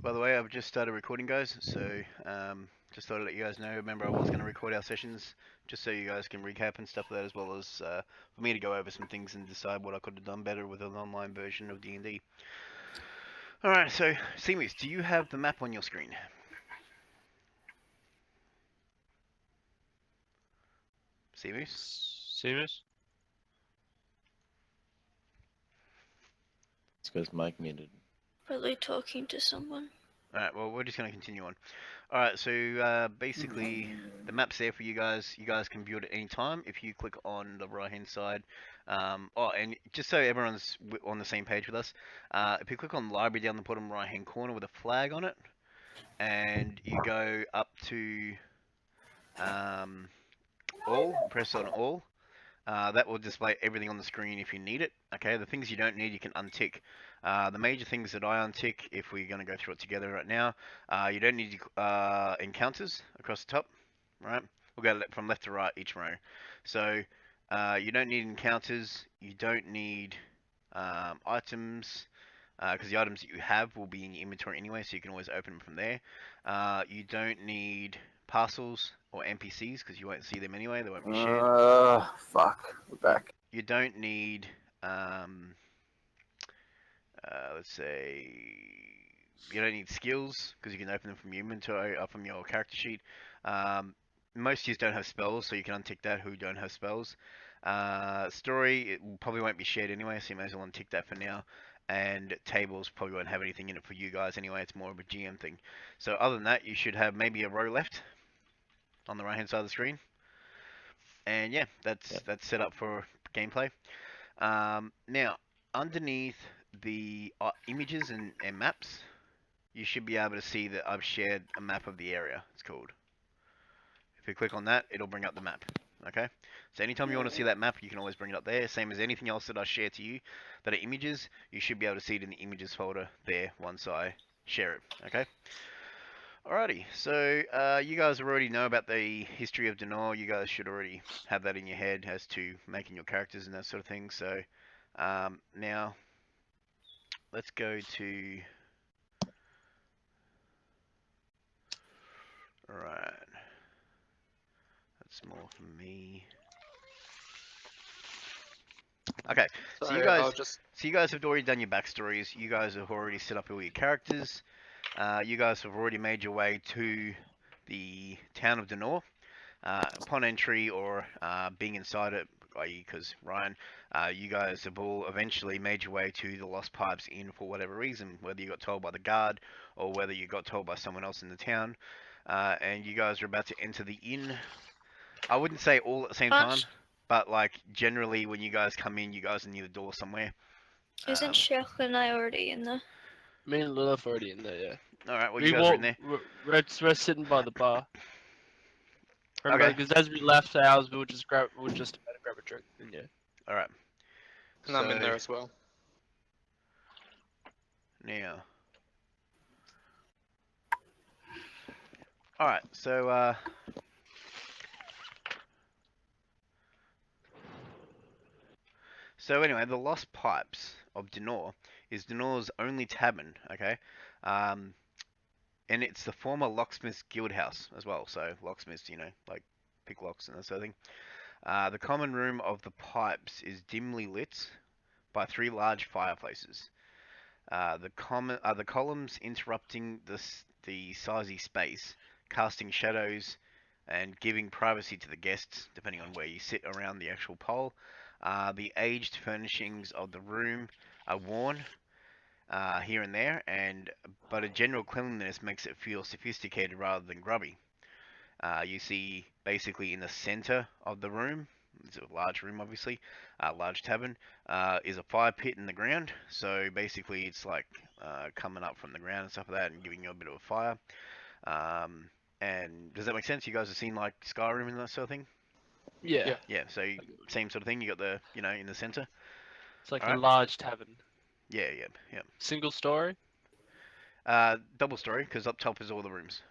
By the way, I've just started recording, guys. So just thought I'd let you guys know. Remember, I was going to record our sessions just so you guys can recap and stuff like that, as well as for me to go over some things and decide what I could have done better with an online version of D&D. All right. So, Seamoose, do you have the map on your screen? Seamoose? Seamoose? It's because Mike muted. Probably talking to someone. Alright, well, we're just going to continue on. Alright, so basically, the map's there for you guys. You guys can view it at any time if you click on the right-hand side. Oh, and just so everyone's on the same page with us, if you click on library down the bottom right-hand corner with a flag on it, and you go up to all, press on all, that will display everything on the screen if you need it. Okay, the things you don't need you can untick. The major things that I untick, if we're going to go through it together right now, you don't need encounters across the top, right? We'll go from left to right each row. So you don't need encounters, you don't need items, because the items that you have will be in your inventory anyway, so you can always open them from there. You don't need parcels or NPCs, because you won't see them anyway, they won't be shared. Fuck. We're back. You don't need, let's say, you don't need skills, because you can open them from your inventory or from your character sheet. Most of you don't have spells, so you can untick that who don't have spells. Story, it probably won't be shared anyway, so you may as well untick that for now. And tables probably won't have anything in it for you guys anyway, it's more of a GM thing. So other than that, you should have maybe a row left on the right hand side of the screen. And yeah, that's set up for gameplay. Now, underneath the images and maps, you should be able to see that I've shared a map of the area, it's called. If you click on that, it'll bring up the map. Okay? So anytime you want to see that map, you can always bring it up there. Same as anything else that I share to you that are images, you should be able to see it in the images folder there once I share it. Okay? Alrighty, so you guys already know about the history of Denor. You guys should already have that in your head as to making your characters and that sort of thing. So now let's go to... Alright. That's more for me. Okay, so you guys have already done your backstories. You guys have already set up all your characters. You guys have already made your way to the town of Denor. Upon entry or being inside it, i.e. because Ryan, you guys have all eventually made your way to the Lost Pipes Inn for whatever reason, whether you got told by the guard or whether you got told by someone else in the town. And you guys are about to enter the inn. I wouldn't say all at the same time, but like generally when you guys come in, you guys are near the door somewhere. Isn't Shekel and I already in there? Me and Lilith already in there, yeah. Alright, well you guys are in there. We're sitting by the bar. Remember, Okay. because as we left ours, we were just about to grab a drink, and yeah. Alright. And I'm in there as well. Now. Alright, so anyway, the Lost Pipes of Denor is Denor's only tavern, okay? And it's the former locksmith's guild house as well. So locksmiths, you know, like pick locks and that sort of thing. The common room of the pipes is dimly lit by 3 large fireplaces. The columns interrupting the sizey space, casting shadows and giving privacy to the guests, depending on where you sit around the actual pole. The aged furnishings of the room are worn here and there, but a general cleanliness makes it feel sophisticated rather than grubby. You see, basically in the center of the room, it's a large room obviously, large tavern, is a fire pit in the ground. So basically it's like coming up from the ground and stuff like that and giving you a bit of a fire. And does that make sense? You guys have seen like Skyrim and that sort of thing? Yeah. Yeah, so same sort of thing. You got the, you know, in the center. It's like a large tavern. Yeah. Single story? Double story, because up top is all the rooms.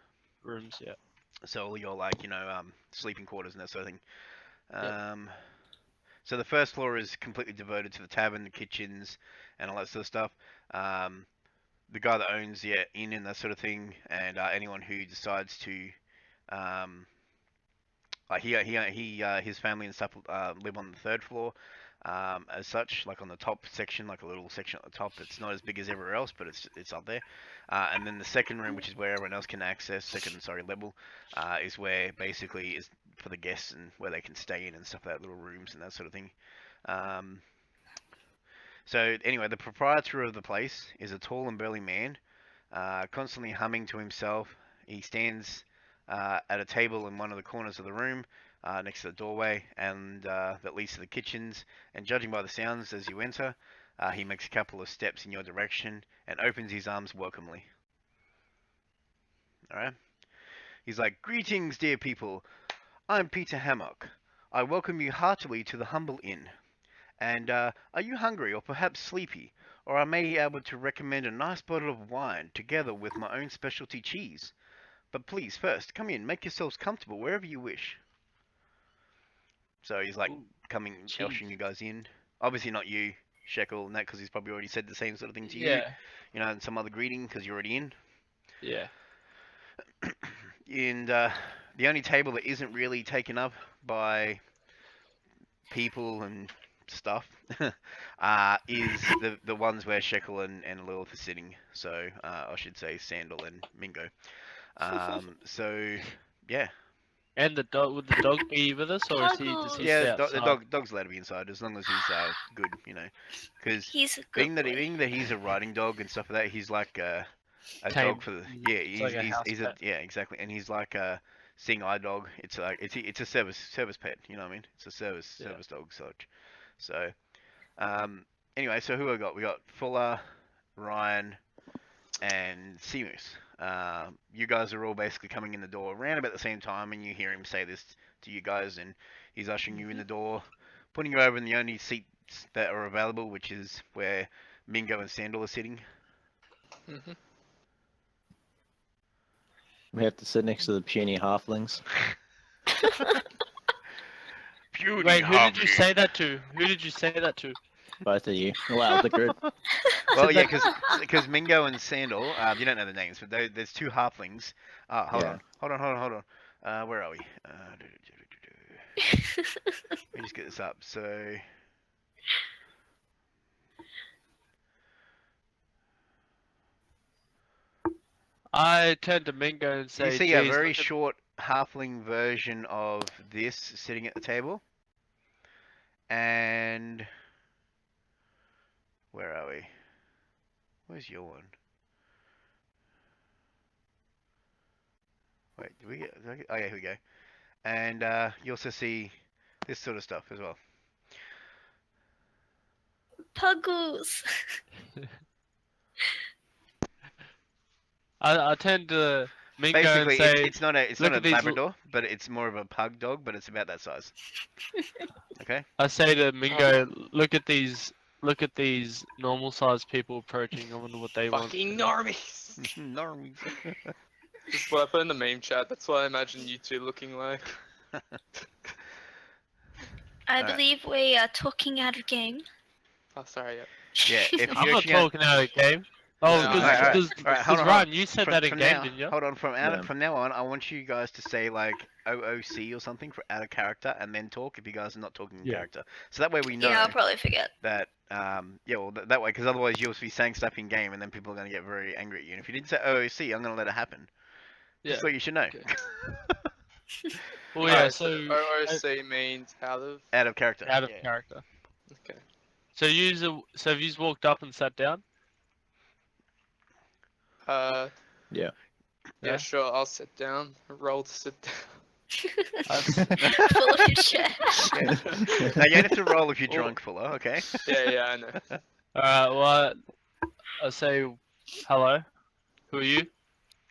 Rooms, yeah. So all your like, you know, sleeping quarters and that sort of thing. So the first floor is completely devoted to the tavern, the kitchens, and all that sort of stuff. the guy that owns the inn and that sort of thing, and anyone who decides to, like his family and stuff live on the third floor, as such, like on the top section, like a little section at the top. It's not as big as everywhere else, but it's up there. And then the second room, which is where everyone else can access, level, is where basically is for the guests and where they can stay in and stuff, like that, little rooms and that sort of thing. So anyway, the proprietor of the place is a tall and burly man, constantly humming to himself. He stands at a table in one of the corners of the room, next to the doorway, and that leads to the kitchens. And judging by the sounds as you enter, he makes a couple of steps in your direction and opens his arms welcomely. Alright? He's like, "Greetings, dear people. I'm Peter Hammock. I welcome you heartily to the humble inn. And are you hungry or perhaps sleepy? Or I may be able to recommend a nice bottle of wine together with my own specialty cheese. But please, first, come in, make yourselves comfortable wherever you wish." So he's like ushering you guys in. Obviously not you, Shekel, and that, because he's probably already said the same sort of thing to you. You know, and some other greeting because you're already in. Yeah. And the only table that isn't really taken up by people and stuff is the ones where Shekel and Lilith are sitting. So I should say Sandal and Mingo. So yeah. And the dog, would the dog be with us, or is he? Does he stay Yeah, outside? the dog's allowed to be inside as long as he's good, you know. Because He's a good being that boy. he's a riding dog and stuff like that, he's like a Tame. dog for the It's like a house pet. yeah, exactly, and he's like a seeing eye dog. It's like it's a service pet, you know what I mean? It's a service dog such. So anyway, so who I got? We got Fulla, Ryan, and Seamoose. You guys are all basically coming in the door around about the same time, and you hear him say this to you guys, and he's ushering you in the door, putting you over in the only seats that are available, which is where Mingo and Sandal are sitting. Mhm. We have to sit next to the puny halflings. Puny Wait, who did you halfling. say that to? Who did you say that to? Both of you. Wow, the group. Well, yeah, because Mingo and Sandal, you don't know the names, but there's two halflings. Hold Yeah. on. Where are we? Let me just get this up. So, I turned to Mingo and you say, see a "Geez, very look at-" short halfling version of this sitting at the table. And where are we? Where's your one? Wait, did we get? Oh yeah, here we go. And you also see this sort of stuff as well. Puggles. I turned to Mingo Basically, and say, it's not a "Look at these Labrador, but it's more of a pug dog, but it's about that size. Okay. I say to Mingo, look at these normal sized people approaching. I wonder what they want." Fucking normies. Normies. This is what I put in the meme chat. That's what I imagine you two looking like. I Alright. believe we are talking out of game. Oh, sorry. Yeah. Yeah, if I'm you're not actually talking out of game. Oh, No, because Alright, hold on, Ryan, you said that in from game, now, didn't you? hold on. Yeah. From now on, I want you guys to say like OOC or something for out of character, and then talk if you guys are not talking in Yeah. character. So that way we know Yeah, I'll probably forget. that yeah, well that way, because otherwise you'll be saying stuff in game, and then people are gonna get very angry at you. And if you didn't say OOC, I'm gonna let it happen. Yeah. Just what you should know. Okay. Well, yeah. Alright, So OOC means out of. Out of character. out of yeah. character. Okay. So have you walked up and sat down? Yeah, Yeah. sure. I'll sit down. Roll to sit down. Full of his shit. Now you have to roll if you're drunk, Fuller. Okay. Yeah, I know. Well, I say, hello. Who are you?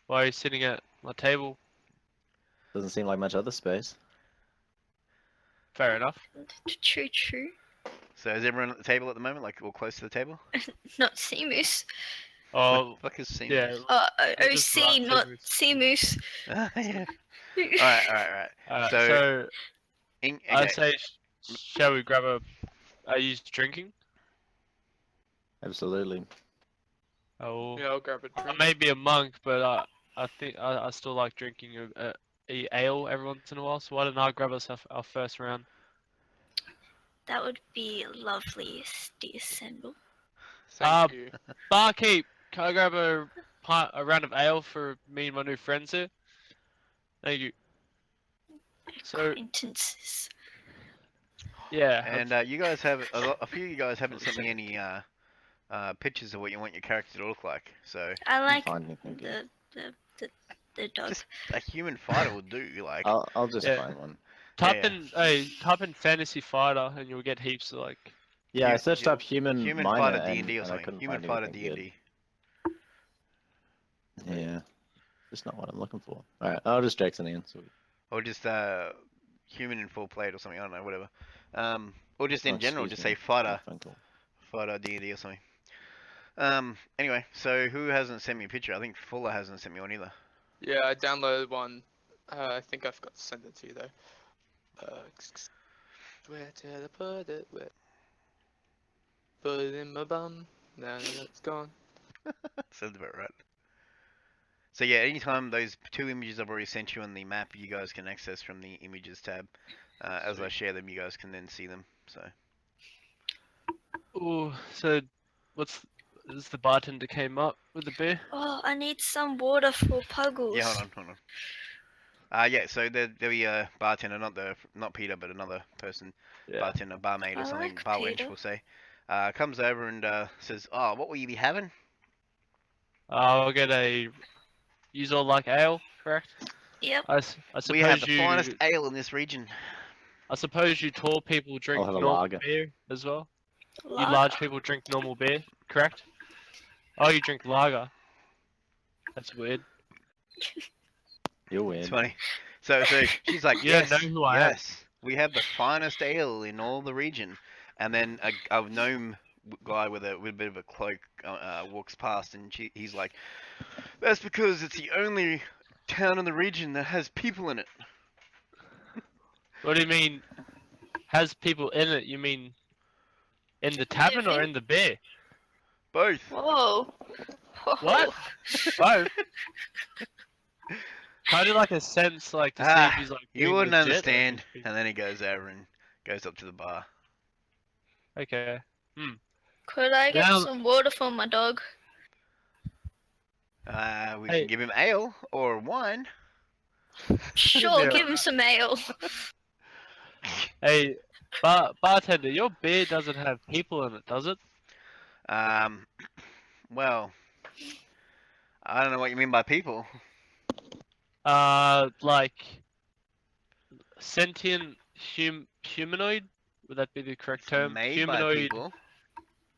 Why are you sitting at my table? Doesn't seem like much other space. Fair enough. True. So is everyone at the table at the moment, like all close to the table? Not Seamoose. Oh, Fuck is Seamoose? yeah. Just OC, right, not Seamoose. Seamoose. Yeah. Alright. So, So okay. I say, shall we grab a? Are you drinking? Absolutely. Oh, Yeah, I'll grab a I drink. may be a monk, but I think I still like drinking a ale every once in a while. So why don't I grab us our first round? That would be lovely, dear Sandal. Thank you. Barkeep, can I grab a round of ale for me and my new friends here? Thank you. So Acquaintances. yeah, And you guys have a few of you guys haven't sent me any pictures of what you want your character to look like. So I like Fine, thank you. the dog. just a human fighter will do. Like I'll just Yeah. find one. type Yeah. in type in fantasy fighter and you'll get heaps of like. Yeah, I Hu- searched hu- up human human miner fighter D and D or and I something. couldn't Human find fighter anything D and good. D. Yeah, just not what I'm looking for. All right, I'll just drag something in. So Or just human in full plate or something. I don't know, whatever. Or just in general, excuse just me, say fighter, phone call. fighter D&D or something. Anyway, so who hasn't sent me a picture? I think Fuller hasn't sent me one either. Yeah, I downloaded one. I think I forgot to send it to you though. Where did I put it? Put it in my bum. Now it's gone. Sounds about right. So yeah, anytime those two images I've already sent you on the map, you guys can access from the images tab. As I Sweet. share them, you guys can then see them. So Ooh, so is the bartender came up with the beer? Oh, I need some water for Puggles. yeah, hold on. Yeah, so there'll be a bartender, not Peter, but another person, Yeah. bartender, barmaid or I something, like bar wench Peter. we'll say. Comes over and says, "Oh, what will you be having?" I'll get a. Use all like ale, correct? Yep. I We have suppose the finest ale in this region. I suppose you tall people drink have a normal lager. beer as well. You Lager. large people drink normal beer, correct? Oh, you drink lager. That's weird. You're It's weird. funny. So she's like, You don't "Yes, know who I am." yes, we have the finest ale in all the region." And then a gnome guy with a bit of a cloak walks past, and he's like, "That's because it's the only town in the region that has people in it." What do you mean? Has people in it? You mean in the tavern or Living? in the beer? Both. Whoa. What? Both. Kind of like a sense, like to see if he's like You being wouldn't legit or if understand. he's being- And then he goes over and goes up to the bar. Okay. Could I get Now- some water for my dog? We Hey. can give him ale or wine. Sure, Yeah. give him some ale. Hey, bartender, your beer doesn't have people in it, does it? Well, I don't know what you mean by people. Like sentient humanoid? Would that be the correct It's term? made Humanoid by people.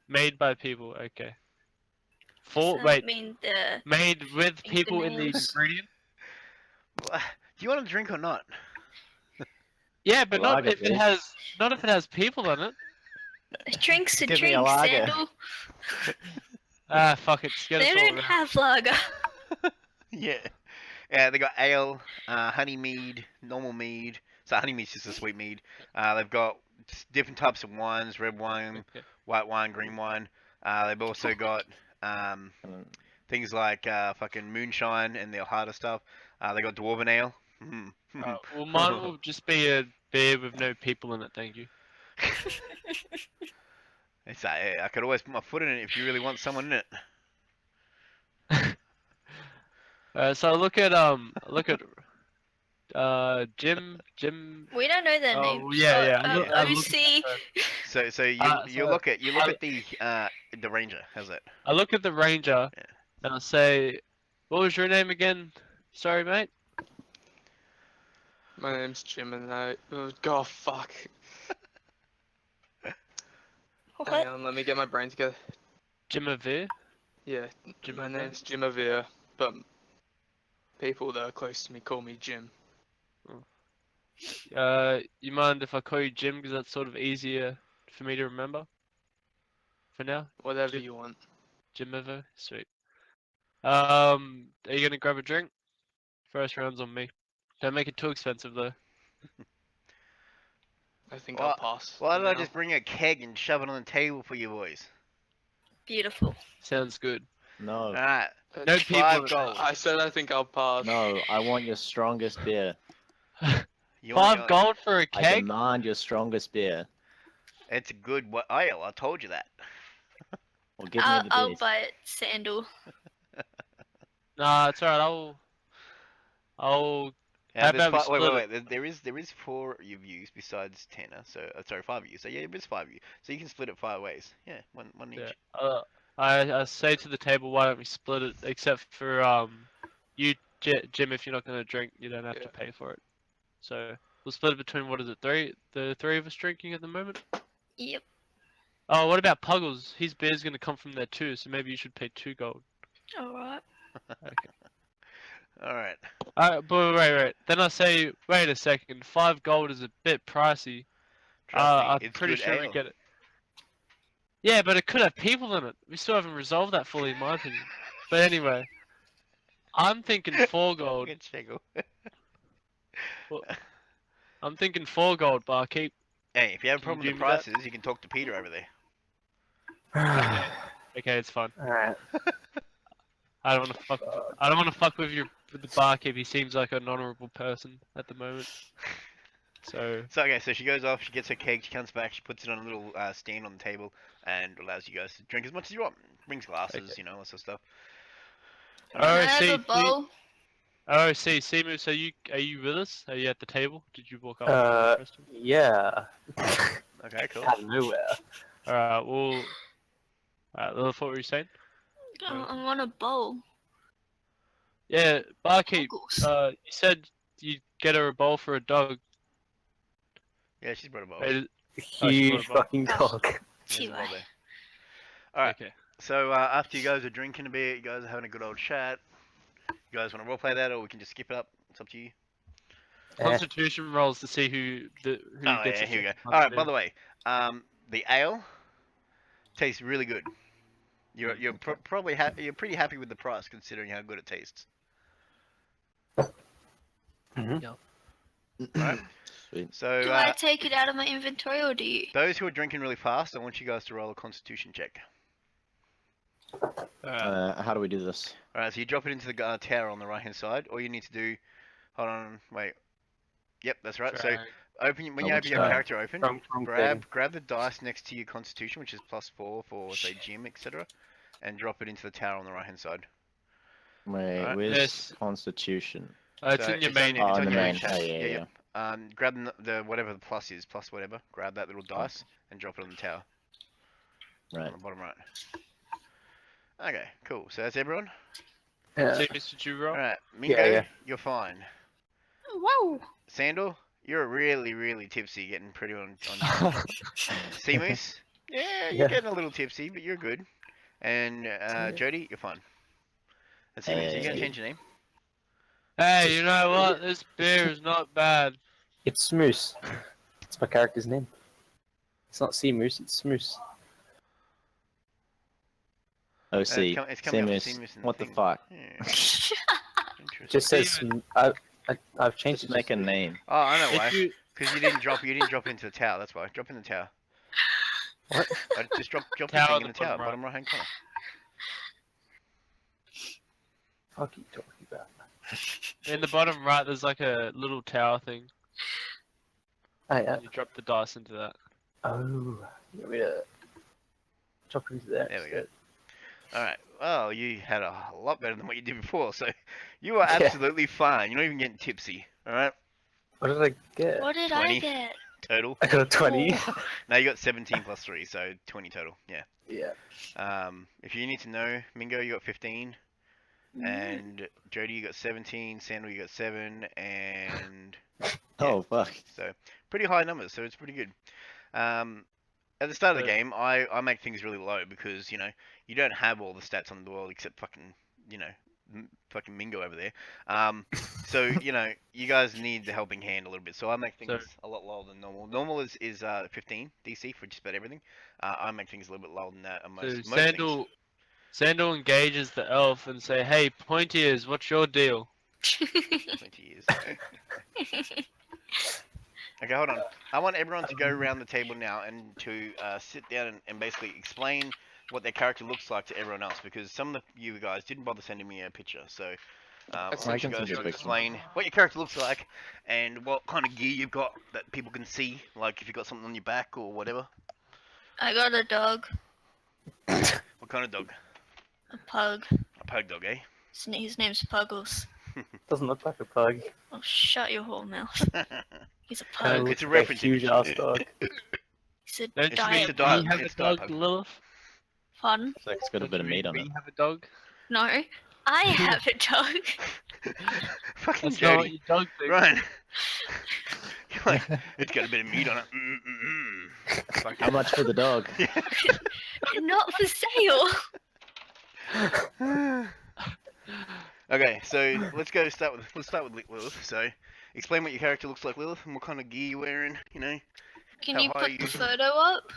made by people. Okay. Does that Wait, mean the made with people in the fingernails? ingredient? Do you want a drink or not? Yeah, but not Lager, if it please. has people in it. drink's a Give me a drink, lager. Sandal? Ah, fuck it. Just get us They all don't around. have lager. Yeah. Yeah, they got ale, honey mead, normal mead. So honey mead's just a sweet mead. They've got different types of wines: red wine, Okay. white wine, green wine. They've also got things like fucking moonshine and their harder stuff. They got dwarven ale. Well, mine will just be a beer with no people in it, thank you. It's I could always put my foot in it if you really want someone in it. So look at Jim. We don't know their Oh names. yeah. I'm OC. So you so look at I- the ranger. How's that? I look at the ranger Yeah. and I say, "What was your name again? Sorry, mate." My name's Jim and oh god, fuck. Hang What? on, let me get my brain together. Jimavir. Yeah, Jim my Avir? name's Jim Avir, but people that are close to me call me Jim. You mind if I call you Jim because that's sort of easier for me to remember? For now, Whatever Jim. you want. Jimavir. Sweet. Are you gonna grab a drink? First round's on me. Don't make it too expensive though. I think Well, I'll pass. Why for don't I now. just bring a keg and shove it on the table for you boys? Beautiful. Sounds good. No, Alright. No 5 people. gold. I said I think I'll pass. no, I want your strongest beer. You want 5 your- gold for a I keg? demand your strongest beer. It's a good ale. I told you that. Or give me the I'll beers. buy it, Sandal. Nah, it's alright. I'll. Yeah, How there's about we 5. Wait, split wait. There is 4 of you beesides Tanner. So sorry, 5 of you. So yeah, there's 5 of you. So you can split it 5 ways. Yeah, one Yeah. each. I say to the table, why don't we split it? Except for you, Jim. If you're not gonna drink, you don't have to Yeah. pay for it. So we'll split it between what is it? The 3 of us drinking at the moment. Yep. Oh, what about Puggles? His beer's gonna come from there too, so maybe you should pay 2 gold. Alright. Okay. All right. But wait. Then I say, wait a second. 5 gold is a bit pricey. Trust me, I'm it's pretty good sure ale. we get it. Yeah, but it could have people in it. We still haven't resolved that fully, in my opinion. But anyway, I'm thinking 4 gold. Look at Shekel. I'm thinking 4 gold, barkeep. Hey, if you have a Can you problem with the do me that? prices, you can talk to Peter over there. Okay, it's fine. Alright. I don't want to fuck. I don't want to fuck with the barkeep. He seems like an honourable person at the moment. So So okay, so she goes off, she gets her keg, she comes back, she puts it on a little stand on the table, and allows you guys to drink as much as you want. Brings glasses, Okay. you know, all that sort of stuff. Oh, Can I have see, a bowl? Seamoose, are you with us? Are you at the table? Did you walk up? Yeah. Okay, cool. Out of nowhere. Alright, well. Alright, Lilith, what were you saying? I want a bowl. Yeah, barkeep. Goggles. You said you'd get her a bowl for a dog. Yeah, she's brought a bowl. Wait, Huge bought a fucking dog. There's a T-way. bowl there. Alright, Okay. so after you guys are drinking a bit, you guys are having a good old chat. You guys want to roleplay that, or we can just skip it up? It's up to you. Constitution rolls to see who Oh gets yeah, a here we go. fucking Alright, by punch the way, the ale tastes really good. You're probably you're pretty happy with the price considering how good it tastes. Alright. Sweet. So Do I take it out of my inventory or do you? those who are drinking really fast, I want you guys to roll a Constitution check. Alright. How do we do this? Alright, so you drop it into the tower on the right hand side. All you need to do, hold on, wait. Yep, that's right. So when you open your try. character open, From grab the dice next to your Constitution, which is +4 for say Jim, etc., and drop it into the tower on the right hand side. Wait, Alright. where's Yes. Constitution? It's So in your it's on main. your- Oh, it's in on the your main. chat. Oh, yeah. Grab the whatever the plus is, plus whatever. Grab that little dice and drop it on the tower Right. on the bottom right. Okay, cool. So that's everyone. Yeah. Seamus, did you roll? Alright, Mingo, yeah. you're fine. Whoa! Sandal, you're really tipsy, getting pretty on. Seamoose, yeah, you're Yeah. getting a little tipsy, but you're good. And Jody, you're fine. And Seamoose, you gonna Hey. change your name? Hey, you know what? This beer is not bad. It's Smoose. It's my character's name. It's not Seamoose, it's Smoose. Oh, It's see. coming up with Seamus, Seamoose and what the thing. fuck? Yeah, It interesting. just says I've changed Just it. make a name. Oh, I know why. If you, Because you didn't drop into the tower. That's why. Drop in the tower. What? Just drop the Tower thing at in the the tower, bottom bottom right hand corner. Fuck you talking about? in the bottom right, there's like a little tower thing. Oh yeah. And you drop the dice into that. Oh, you want me to drop into that? There we go. instead? Alright, well, you had a lot better than what you did before, so you are Yeah. absolutely fine. You're not even getting tipsy, alright? What did I get? What did 20. I get? Total. I got a 20. No, you got 17 plus 3, so 20 total, yeah. Yeah. If you need to know, Mingo, you got 15, and Jody, you got 17, Sandal, you got 7, and Oh, fuck. so pretty high numbers, so it's pretty good. At the start of the game, I make things really low because, you know, you don't have all the stats on the world except fucking, you know, fucking Mingo over there. So, you know, you guys need the helping hand a little bit. So I make things a lot lower than normal. Normal is 15 DC for just about everything. I make things a little bit lower than that on most things. Sandal engages the elf and say, "Hey, pointy ears, what's your deal?" 20 years. Okay, hold on. I want everyone to go around the table now and to sit down and basically explain what their character looks like to everyone else, because some of you guys didn't bother sending me a picture. So I'll That's let you I can guys send you a picture. explain what your character looks like and what kind of gear you've got that people can see, like if you've got something on your back or whatever. I got a dog, What kind of dog? a pug. A pug dog, eh? His name's Puggles. Doesn't look like a pug. Oh, shut your whole mouth. He's a Kinda pug. looks It's a like reference huge image. ass dog. He's a Don't you It's mean a giant dog. we pug. have a It's dog dog, pug. Lilith? Pardon? It's like it's got a Don't bit you of mean meat on we it. have a dog? No, I have a dog. Fucking That's not what Jody. your dog thinks. Ryan. You're like, it's got a bit of meat on it. Fuck How much for the dog? Yeah. Not for sale. Okay, so let's start with Lilith. So, explain what your character looks like, Lilith, and what kind of gear you're wearing. You know, Can How you high put are the you? photo up?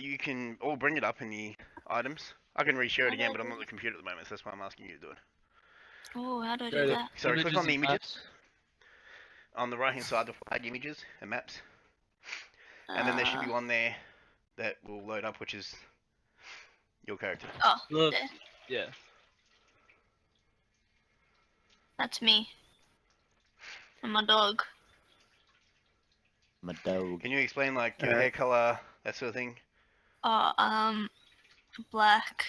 you can all bring it up in the items. I can reshare it again, but I'm not on the computer at the moment, so that's why I'm asking you to do it. Oh, how do I Go do to that? Sorry, click on the and images maps. on the right hand side, the flag images and maps, and then there should be one there that will load up, which is your character. Oh, Lilith, there. yeah. That's me. And my dog. My dog. Can you explain like your hair color, that sort of thing? Black.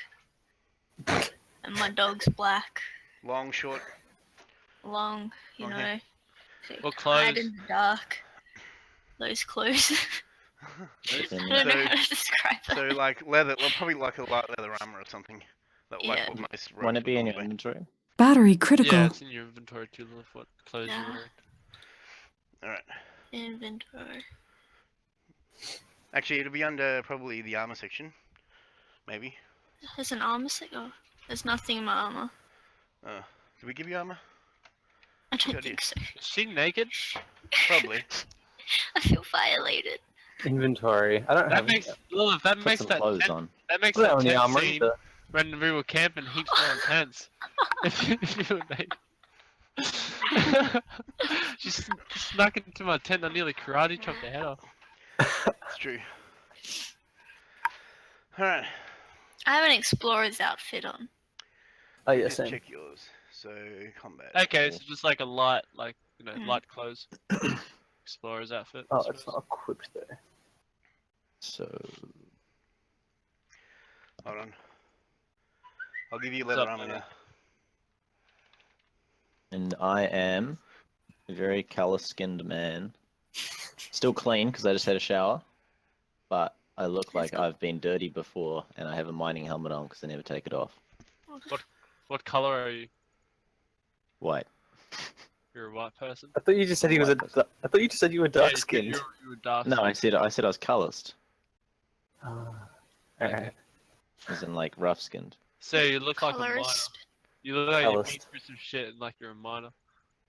And my dog's black. Long, short. Long, you Long know. hair. What Hide clothes? in the dark. Those clothes. I don't know So- how to describe that. So like leather, well, probably like a light leather armor or something. Like Yeah. what most Won't it be in rogues your would inventory? Battery critical. Yeah, it's in your inventory too, Lilith, what clothes Yeah. you're wearing. Alright. Inventory. Actually, it'll be under probably the armor section. Maybe. There's an armor set. Oh, there's nothing in my armor. Did we give you armor? I don't Good idea. think so. Is she naked? Probably. I feel violated. Inventory. I don't That have makes Lilith, that Put makes some that clothes tent, on. that makes I don't that have any tent armor scene either. when we were camping heaps more intense. If you were naked. She snuck into my tent and I nearly karate chopped her head off. It's true. Alright. I have an explorer's outfit on. Oh yeah, Just same. check yours. So, combat. Okay, so just like a light, like, you know, Mm. light clothes. Explorer's outfit. Oh, it's not equipped though. So Hold on. I'll give you What's leather up, armor now. and I am a very callous-skinned man. Still clean because I just had a shower, but I look like I've been dirty before, and I have a mining helmet on because I never take it off. What color are you? White. You're a white person? I thought you just said he was a. White person. I thought you just said you were Yeah, dark skinned. you were dark. No, I said I was calloused, Alright. as in like rough-skinned. So you look like a miner. Colorist. You look like you've been Calloused. through some shit and like you're a miner.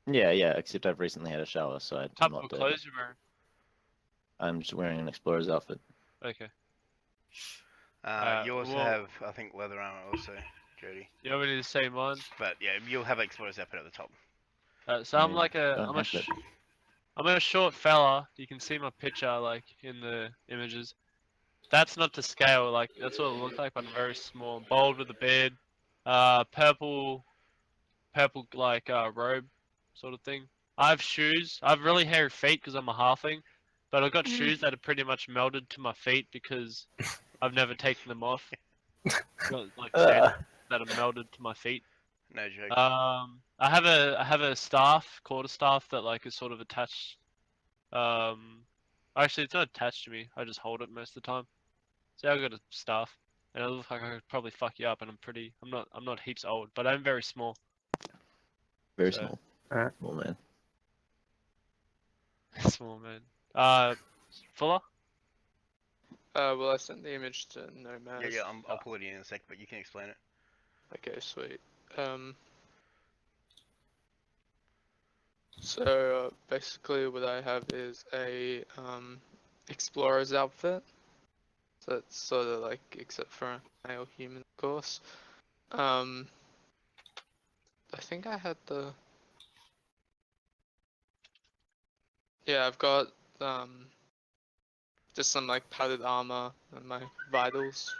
Yeah, except I've recently had a shower, so I'm Type not of dirty. clothes you're wearing. I'm just wearing an explorer's outfit. Okay. You also well- have, I think, leather armor also, Jody. You want me to say mine? But yeah, you'll have explorer's outfit at the top. So I'm Yeah, like a, don't have that. I'm a short fella. You can see my picture like in the images. That's not to scale. Like that's what it looks like, but I'm very small, bald with a beard, purple like robe, sort of thing. I have shoes. I have really hairy feet because I'm a halfling, but I've got Mm. shoes that are pretty much melded to my feet because I've never taken them off. Got, like sandals that are melded to my feet. No joke. I have a staff, quarter staff that like is sort of attached. Actually, it's not attached to me. I just hold it most of the time. So I've got a staff, and I look like I could probably fuck you up. And I'm not heaps old, but I'm very small. Very So- small. Alright. Small man. Small man. Fuller. Well, I sent the image to Nomad. Yeah, I'll pull it in a sec, but you can explain it. Okay, sweet. So basically, what I have is a explorer's outfit. So it's sort of like, except for a male human, of course. I think I had the. Yeah, I've got just some like padded armor and my vitals.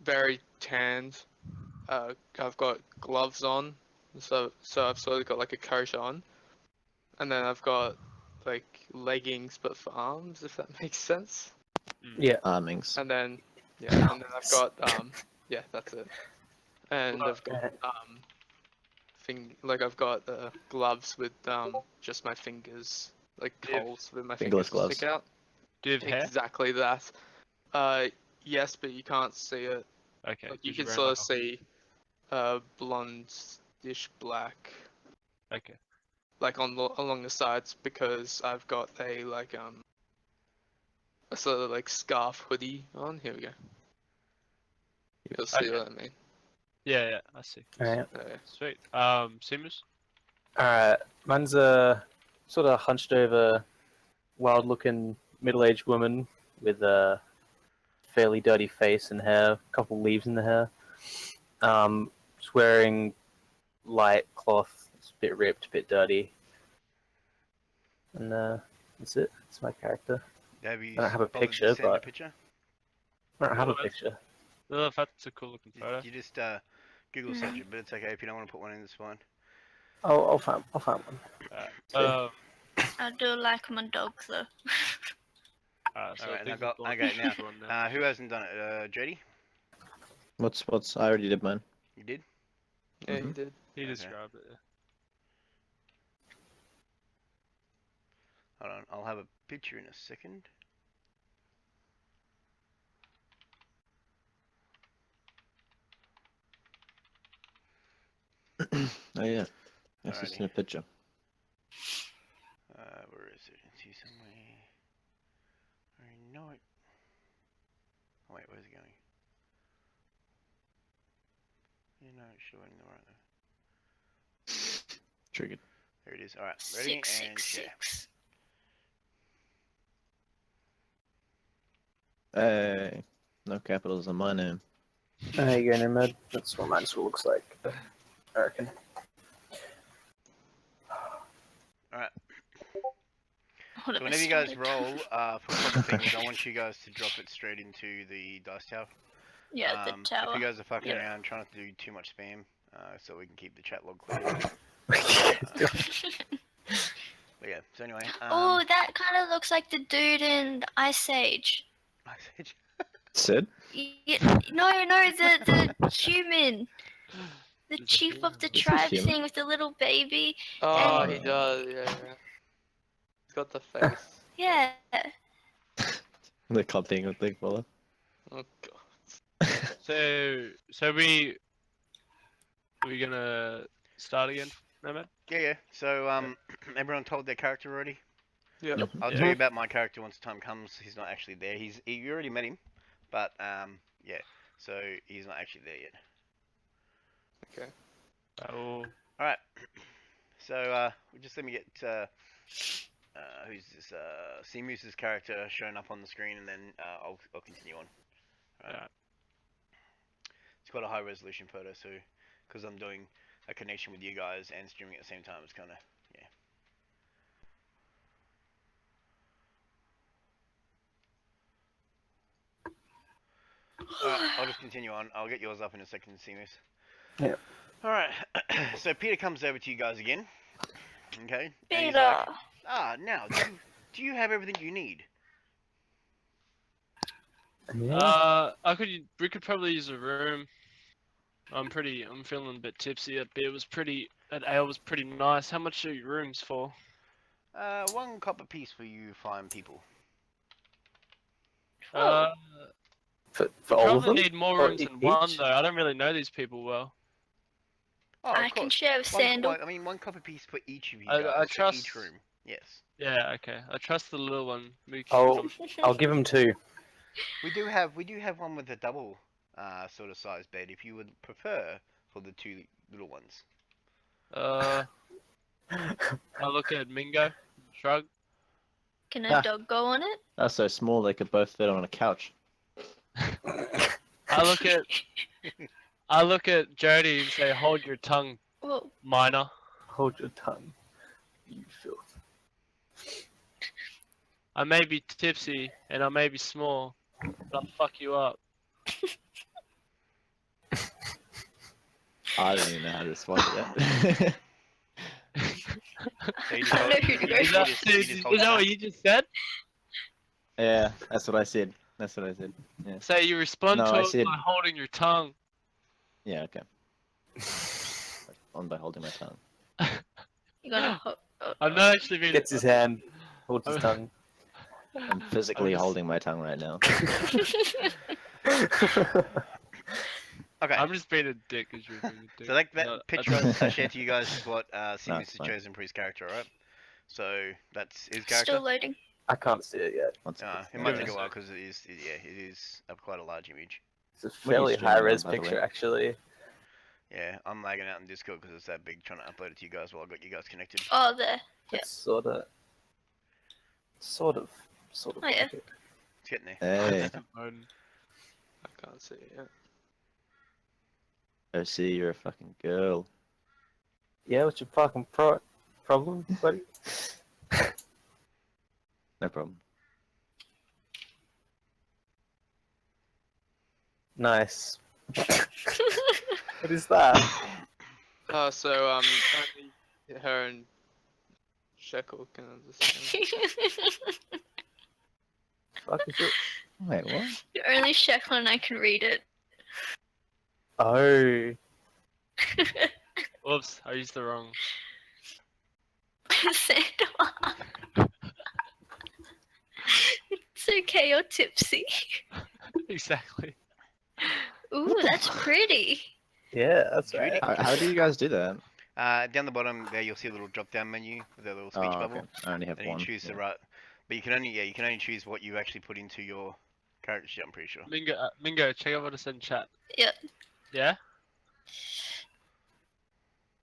very tanned. I've got gloves on, so I've sort of got like a coat on, and then I've got like leggings but for arms, if that makes sense. Yeah. Armings. And then and then I've got that's it. And I've got I've got gloves with just my fingers, like Yeah. holes with my Fingerless fingers gloves. stick out. Do you have hair? Exactly that. Yes, but you can't see it. Okay. Like you 'cause you're can wearing, sort like, of see blonde-ish black, Okay. like along the sides, because I've got a a sort of like scarf hoodie on. Here we go. You'll see Okay. what I mean. Yeah, I see. Alright. Sweet. Seamoose? Alright. Mine's a sort of hunched over, wild looking middle aged woman with a fairly dirty face and hair, a couple leaves in the hair. Just wearing light cloth. It's a bit ripped, a bit dirty. And that's it. That's my character. Have you I don't have a bothered to picture, send a but picture? I don't have a Well, picture. Lilith, that's a cool looking You, photo. you just Google search it, but it's okay if you don't want to put one in. It's fine. I'll find one. Alright. I do like my dogs though. So Alright, and I things got have okay gone now. on now. Who hasn't done it? Jody, What's I already did mine. you did. Yeah, you Mhm. did. He Okay. described it. Hold on, I'll have a picture in a second. Oh yeah. That's just in a Alrighty. picture. Where is it? It's here somewhere. I know it. Oh wait, where's it going? You know, it should went in the right there. Triggered. There it is. Alright, ready and share. 666. Hey. No capitals on my name. There you go, Nomad. That's what mine sort of looks like. I reckon. Alright. What So have I whenever you guys started? roll for a couple things, I want you guys to drop it straight into the dice tower. Yeah, the If tower. you guys are fucking Yeah. around trying not to do too much spam, so we can keep the chat log clear. But yeah, so anyway. Oh, that kind of looks like the dude in Ice Age. Sid? No, the human. The He's a chief of the human. Is he tribe human? thing with the little baby. Oh, And- he does. Yeah. He's got the face. Yeah. The club thing with Big Fulla. Oh god. So we gonna start again, Nomad? Yeah. So everyone told their character already. Yeah. Yep. I'll Yeah. tell you about my character once the time comes. He's not actually there. You already met him, but yeah. So he's not actually there yet. Okay. Oh, All right. So just let me get who's this Seamoose's character shown up on the screen, and then I'll continue on. All right. Yeah. It's quite a high resolution photo, so because I'm doing a connection with you guys and streaming at the same time, it's kind of yeah. Alright, I'll just continue on. I'll get yours up in a second, Seamoose. Yeah. Alright, so Peter comes over to you guys again. Okay. and he's Peter. like, now, do you have everything you need? Yeah. we could probably use a room. I'm feeling a bit tipsy. That ale was pretty nice. How much are your rooms for? 1 copper piece for you fine people. Uh, For we all of probably them? need more Or rooms than one each? though. I don't really know these people well. Oh, I of can course. share with Sandal. I mean, 1 copper piece for each of you I guys, for trust- each room. Yes. Yeah, okay. I trust the little one. We can Oh, I'll give him 2. We do have one with a double sort of size bed if you would prefer for the 2 little ones. I look at Mingo. Shrug. Can a dog go on it? That's so small they could both fit on a couch. I look at Jody and say, "Hold your tongue, Whoa. minor." Hold your tongue. You filth. I may be tipsy and I may be small, I'll fuck you up. I don't even know how to respond to that. So you just I hold, know who to go Is that, you just hold is that back. what you just said? Yeah, that's what I said. That's what I said. Yeah. So you respond No, to I it said- by holding your tongue. Yeah, okay. On by holding my tongue. You're gonna I'm not actually being. Gets his hand, holds his tongue. I'm physically just- holding my tongue right now. Okay. I'm just being a dick as you're being a dick. So that No, picture I shared to you guys is what Seamoose it's has fine. chosen for his character, right? So that's his Still character. loading. I can't see it yet. Once It Give might it take a a while sec. because it is quite a large image. It's a What are you fairly streaming on, high-res by the picture, way? actually. Yeah, I'm lagging out in Discord because it's that big trying to upload it to you guys while I got you guys connected. Oh, there. Yeah. It's sort of. Oh, yeah. like it. It's getting there. Hey, Moan. I can't see it. OC, you're a fucking girl. Yeah, what's your fucking problem, buddy? No problem. Nice. What is that? So only her and Shekel can understand. Fuck is it? Wait, what? Only Shekel and I can read it. Oh. Whoops, I used the wrong. Sandal. It's okay, you're tipsy. Exactly. Ooh, that's pretty. Yeah, that's Beauty. right. How do you guys do that? Down the bottom there, you'll see a little drop-down menu with a little speech Oh, bubble, okay. I only have and you one. choose the yeah. right. But you can only choose what you actually put into your character sheet. I'm pretty sure. Mingo, check out what I said in chat. Yep. Yeah?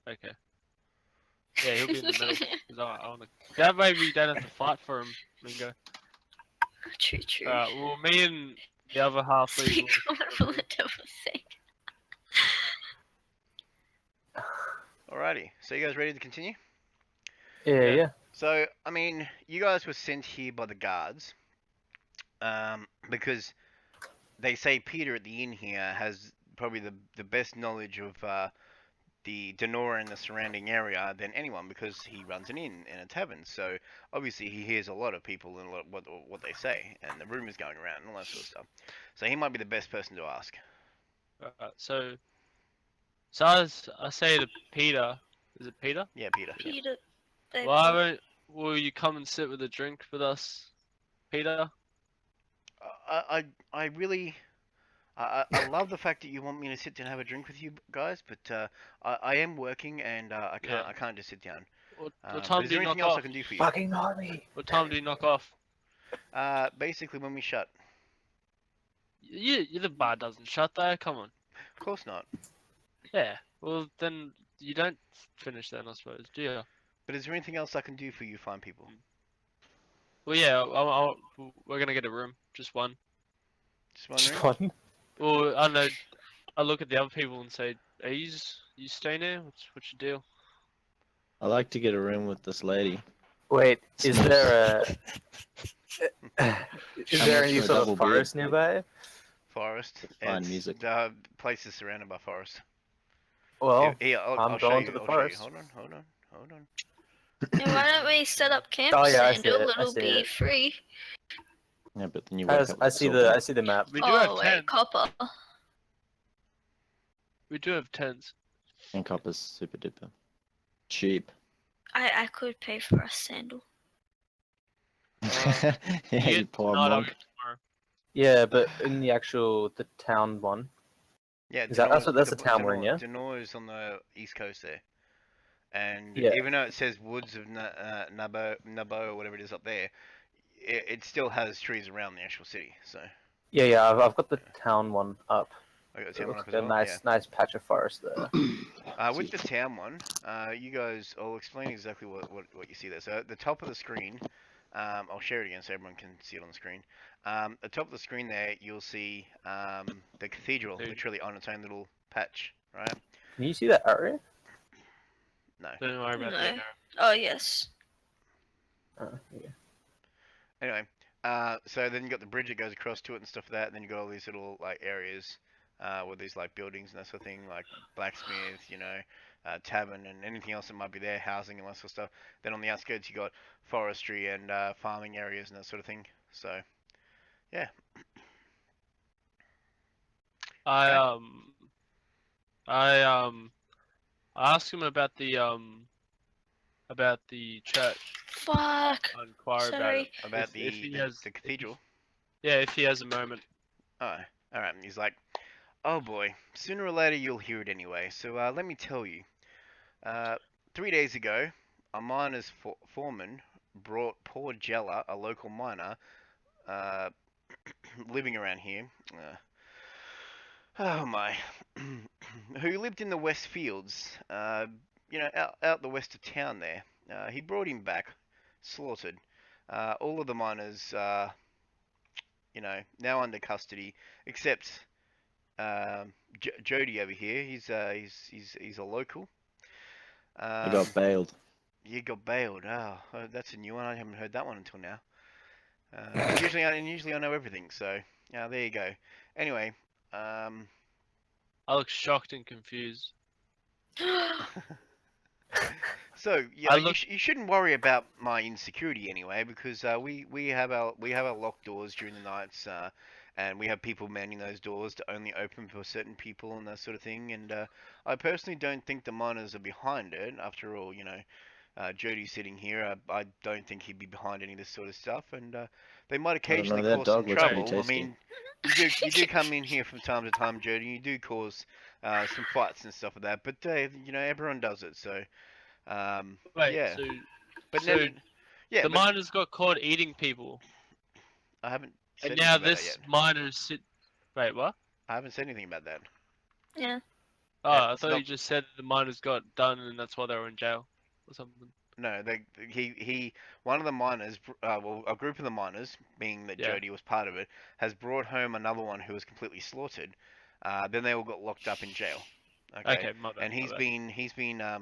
Okay. Yeah, he'll be in the middle. 'Cause I wanna... That way we don't have to fight for him, Mingo. True, true. Well, me and the other half lead will... Alrighty. So you guys ready to continue? Yeah. So I mean, you guys were sent here by the guards, because they say Peter at the inn here has probably the best knowledge of the Denora and the surrounding area than anyone because he runs an inn and a tavern. So obviously he hears a lot of people and a lot what they say and the rumors going around and all that sort of stuff. So he might be the best person to ask. So I say to Peter, is it Peter? Yeah, Peter. Yeah. Peter. Why will you come and sit with a drink with us, Peter? I really. I love the fact that you want me to sit down and have a drink with you guys, but I am working and I can't just sit down. What But time is do there you knock anything else I off? can do for you? Fucking army. What time do you knock off? Basically when we shut. The bar doesn't shut though. Come on. Of course not. Yeah. Well, then you don't finish then, I suppose, do you? But is there anything else I can do for you fine people? Well, yeah. We're gonna get a room, just one. Just Just wondering. one. Well, I don't know. I look at the other people and say, "Are you staying there? What's your deal?" I like to get a room with this lady. Wait, is there is How there much any for a sort double of beer? forest nearby? Forest. Fine music. The place is surrounded by forest. Well, Here, I'm I'll show going you. to the I'll show you. forest. Hold on. And why don't we set up camp, Oh, yeah, I see Sandal? it, I It'll see be it. free. Yeah, but then you wake up with I see silver. I see the map. We do have Oh, wait, tents. copper. We do have tents. And copper's super duper cheap. I could pay for a Sandal. Yeah, you get poor tonight, I'll monk. get tomorrow. Yeah, but in the town one. Yeah, Is that- that's the town we're in, yeah? Denor is on the east coast there. And Yeah. even though it says woods of Nabo or whatever it is up there, it still has trees around the actual city. So Yeah, I've got the town one up. I got the It town one looks up as like a well. nice patch of forest there. With the town one, you guys, I'll explain exactly what you see there. So at the top of the screen, I'll share it again so everyone can see it on the screen. At the top of the screen there, you'll see the cathedral, literally on its own little patch, right? Can you see that area? No. Don't worry about No. that. Oh, yes. Yeah. Anyway, So then you got the bridge that goes across to it and stuff like that. And then you got all these little like areas with these like buildings and that sort of thing, like blacksmith, tavern and anything else that might be there, housing and that sort of stuff. Then on the outskirts you got forestry and farming areas and that sort of thing. So yeah, I okay. I I asked him about the church. Fuck. I inquire about it. Sorry. About If he the has, the cathedral. yeah, if he has a moment. Oh, all right. He's like, oh boy, sooner or later you'll hear it anyway. So let me tell you. 3 days ago, a miner's foreman brought poor Jella, a local miner, uh, living around here. Oh my, who lived in the West Fields, out the west of town there. He brought him back, slaughtered. All of the miners, now under custody, except Jody over here. He's a local. I got bailed. You got bailed. That's a new one. I haven't heard that one until now. Usually I know everything. So, there you go. Anyway, um, I look shocked and confused. so yeah, I you look. shouldn't worry about my insecurity anyway, because we have our locked doors during the nights, and we have people manning those doors to only open for certain people and that sort of thing. And I personally don't think the miners are behind it. After all, Jody's sitting here. I don't think he'd be behind any of this sort of stuff, and they might I don't know, occasionally that cause some dog looks pretty trouble. I tasty. mean, you do come in here from time to time, Jody. You do cause some fights and stuff like that, but everyone does it. So Wait, yeah, so but so yeah, the but miners got caught eating people, I haven't and said now anything about that this yet. miner's sit. Wait, what? I haven't said anything about that. Yeah. Oh, I It's thought you not. just said the miners got done, and that's why they were in jail, or something. No, one of the miners, well, a group of the miners, being that Yeah. Jody was part of it, has brought home another one who was completely slaughtered. Then they all got locked up in jail. Okay, Okay, my bad. and My bad. he's been A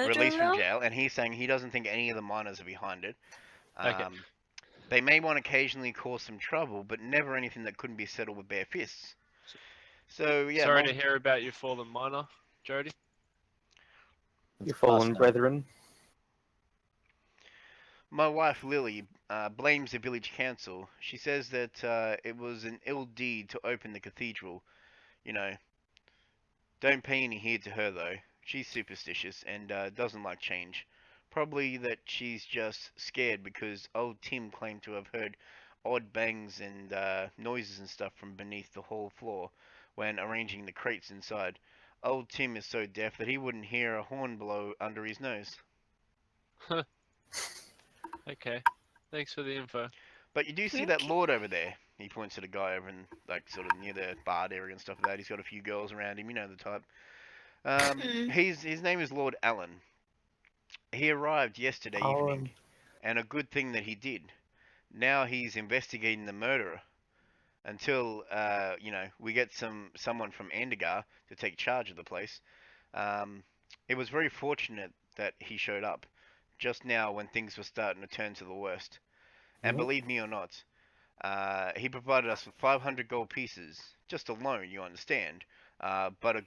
released from murderer? jail, and he's saying he doesn't think any of the miners are behind it. Okay. They may want to occasionally cause some trouble, but never anything that couldn't be settled with bare fists. So yeah, Sorry to hear about your fallen miner, Jody. Your It's fallen past now. brethren. my wife Lily blames the village council. She says that it was an ill deed to open the cathedral. You know, don't pay any heed to her though. She's superstitious and doesn't like change. Probably that she's just scared because old Tim claimed to have heard odd bangs and noises and stuff from beneath the hall floor when arranging the crates inside. Old Tim is so deaf that he wouldn't hear a horn blow under his nose. Okay. Thanks for the info. But you do see that lord over there. He points at a guy over in, like, sort of near the bar area and stuff like that. He's got a few girls around him, you know the type. Mm. His name is Lord Allen. He arrived yesterday evening, Alan. and a good thing that he did. Now he's investigating the murderer until we get someone from Endegar to take charge of the place. It was very fortunate that he showed up just now when things were starting to turn to the worst. And Mhm. believe me or not, he provided us with 500 gold pieces, just a loan, you understand, but a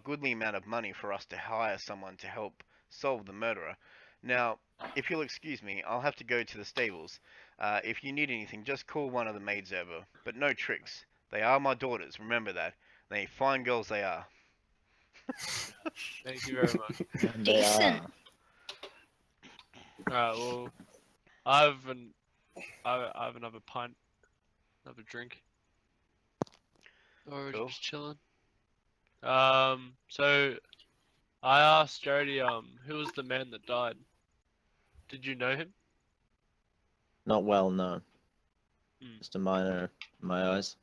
goodly amount of money for us to hire someone to help solve the murderer. Now, if you'll excuse me, I'll have to go to the stables. If you need anything, just call one of the maids over, but no tricks. They are my daughters, remember that. They fine girls they are. Thank you very much. And they Decent. are. Alright, well, I have another pint, another drink. Or we're Cool. just chilling. So I asked Jody, who was the man that died? Did you know him? Not well known. Hmm. Just a minor in my eyes.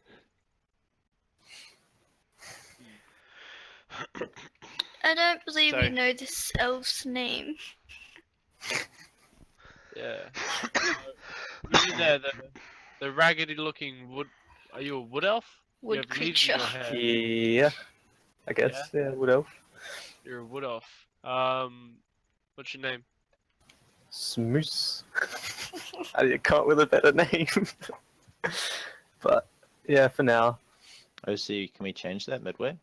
I don't believe So- you know this elf's name. Yeah. You there, the raggedy-looking wood. Are you a wood elf? You Wood have leaves in creature. your hair. Yeah, I guess. Yeah, wood elf. You're a wood elf. What's your name? Smoose. I come up with a better name. But yeah, for now, OC, can we change that midway?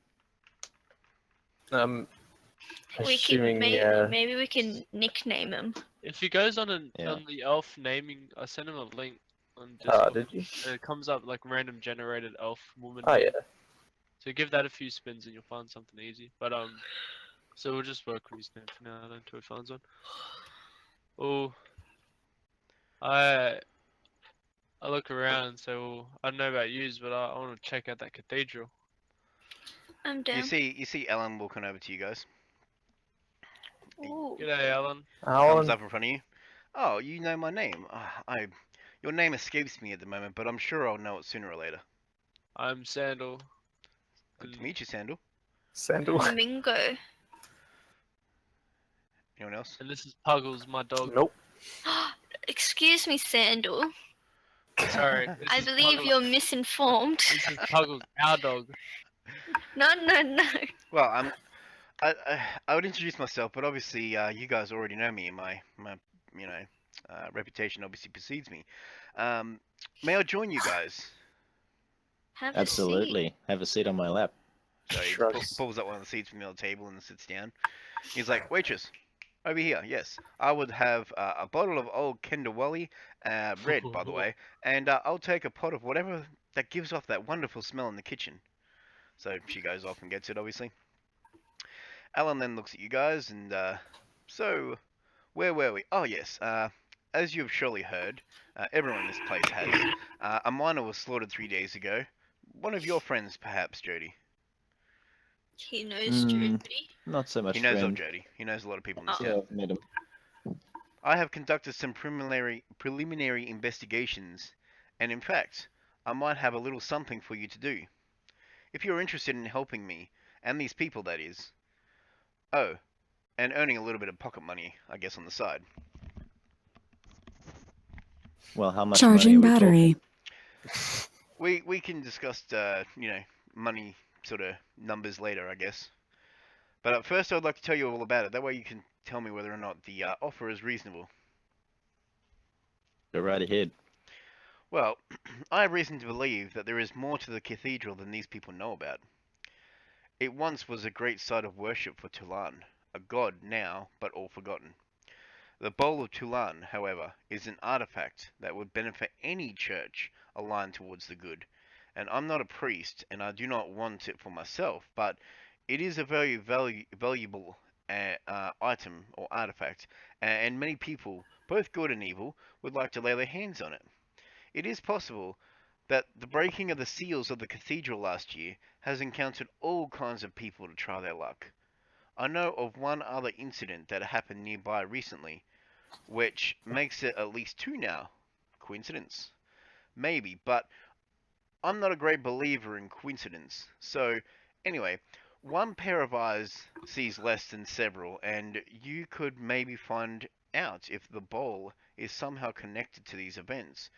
We assuming can maybe we can nickname him. If he goes on Yeah. on the elf naming, I sent him a link on Oh, Discord, did you? and it comes up like random generated elf woman. Oh name. yeah. So give that a few spins and you'll find something easy. But so we'll just work with his name for now until he finds one. Oh, I look around and say, well, I don't know about yous, but I want to check out that cathedral. I'm down. You see Ellen walking over to you guys. Ooh. G'day, Alan. Comes up in front of you. Oh, you know my name. Your name escapes me at the moment, but I'm sure I'll know it sooner or later. I'm Sandal. Good to meet you, Sandal. Sandal. Mingo. Anyone else? And this is Puggles, my dog. Nope. Excuse me, Sandal. Sorry. this I is believe Puggles. you're misinformed. This is Puggles, our dog. No. Well, I would introduce myself, but obviously you guys already know me, and my reputation obviously precedes me. May I join you guys? Have a seat. Absolutely. Have a seat on my lap. So he Shrugs. pulls up one of the seats from the other table and sits down. He's like, waitress, over here. Yes, I would have a bottle of old Kendawali, red by the way, and I'll take a pot of whatever that gives off that wonderful smell in the kitchen. So she goes off and gets it, obviously. Alan then looks at you guys and, so, where were we? Oh yes, as you've surely heard, everyone in this place has, a miner was slaughtered 3 days ago. One of your friends, perhaps, Jody. He knows Jody. Not so much He knows of friend. Jody. He knows a lot of people in this Oh. town. Yeah, I've met him. I have conducted some preliminary investigations, and in fact, I might have a little something for you to do. If you're interested in helping me, and these people, that is. Oh, and earning a little bit of pocket money, I guess, on the side. Well, how much Charging money are we battery. We can discuss, money sort of numbers later, I guess. But first, I would like to tell you all about it. That way you can tell me whether or not the offer is reasonable. Go right ahead. Well, I have reason to believe that there is more to the cathedral than these people know about. It once was a great site of worship for Tulan, a god now, but all forgotten. The Bowl of Tulan, however, is an artifact that would benefit any church aligned towards the good. And I'm not a priest, and I do not want it for myself, but it is a very valuable item or artifact, and many people, both good and evil, would like to lay their hands on it. It is possible that the breaking of the seals of the cathedral last year has encountered all kinds of people to try their luck. I know of one other incident that happened nearby recently, which makes it at least two now. Coincidence? Maybe, but I'm not a great believer in coincidence. So, anyway, one pair of eyes sees less than several, and you could maybe find out if the bowl is somehow connected to these events.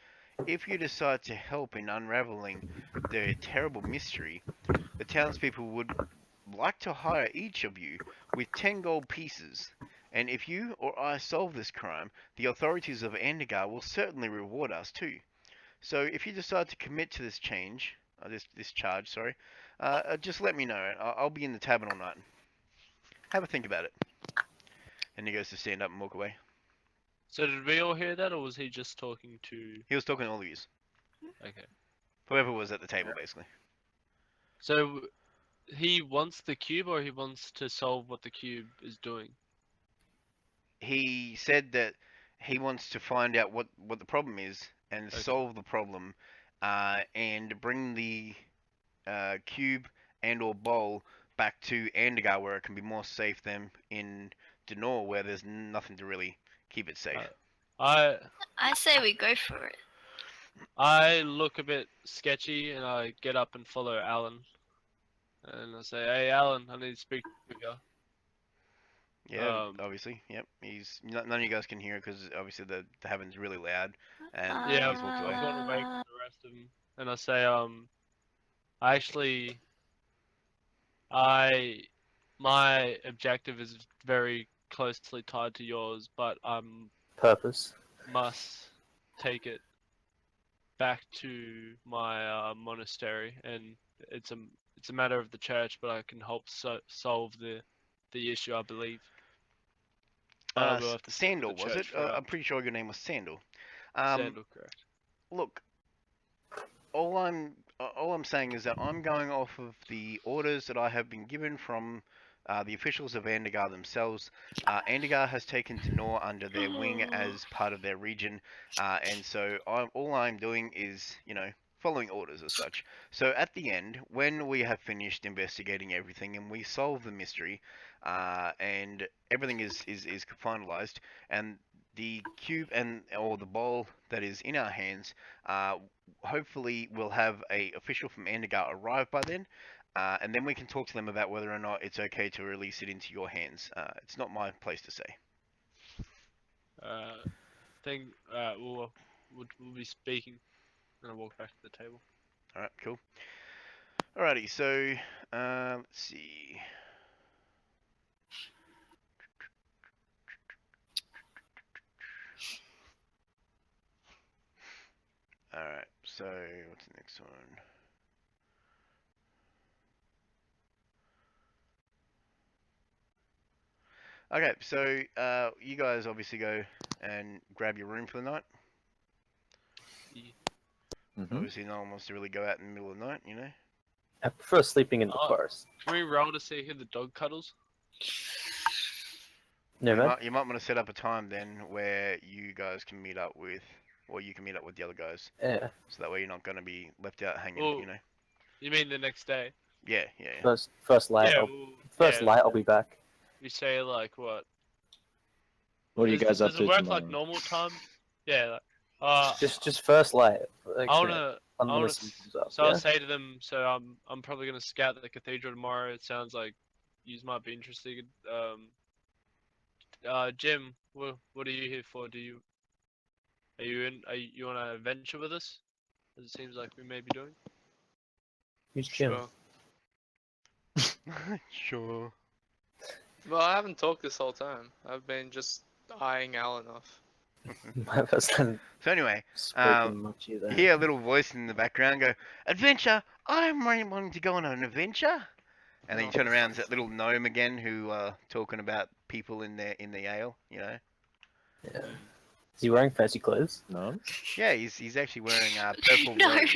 If you decide to help in unraveling the terrible mystery, the townspeople would like to hire each of you with 10 gold pieces. And if you or I solve this crime, the authorities of Endegar will certainly reward us too. So if you decide to commit to this charge, sorry, just let me know. I'll be in the tavern all night. Have a think about it. And he goes to stand up and walk away. So did we all hear that, or was he just talking to? He was talking to all of you. Okay. Whoever was at the table, basically. So he wants the cube, or he wants to solve what the cube is doing? He said that he wants to find out what the problem is and Okay. solve the problem, and bring the cube and or bowl back to Andegar where it can be more safe than in Denor where there's nothing to really keep it safe. I say we go for it. I look a bit sketchy, and I get up and follow Alan. And I say, "Hey, Alan, I need to speak to you." Yeah, obviously. Yep. None of you guys can hear because obviously the heaven's really loud, and Yeah, he's walked I've away. gone away from the rest of them, and I say, my objective is very closely tied to yours, but Purpose. must take it back to my monastery, and it's a matter of the church, but I can help solve the issue, I believe. We'll have to stick with Sandal, the was it? church for I'm pretty sure your name was Sandal. Sandal, correct. Look, all I'm saying is that I'm going off of the orders that I have been given from the officials of Andegar themselves. Andegar has taken Tenor under their wing as part of their region, and so all I'm doing is, following orders as such. So at the end, when we have finished investigating everything and we solve the mystery, and everything is finalized, and the cube or the bowl that is in our hands, hopefully we'll have a official from Andegar arrive by then, and then we can talk to them about whether or not it's okay to release it into your hands. It's not my place to say. We'll be speaking, and I'll walk back to the table. All right, cool. Alrighty, so let's see. Alright, so what's the next one? Okay, so you guys obviously go and grab your room for the night. Mm-hmm. Obviously, no one wants to really go out in the middle of the night, I prefer sleeping in the Oh. forest. Can we roll to see who the dog cuddles? No, You man. might want to set up a time then where you guys can meet up with, or you can meet up with the other guys, Yeah. so that way you're not going to be left out hanging, Oh. You mean the next day? Yeah. First light. Yeah. I'll be back. We say like what? What are you guys up Does to it work tomorrow? like normal time? Yeah. Just first light. Like, I you know, wanna. unless something comes up, So yeah? I'll say to them. So I'm probably gonna scout the cathedral tomorrow. It sounds like you might be interested. Jim, what are you here for? Are you on an adventure with us? As it seems like we may be doing. Who's Jim? Sure. Sure. Well, I haven't talked this whole time. I've been just eyeing Alan off. My first time So anyway, spoken much either. you hear a little voice in the background go, "Adventure! I'm really wanting to go on an adventure." And then you turn around, it's that little gnome again who talking about people in the ale, Yeah. Is he wearing fancy clothes? No? Yeah, he's actually wearing purple No. robes.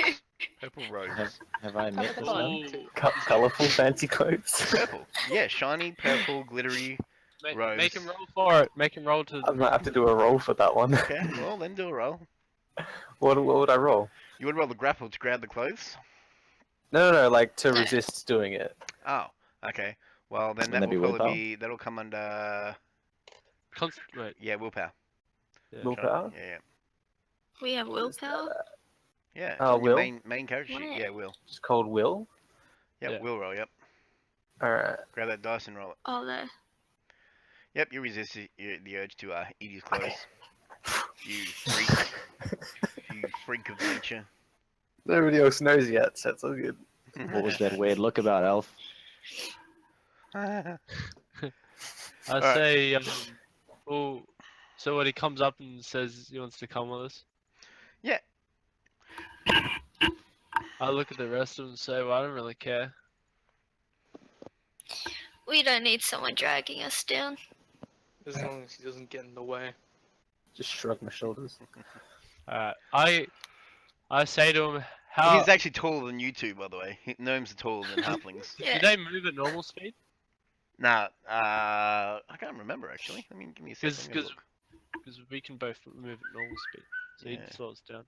Purple robes. Have I met this Hello. man? Colourful fancy clothes. Purple. Yeah, shiny, purple, glittery. Rose. Make him roll for it. Make him roll to. I might have to do a roll for that one. Okay, well then do a roll. What would I roll? You would roll the grapple to grab the clothes? No, like to resist doing it. Oh, okay. Well then Wouldn't that that be will probably willpower? that'll come under Wait. willpower. Yeah. Willpower? Yeah. We have willpower. Yeah. Oh, on your will? main character sheet. Where? Yeah, will. It's called Will. Yep, Yeah. will roll, yep. Alright. Grab that dice and roll it. Oh, there. Yep, you resist the urge to eat his clothes. You freak. You freak of nature. Nobody else knows yet, so it's all good. What was that weird look about, Elf? I Alright. say, well, so when he comes up and says he wants to come with us. Yeah. I look at the rest of them and say, well, I don't really care. We don't need someone dragging us down. As long as he doesn't get in the way. Just shrug my shoulders. I say to him, how He's actually taller than you two, by the way. Gnomes are taller than halflings. do Yeah. they move at normal speed? Nah, I can't remember actually. Give me a second. Let me have a look. Because we can both move at normal speed, so Yeah. he slows down.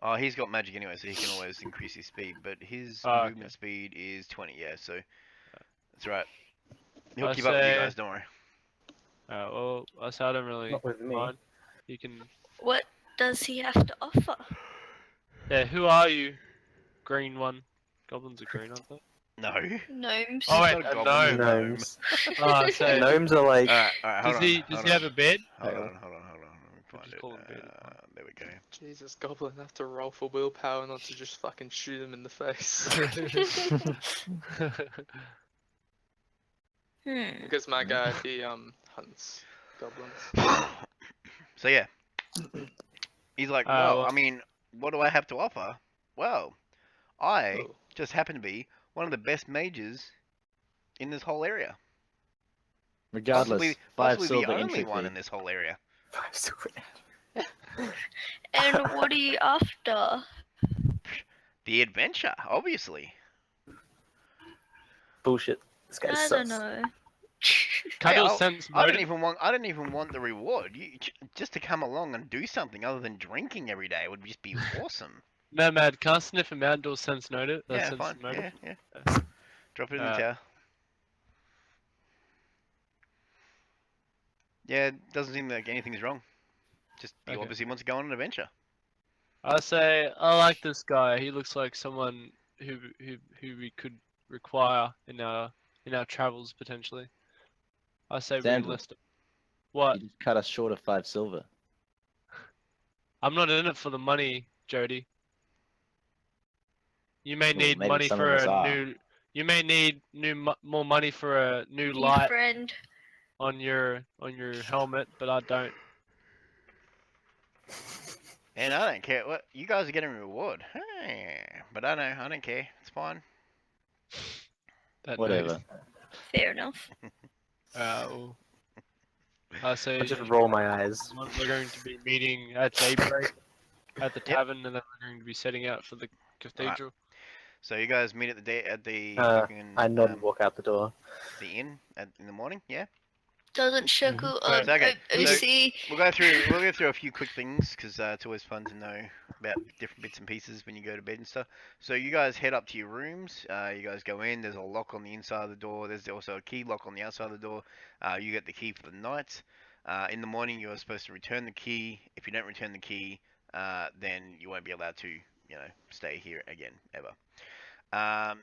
Oh, he's got magic anyway, so he can always increase his speed. But his Oh, movement okay. speed is 20. Yeah, so that's right. He'll I keep up with you say- guys. Don't worry. Well, I say I don't really Not with me. mind. You can. What does he have to offer? Yeah, who are you? Green one. Goblins are green, aren't they? No. Gnomes. Oh, wait, Not a no. goblin, Gnomes. Oh, I say. Gnomes are like. Alright, hold Does on. he have a bed? Hold Hang on. on. Hold on. Let me find just it. call him Bearded One. There we go. Jesus, Goblin have to roll for willpower not to just fucking shoot him in the face. Hmm. Because my guy, he hunts goblins. So yeah, He's like, well, well- I mean, what do I have to offer? Well, I Oh. just happen to be one of the best mages in this whole area. Regardless, five Possibly the silver only entry one fee. in this whole area. And what are you after? The adventure, obviously. Bullshit. This guy I sucks. don't know. Can I Hey, do a I'll- sense I don't motive? even want the reward. Just to come along and do something other than drinking every day would just be awesome. Mad, can I sniff him out and do a sense notive? Yeah, Sense fine. motive? Yeah. Drop it in the Uh, tower. Yeah, it doesn't seem like anything's wrong. Just he Okay. obviously wants to go on an adventure. I say I like this guy. He looks like someone who we could require in our travels potentially. I say we Sandal. enlist him. What? You just cut us short of 5 silver. I'm not in it for the money, Jody. You may Well, need maybe money some for of us a are. new. You may need more money for a new New light friend. on your helmet, but I don't. And I don't care. What you guys are getting a reward. Hey, but I don't care. It's fine. That Whatever. Fair enough. well, I say I just roll my eyes. we're going to be meeting at daybreak at the tavern, and then we're going to be setting out for the cathedral. So you guys meet at the fucking I nod and walk out the door. the inn in the morning. Yeah. Doesn't Shekel Right. Okay, so- OC? We'll go through a few quick things because it's always fun to know about different bits and pieces when you go to bed and stuff. So you guys head up to your rooms. You guys go in. There's a lock on the inside of the door. There's also a key lock on the outside of the door. You get the key for the night. In the morning, you are supposed to return the key. If you don't return the key, then you won't be allowed to, stay here again ever.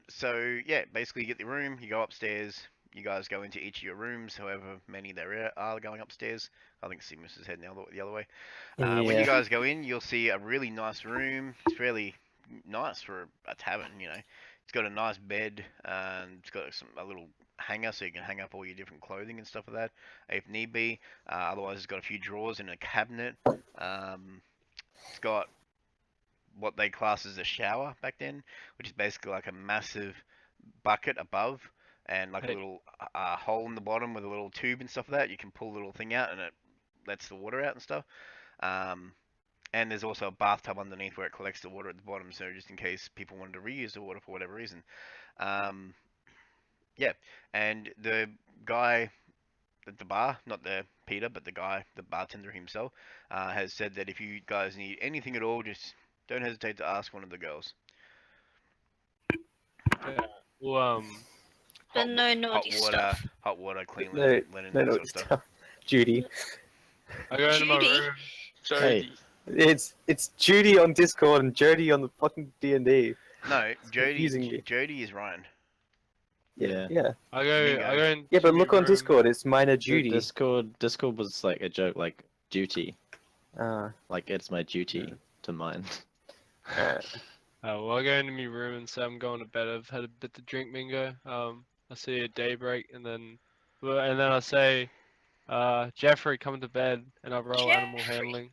So yeah, basically you get the room. You go upstairs. You guys go into each of your rooms, however many there are going upstairs. I think Seamoose is heading the other way. When you guys go in, you'll see a really nice room. It's fairly nice for a tavern, It's got a nice bed, and it's got a little hanger so you can hang up all your different clothing and stuff like that, if need be. Otherwise, it's got a few drawers and a cabinet. It's got what they class as a shower back then, which is basically like a massive bucket above and like a Hey. little hole in the bottom with a little tube and stuff like that. You can pull the little thing out and it lets the water out and stuff. And there's also a bathtub underneath where it collects the water at the bottom, so just in case people wanted to reuse the water for whatever reason. Yeah, and the guy at the bar, not the Peter, but the bartender himself, has said that if you guys need anything at all, just don't hesitate to ask one of the girls. Well, But no hot naughty water, stuff. hot water, clean No, linen, no, that no, sort of stuff. Judy. I go into my Judy? room. Jody. It's Judy on Discord and Jody on the fucking D&D. No, confusing me. Jody is Ryan. Yeah. Yeah. I go Mingo. into Yeah, but my look on room. Discord. It's minor The Judy. Discord was like a joke, like duty. Uh, Like it's my duty to mine. Well, I go into my room and say I'm going to bed. I've had a bit to drink, Mingo. I see a daybreak, and then I say, Jeffrey, come to bed, and I roll animal Jeffrey. handling.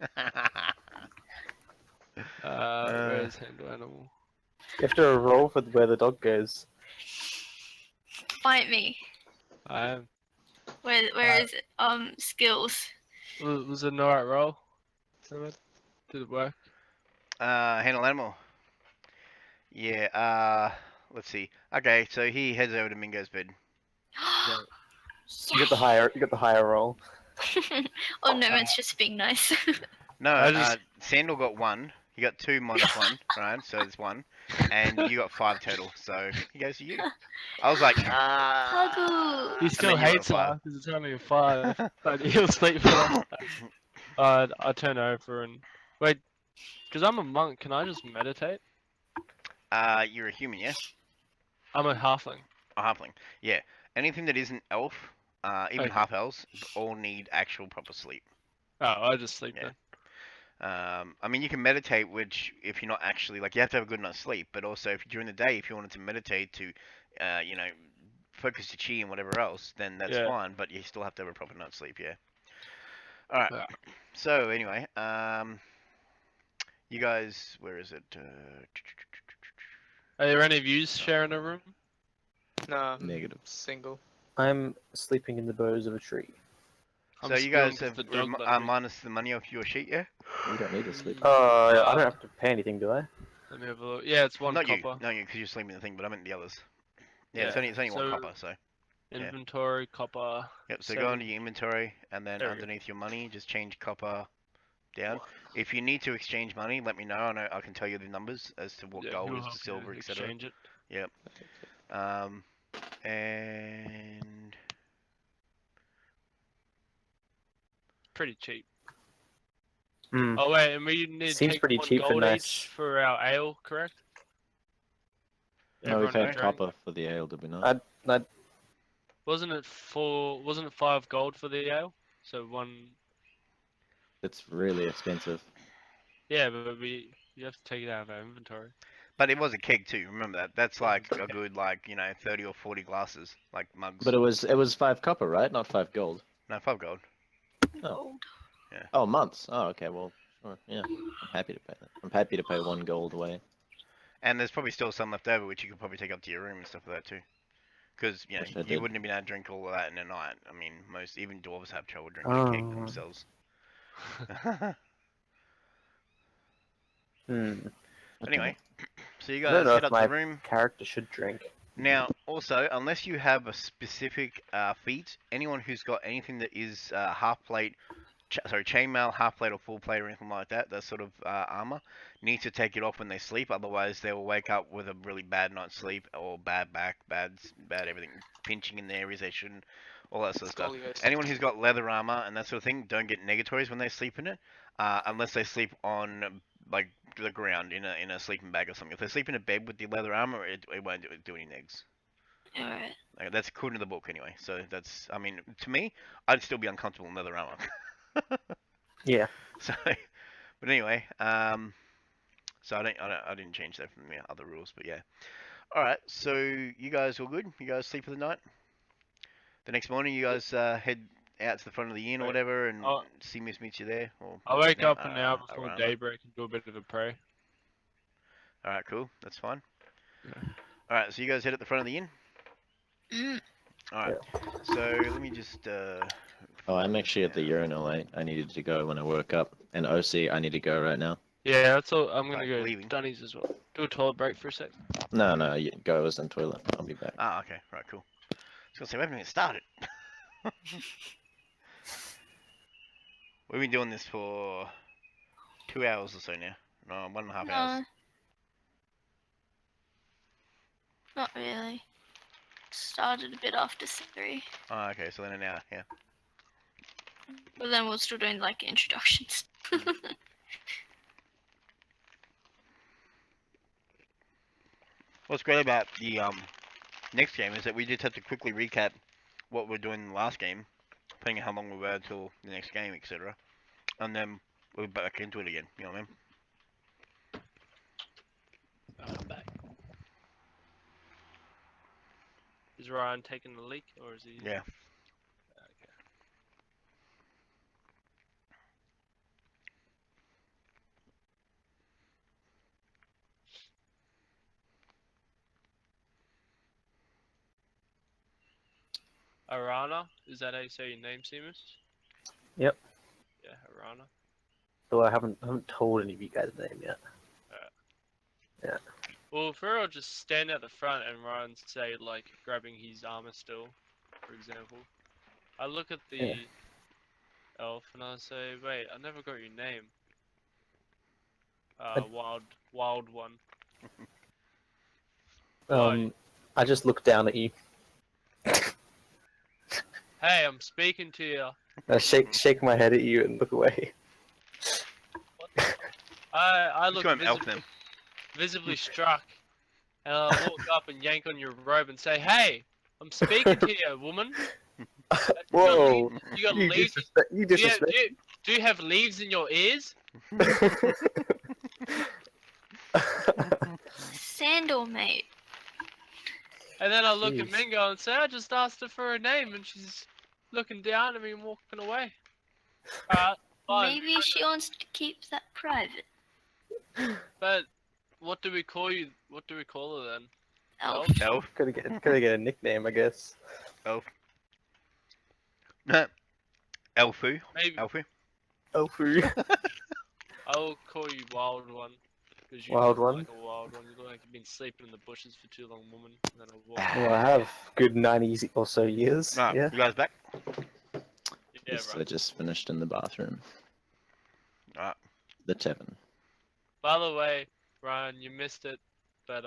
Where's handle animal? you have to roll for where the dog goes. Fight me. I am. Where is it? Skills. Was it an alright roll? Did it work? Handle animal. Yeah, let's see. Okay, so he heads over to Mingo's bed. You got the higher roll. Oh no, it's just being nice. No, I just- Sandal got 1. He got 2 minus 1, right? So it's 1. And you got 5 total, so he goes to you. I was like, Hagu. He And still then you got hates 5. her because it's only a 5, but he'll sleep for us. I turn over and wait, because I'm a monk. Can I just meditate? You're a human, yeah? I'm a halfling. A halfling. Yeah. Anything that isn't elf, even Okay. half elves, all need actual proper sleep. Oh, I just sleep Yeah. then. I mean, you can meditate, which if you're not actually like, you have to have a good night's sleep. But also, if during the day, if you wanted to meditate to, focus your chi and whatever else, then that's Yeah. fine. But you still have to have a proper night's sleep. Yeah. All right. Yeah. So anyway, you guys, where is it? Are there any of you sharing a room? Nah, Negative. single. I'm sleeping in the boughs of a tree. So I'm you guys spewing 'cause have the dog let me. minus the money off your sheet, yeah? You don't need to sleep. I don't have to pay anything, do I? Let me have a look. Yeah, it's one Not copper. you, because you're sleeping in the thing, but I meant the others. Yeah, Yeah, it's only one so- copper, so. Yeah. Inventory, copper. Yep, so go into 7. your inventory, and then There we go. underneath your money, just change copper down. If you need to exchange money, let me know, and I can tell you the numbers as to what Yeah, gold he'll is help to you silver, etc. exchange it. Yep. And Pretty cheap. Hmm. Oh wait, and we need to Seems take pretty 1 cheap for gold nice. each for our ale, correct? No, we Everyone paid who drank. copper for the ale, did we not? Wasn't it 5 gold for the ale? So 1. It's really expensive. Yeah, but you have to take it out of our inventory. but it was a keg too. Remember that? That's like a good 30 or 40 glasses, like mugs. But it was 5 copper, right? Not 5 gold. No, 5 gold. Gold. Oh, months. Oh, okay. Well, sure. Yeah, I'm happy to pay that. I'm happy to pay 1 gold away. And there's probably still some left over, which you could probably take up to your room and stuff like that too. Because Wish I you did. wouldn't have been able to drink all of that in a night. I mean, even dwarves have trouble drinking a keg Oh. themselves. Anyway, so you I don't guys know head if up to my the room. character should drink. Now, also, unless you have a specific feat, anyone who's got anything that is half plate, chainmail, half plate, or full plate, or anything like that, that sort of armor, needs to take it off when they sleep. Otherwise, they will wake up with a really bad night's sleep, or bad back, bad everything, pinching in the areas they shouldn't, all that sort of stuff. Scoliosis. Anyone who's got leather armor and that sort of thing don't get negatories when they sleep in it, unless they sleep on like the ground in a sleeping bag or something. If they sleep in a bed with the leather armor, it won't do any negs. Alright. Like, that's according to the book anyway. So that's, I mean, to me, I'd still be uncomfortable in leather armor. Yeah. So, but anyway, so I didn't change that from the other rules, but yeah. All right, so you guys all good? You guys sleep for the night? The next morning, you guys head out to the front of the inn or Wait, whatever, and I'll- Seamoose meets you there. Or I'll what's his wake name? up an hour before Arana. daybreak and do a bit of a pray. All right, cool. That's fine. Yeah. All right, so you guys head at the front of the inn. Mm. All right. So let me just. Oh, I'm actually at the urinal. I needed to go when I woke up. And OC, I need to go right now. Yeah, that's all. I'm gonna Like, go leaving. Dunnies as well. Do a toilet break for a sec. No, go. I was in toilet. I'll be back. Ah, okay. Right, cool. I was gonna say we haven't even started. We've been doing this for 2 hours or so now. No, 1.5 hours. No. Not really. Started a bit after 3. Oh, okay. So then an hour. Yeah. But then we're still doing like introductions. What's great about the next game is that we just have to quickly recap what we're doing in the last game, depending on how long we were until the next game, etc. And then we're back into it again. You know what I mean? I'm back. Is Ryan taking the leak or is he? Yeah. Okay. Arana, is that how you say your name, Seamus? Yep. Yeah, Arana. Though I haven't told any of you guys the name yet. Well, if we're all just stand at the front and Ryan say like grabbing his armor still, for example, I look at the Yeah. elf and I say, wait, I never got your name. I- Wild one. Why? I just look down at you. Hey, I'm speaking to you. I shake my head at you and look away. I Let's look go and elf them. visibly struck, and I walk up and yank on your robe and say, "Hey, I'm speaking to you, woman. Whoa! You got You leaves? disrespect. You Do you, disrespect. do you have leaves in your ears?" Sandal, mate. And then I look at Jeez. Mingo and say, "I just asked her for her name, and she's looking down at me and walking away." Alright, fine. Maybe she wants to keep that private. But what do we call you? What do we call her then? Elf. Elf. Could get a nickname, I guess. Elf. Elfu. Maybe Elfu. Elfu. I'll call you Wild One. Because you Wild look One? like a wild one. You look like you've been sleeping in the bushes for too long, woman. And then a Well, I have good 90 or so years. Alright, Yeah. you guys back? Yeah, Yes, I right. just finished in the bathroom. Alright. The tavern. By the way, Ryan, you missed it, but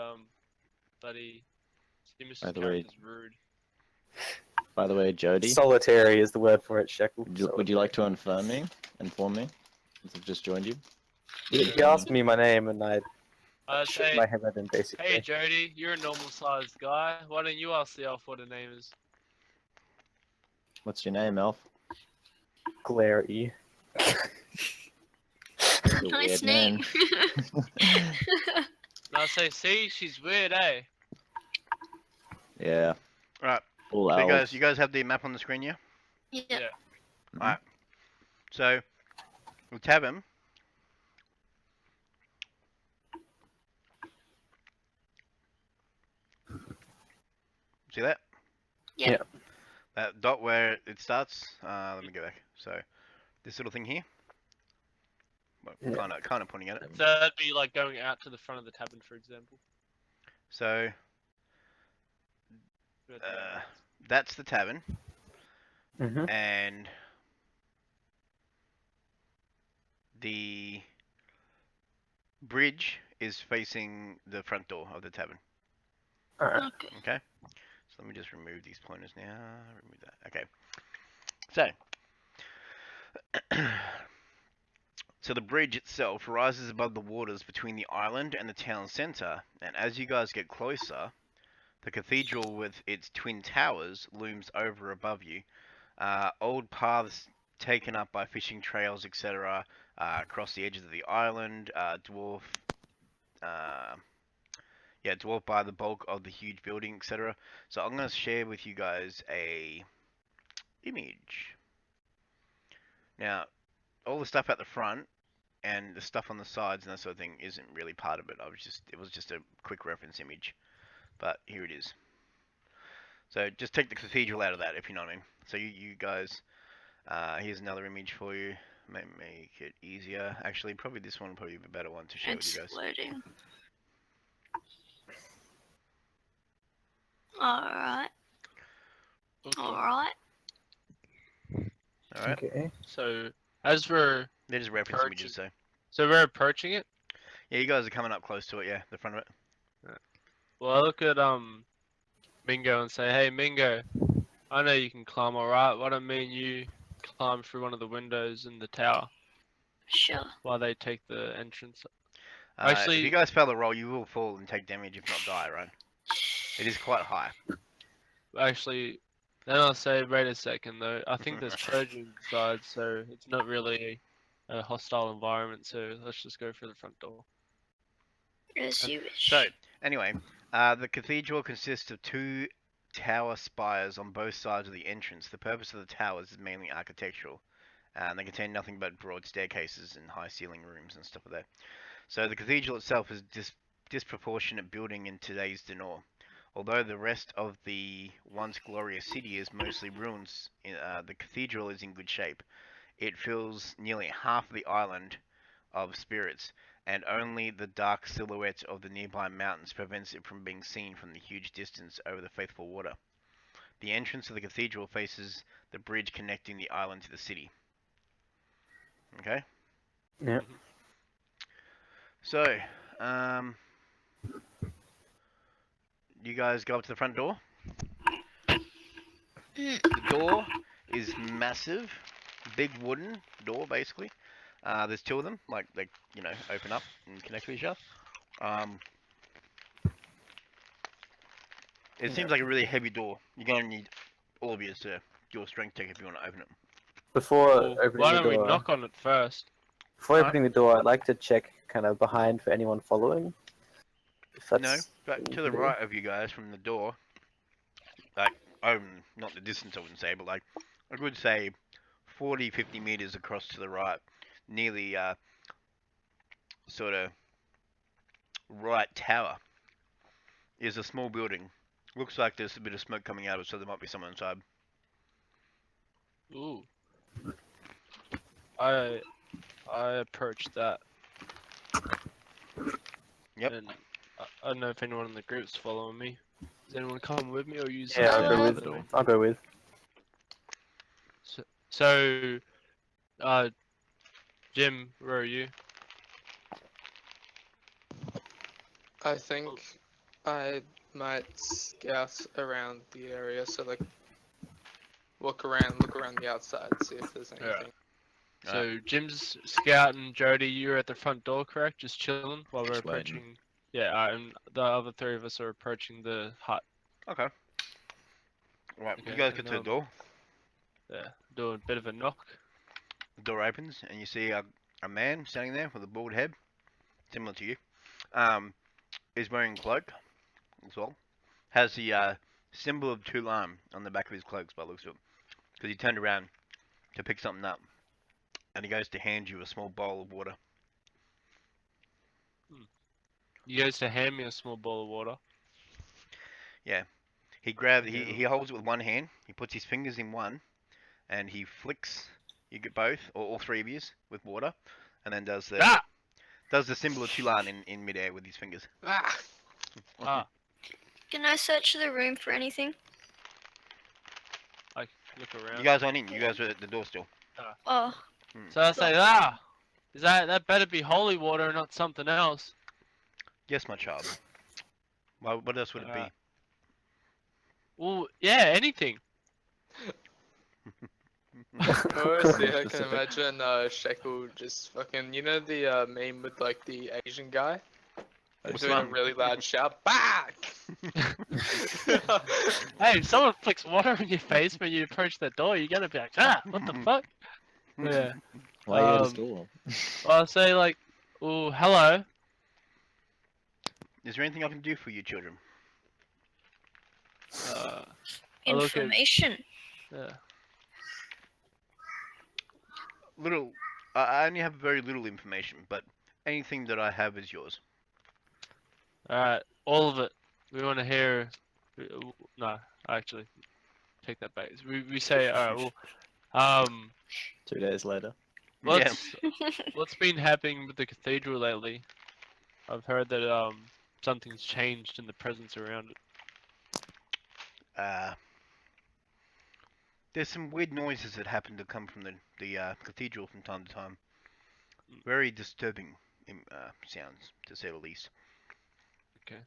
buddy, Seamoose' By the way- character's rude. By the way, Jody, Solitary is the word for it, Shekel. would you like to inform me? Inform me? Since I've just joined you. He asked me my name and I I shook say, my head at him basically. hey Jody, you're a normal-sized guy. Why don't you ask the elf what her name is? What's your name, Elf? Glary. That's a Nice weird name. name. And I say, see, she's weird, eh? Yeah. Alright. All So elves. you guys have the map on the screen, yeah? yeah. Yeah. Mhm. So we'll tab him. See that? Yeah. Yeah. That dot where it starts. Let me go back. So this little thing here. Well, Yeah. kind of pointing at it. So that'd be like going out to the front of the tavern, for example. So Right there. that's the tavern, Mm-hmm. and the bridge is facing the front door of the tavern. Alright. Okay. Okay. So let me just remove these pointers now. Remove that. Okay. So. So the bridge itself rises above the waters between the island and the town centre, and as you guys get closer, the cathedral with its twin towers looms over above you. Old paths taken up by fishing trails, etc., across the edges of the island, dwarfed by the bulk of the huge building, etc. So I'm going to share with you guys a image. Now, all the stuff at the front and the stuff on the sides and that sort of thing isn't really part of it. It was just a quick reference image, but here it is. So just take the cathedral out of that, if you know what I mean. So you guys, here's another image for you. Make it easier. Actually, probably this one will probably be a better one to share with It's you guys. loading. Alright. Okay. Alright. All right. Okay. So as we're They're just reference images, so we're approaching it. yeah, you guys are coming up close to it. Yeah, the front of it. Well, I look at Mingo and say, hey Mingo, I know you can climb alright. Why don't me and you climb through one of the windows in the tower Sure. while they take the entrance? If Actually- you guys fail the roll, you will fall and take damage, if not die. Right? It is quite high. Actually, then I'll say, wait a second though. I think there's Trojan inside, so it's not really a hostile environment. So let's just go for the front door. As you wish. So, anyway, the cathedral consists of two tower spires on both sides of the entrance. The purpose of the towers is mainly architectural, and they contain nothing but broad staircases and high ceiling rooms and stuff like that. So the cathedral itself is disproportionate building in today's Denor. Although the rest of the once glorious city is mostly ruins, the cathedral is in good shape. It fills nearly half of the island of spirits, and only the dark silhouette of the nearby mountains prevents it from being seen from the huge distance over the faithful water. The entrance of the cathedral faces the bridge connecting the island to the city. Okay? Yeah. So, you guys go up to the front door. Mm. The door is massive, big wooden door, basically. There's two of them, like they, open up and connect to each other. It seems like a really heavy door. You're gonna need all of you to do a strength check if you want to open it. Before Well, opening why the don't we door, knock on it first? before Alright. opening the door, I'd like to check kind of behind for anyone following. If that's No, but what we to the can do. right of you guys from the door, like, not the distance I wouldn't say, but like, I would say 40, 50 meters across to the right, near the sort of right tower, is a small building. Looks like there's a bit of smoke coming out of it, so there might be someone inside. Ooh. I approached that. Yep. And I don't know if anyone in the group's following me. Does anyone come with me or use? Yeah, I'll go Uh, with. I'll go with. So, Jim, where are you? I think I might scout around the area, so like look around the outside, see if there's Yeah. anything. So Jim's scouting. Jody, you're at the front door, correct? Just chilling while we're Just waiting. approaching. Yeah, and the other three of us are approaching the hut. Okay. Right, Okay, you guys and, get to the door. Yeah, do a bit of a knock. The door opens, and you see a man standing there with a bald head, similar to you. Is wearing a cloak as well. Has the symbol of Tulan on the back of his cloak, by the looks of it. Because he turned around to pick something up, and he goes to hand you a small bowl of water. He goes to hand me a small bowl of water. He grabs, Okay. he holds it with one hand. He puts his fingers in one, and he flicks. You get both, or all three of yous, with water, and then does the symbol of Tulan in midair with his fingers. Ah! Ah, Can I search the room for anything? I look around. You guys aren't in. You guys are at the door still. Oh, So I say, is that better be holy water and not something else? Yes, my child. What else would it be? Well, yeah, anything. Honestly, I can imagine Shekel just fucking, you know the meme with like the Asian guy? Which Doing a one? really loud shout, back! Hey, if someone flicks water in your face when you approach that door, you're gonna be like, what the fuck? Yeah. Why are you at his Um, door? Well, I'll say like, oh, hello. Is there anything I can do for you, children? I look at- information. Yeah. Little. I only have very little information, but anything that I have is yours. Alright, all of it. We want to hear. No, actually, take that back. We say, alright, well, 2 days later. what's been happening with the cathedral lately? I've heard that something's changed in the presence around it. There's some weird noises that happen to come from the cathedral from time to time. Very disturbing sounds, to say the least. Okay.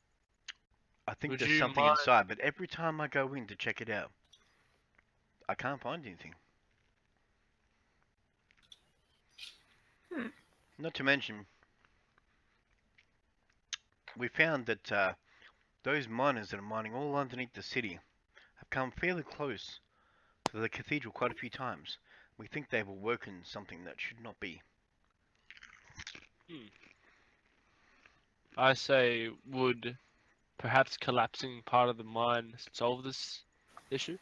I think Would there's you something mind- inside, but every time I go in to check it out, I can't find anything. Not to mention, we found that those miners that are mining all underneath the city have come fairly close to the cathedral quite a few times. We think they've awoken something that should not be. I say, would perhaps collapsing part of the mine solve this issue?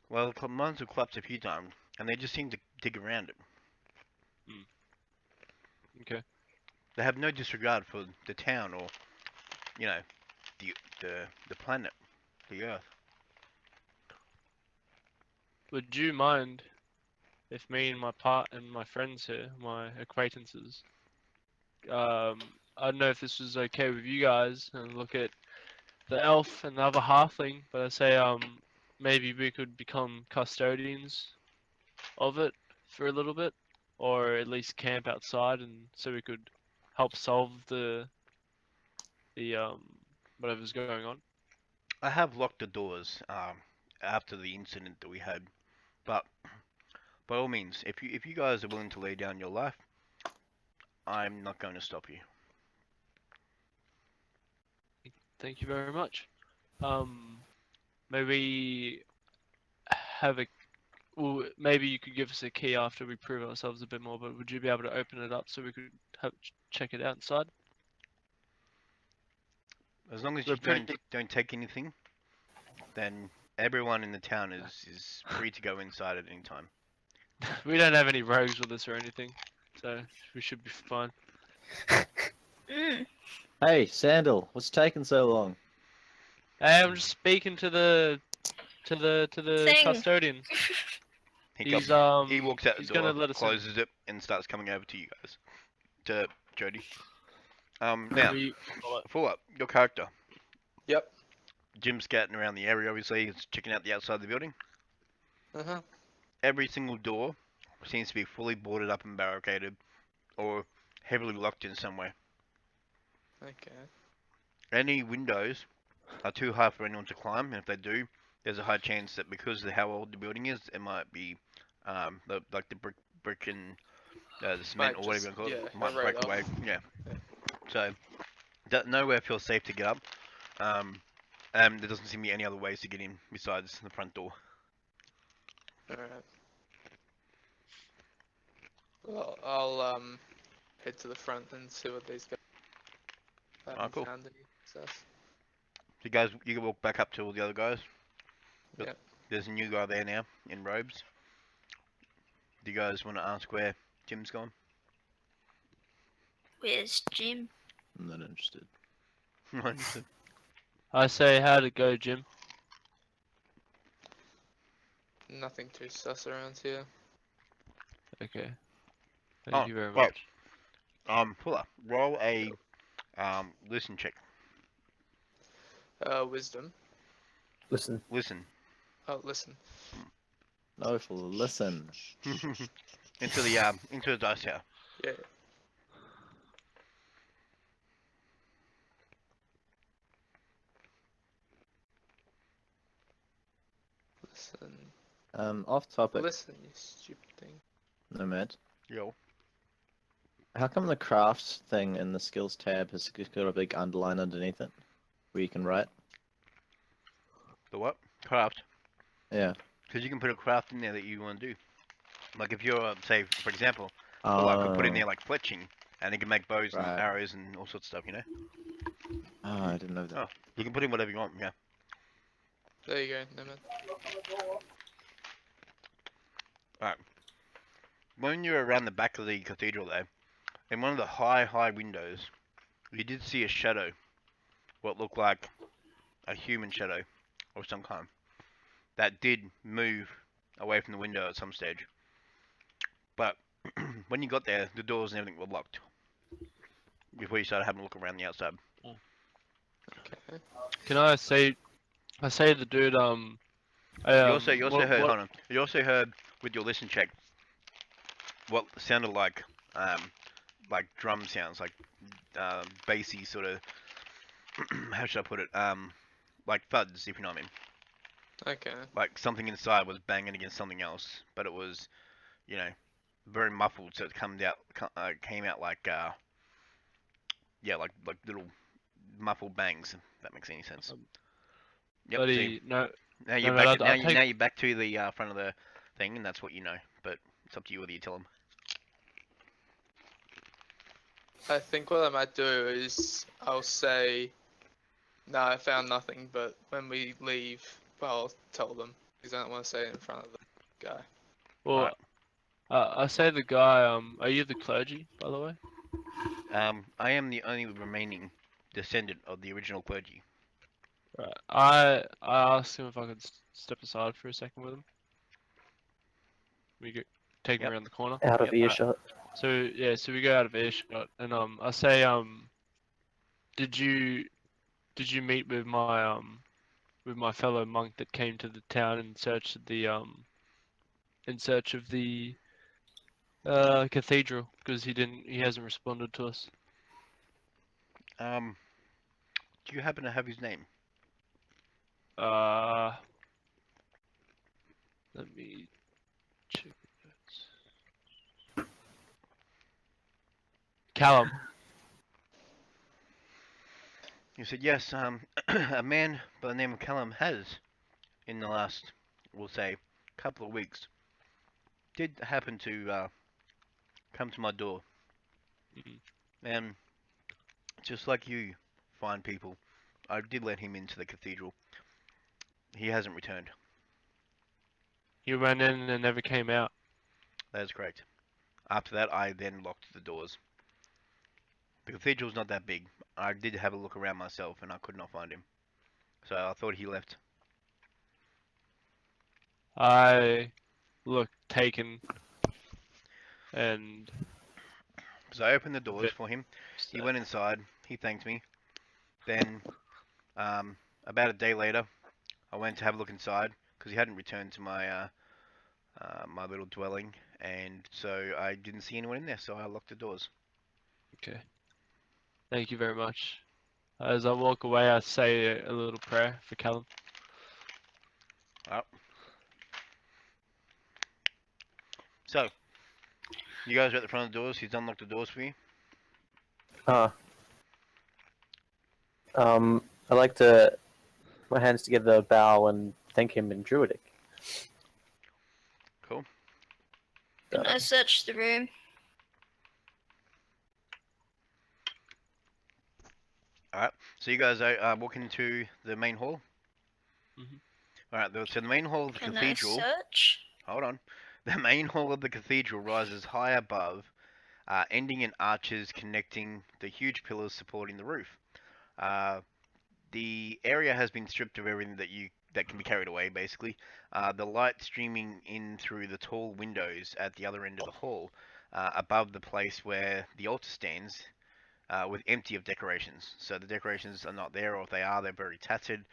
Well, the mines have collapsed a few times, and they just seem to dig around it. Okay. They have no disregard for the town or, you know, the planet, the Earth. Would you mind if me and my friends here, my acquaintances, I don't know if this was okay with you guys, and look at the elf and the other halfling, but I say maybe we could become custodians of it for a little bit, or at least camp outside, and so we could help solve the whatever's going on. I have locked the doors after the incident that we had, but by all means, if you guys are willing to lay down your life, I'm not going to stop you. Thank you very much. Maybe have a. Well, maybe you could give us a key after we prove ourselves a bit more. But would you be able to open it up so we could check it out inside? As long as We're you don't take anything, then everyone in the town is free to go inside at any time. We don't have any rogues with us or anything, so we should be fine. Mm. Hey, Sandal, what's taking so long? Hey, I'm just speaking to the Thing. custodian. He He's he walks out the he's door, gonna let us in. closes it, and starts coming over to you guys. To Jody. Now, We- Fulla, your character. Yep. Jim's scouting around the area, obviously. He's checking out the outside of the building. Uh-huh. Every single door seems to be fully boarded up and barricaded, or heavily locked in some way. Okay. Any windows are too high for anyone to climb, and if they do, there's a high chance that because of how old the building is, it might be, the brick and the cement Might or whatever you just- call it, yeah, might right break away. off. Yeah. Yeah. So, nowhere feels safe to get up. There doesn't seem to be any other ways to get in besides the front door. Alright. Well, I'll head to the front and see what these guys haven't cool. found any success. You guys, you can walk back up to all the other guys. Look, Yep. There's a new guy there now in robes. Do you guys want to ask where Jim's gone? Where's Jim? I'm not interested. I say, how'd it go, Jim? Nothing too sus around here. Okay. Oh, Thank you very well. much. Fulla, roll a listen check. Wisdom. Listen, Listen Oh, listen. No, Fulla, listen. into the dice tower. Yeah. Listen. Off topic. Listen, you stupid thing. No, mate. Yo. How come the crafts thing in the skills tab has got a big underline underneath it, where you can write? The what? Craft. Yeah. Because you can put a craft in there that you want to do. Like if you're, say, for example, I could put in there like fletching, and it can make bows and Right. arrows and all sorts of stuff, you know? Oh, I didn't know that. Oh. You can put in whatever you want, yeah. There you go, no man. When you're around the back of the cathedral though, in one of the high windows, you did see a shadow. What looked like a human shadow of some kind. That did move away from the window at some stage. But when you got there, the doors and everything were locked. Before you started having a look around the outside. Okay. Can I say to the dude, You also heard, what- hold on. You also heard with your listen check what sounded like drum sounds, like bassy sort of, how should I put it? Like thuds, if you know what I mean. Okay. Like something inside was banging against something else, but it was, you know, very muffled, so it came out like like little muffled bangs. If that makes any sense. Yep. buddy, no, Now you're no, back. I'll take- Now you're back to the front of the thing, and that's what you know. But it's up to you whether you tell them. I think what I might do is I'll say, no, I found nothing, but when we leave, I'll tell them, because I don't want to say it in front of the guy. well, Right. I say the guy, are you the clergy, by the way? I am the only remaining descendant of the original clergy. Right. I asked him if I could step aside for a second with him. We get taken Yep. around the corner. out of Yep. earshot. So yeah, so we go out of earshot, and I say, did you meet with my fellow monk that came to the town in search of the cathedral, because he hasn't responded to us. Do you happen to have his name? Let me check. Callum. You said yes. A man by the name of Callum has, in the last, we'll say, couple of weeks, did happen to come to my door, Mhm. and just like you, fine people, I did let him into the cathedral. He hasn't returned. He ran in and never came out. That is correct. After that, I then locked the doors. The cathedral's not that big. I did have a look around myself, and I could not find him. So I thought he left. I looked taken and So I opened the doors for him. He sad. went inside. He thanked me. Then, about a day later, I went to have a look inside because he hadn't returned to my my little dwelling, and so I didn't see anyone in there. So I locked the doors. Okay. Thank you very much. As I walk away, I say a little prayer for Callum. Oh. So, you guys are at the front of the doors. He's unlocked the doors for you. I like to put my hands together, bow, and thank him in Druidic. Cool. Can I search the room? Alright, so you guys are walking into the main hall. Mhm. Alright, so the main hall of the Can cathedral. I search? Hold on. The main hall of the cathedral rises high above, ending in arches connecting the huge pillars supporting the roof. The area has been stripped of everything that can be carried away, basically. The light streaming in through the tall windows at the other end of the hall, above the place where the altar stands, with empty of decorations. So the decorations are not there, or if they are, they're very tattered.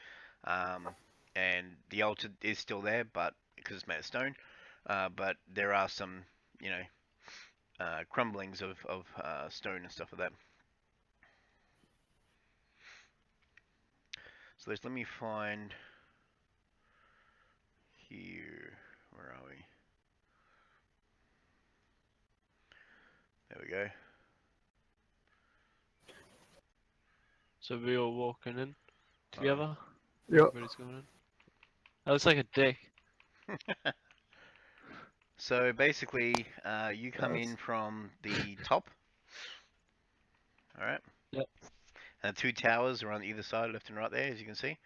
And the altar is still there, but because it's made of stone. But there are some, crumblings of stone and stuff like that. So let me find here. Where are we? There we go. So we all walking in together. Yep. Everybody's going in. That looks like a dick. So basically, you come in from the top. Alright. Yep. And the two towers are on either side, left and right there, as you can see.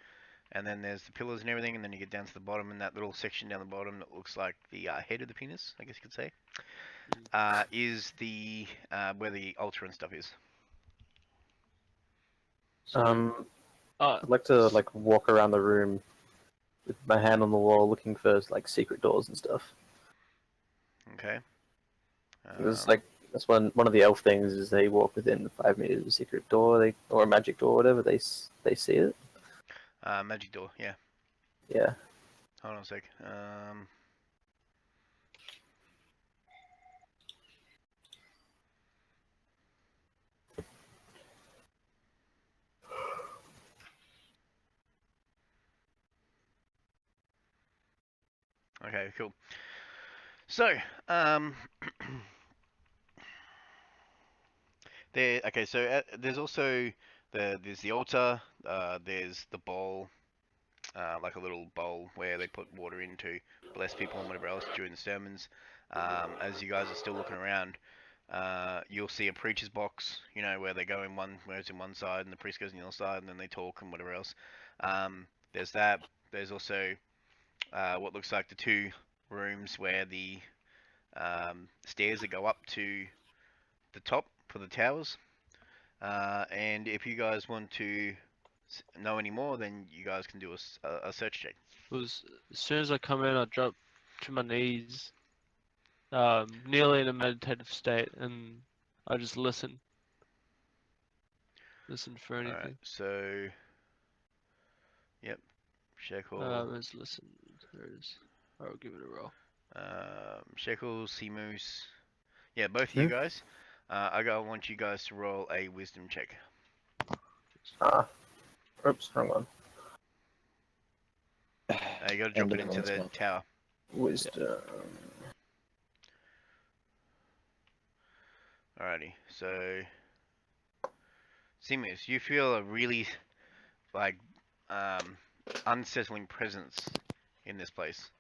And then there's the pillars and everything, and then you get down to the bottom, and that little section down the bottom that looks like the head of the penis, I guess you could say, is the where the altar and stuff is. So, I'd like to walk around the room with my hand on the wall, looking for secret doors and stuff. Okay. It's that's one of the elf things is they walk within 5 meters of a secret door, or a magic door, whatever. They see it. Magic door, yeah. Yeah. Hold on a sec. Okay, cool. So, okay. So there's also there's the altar. There's the bowl, like a little bowl where they put water in to bless people and whatever else during the sermons. As you guys are still looking around, you'll see a preacher's box. Where they go where it's in one side and the priest goes in the other side, and then they talk and whatever else. There's that. There's also what looks like the two rooms where the stairs that go up to the top for the towers. And if you guys want to know any more, then you guys can do a search check. as soon as I come in, I drop to my knees, nearly in a meditative state, and I just listen. Listen for anything. Alright, so yep, Shekel. Let's listen. There it is. I'll give it a roll. Shekel, Seamoose. Yeah, both of you guys. I want you guys to roll a wisdom check. Oops, wrong one. You gotta drop it into the tower. Wisdom. Alrighty, so Seamoose, you feel a really unsettling presence in this place.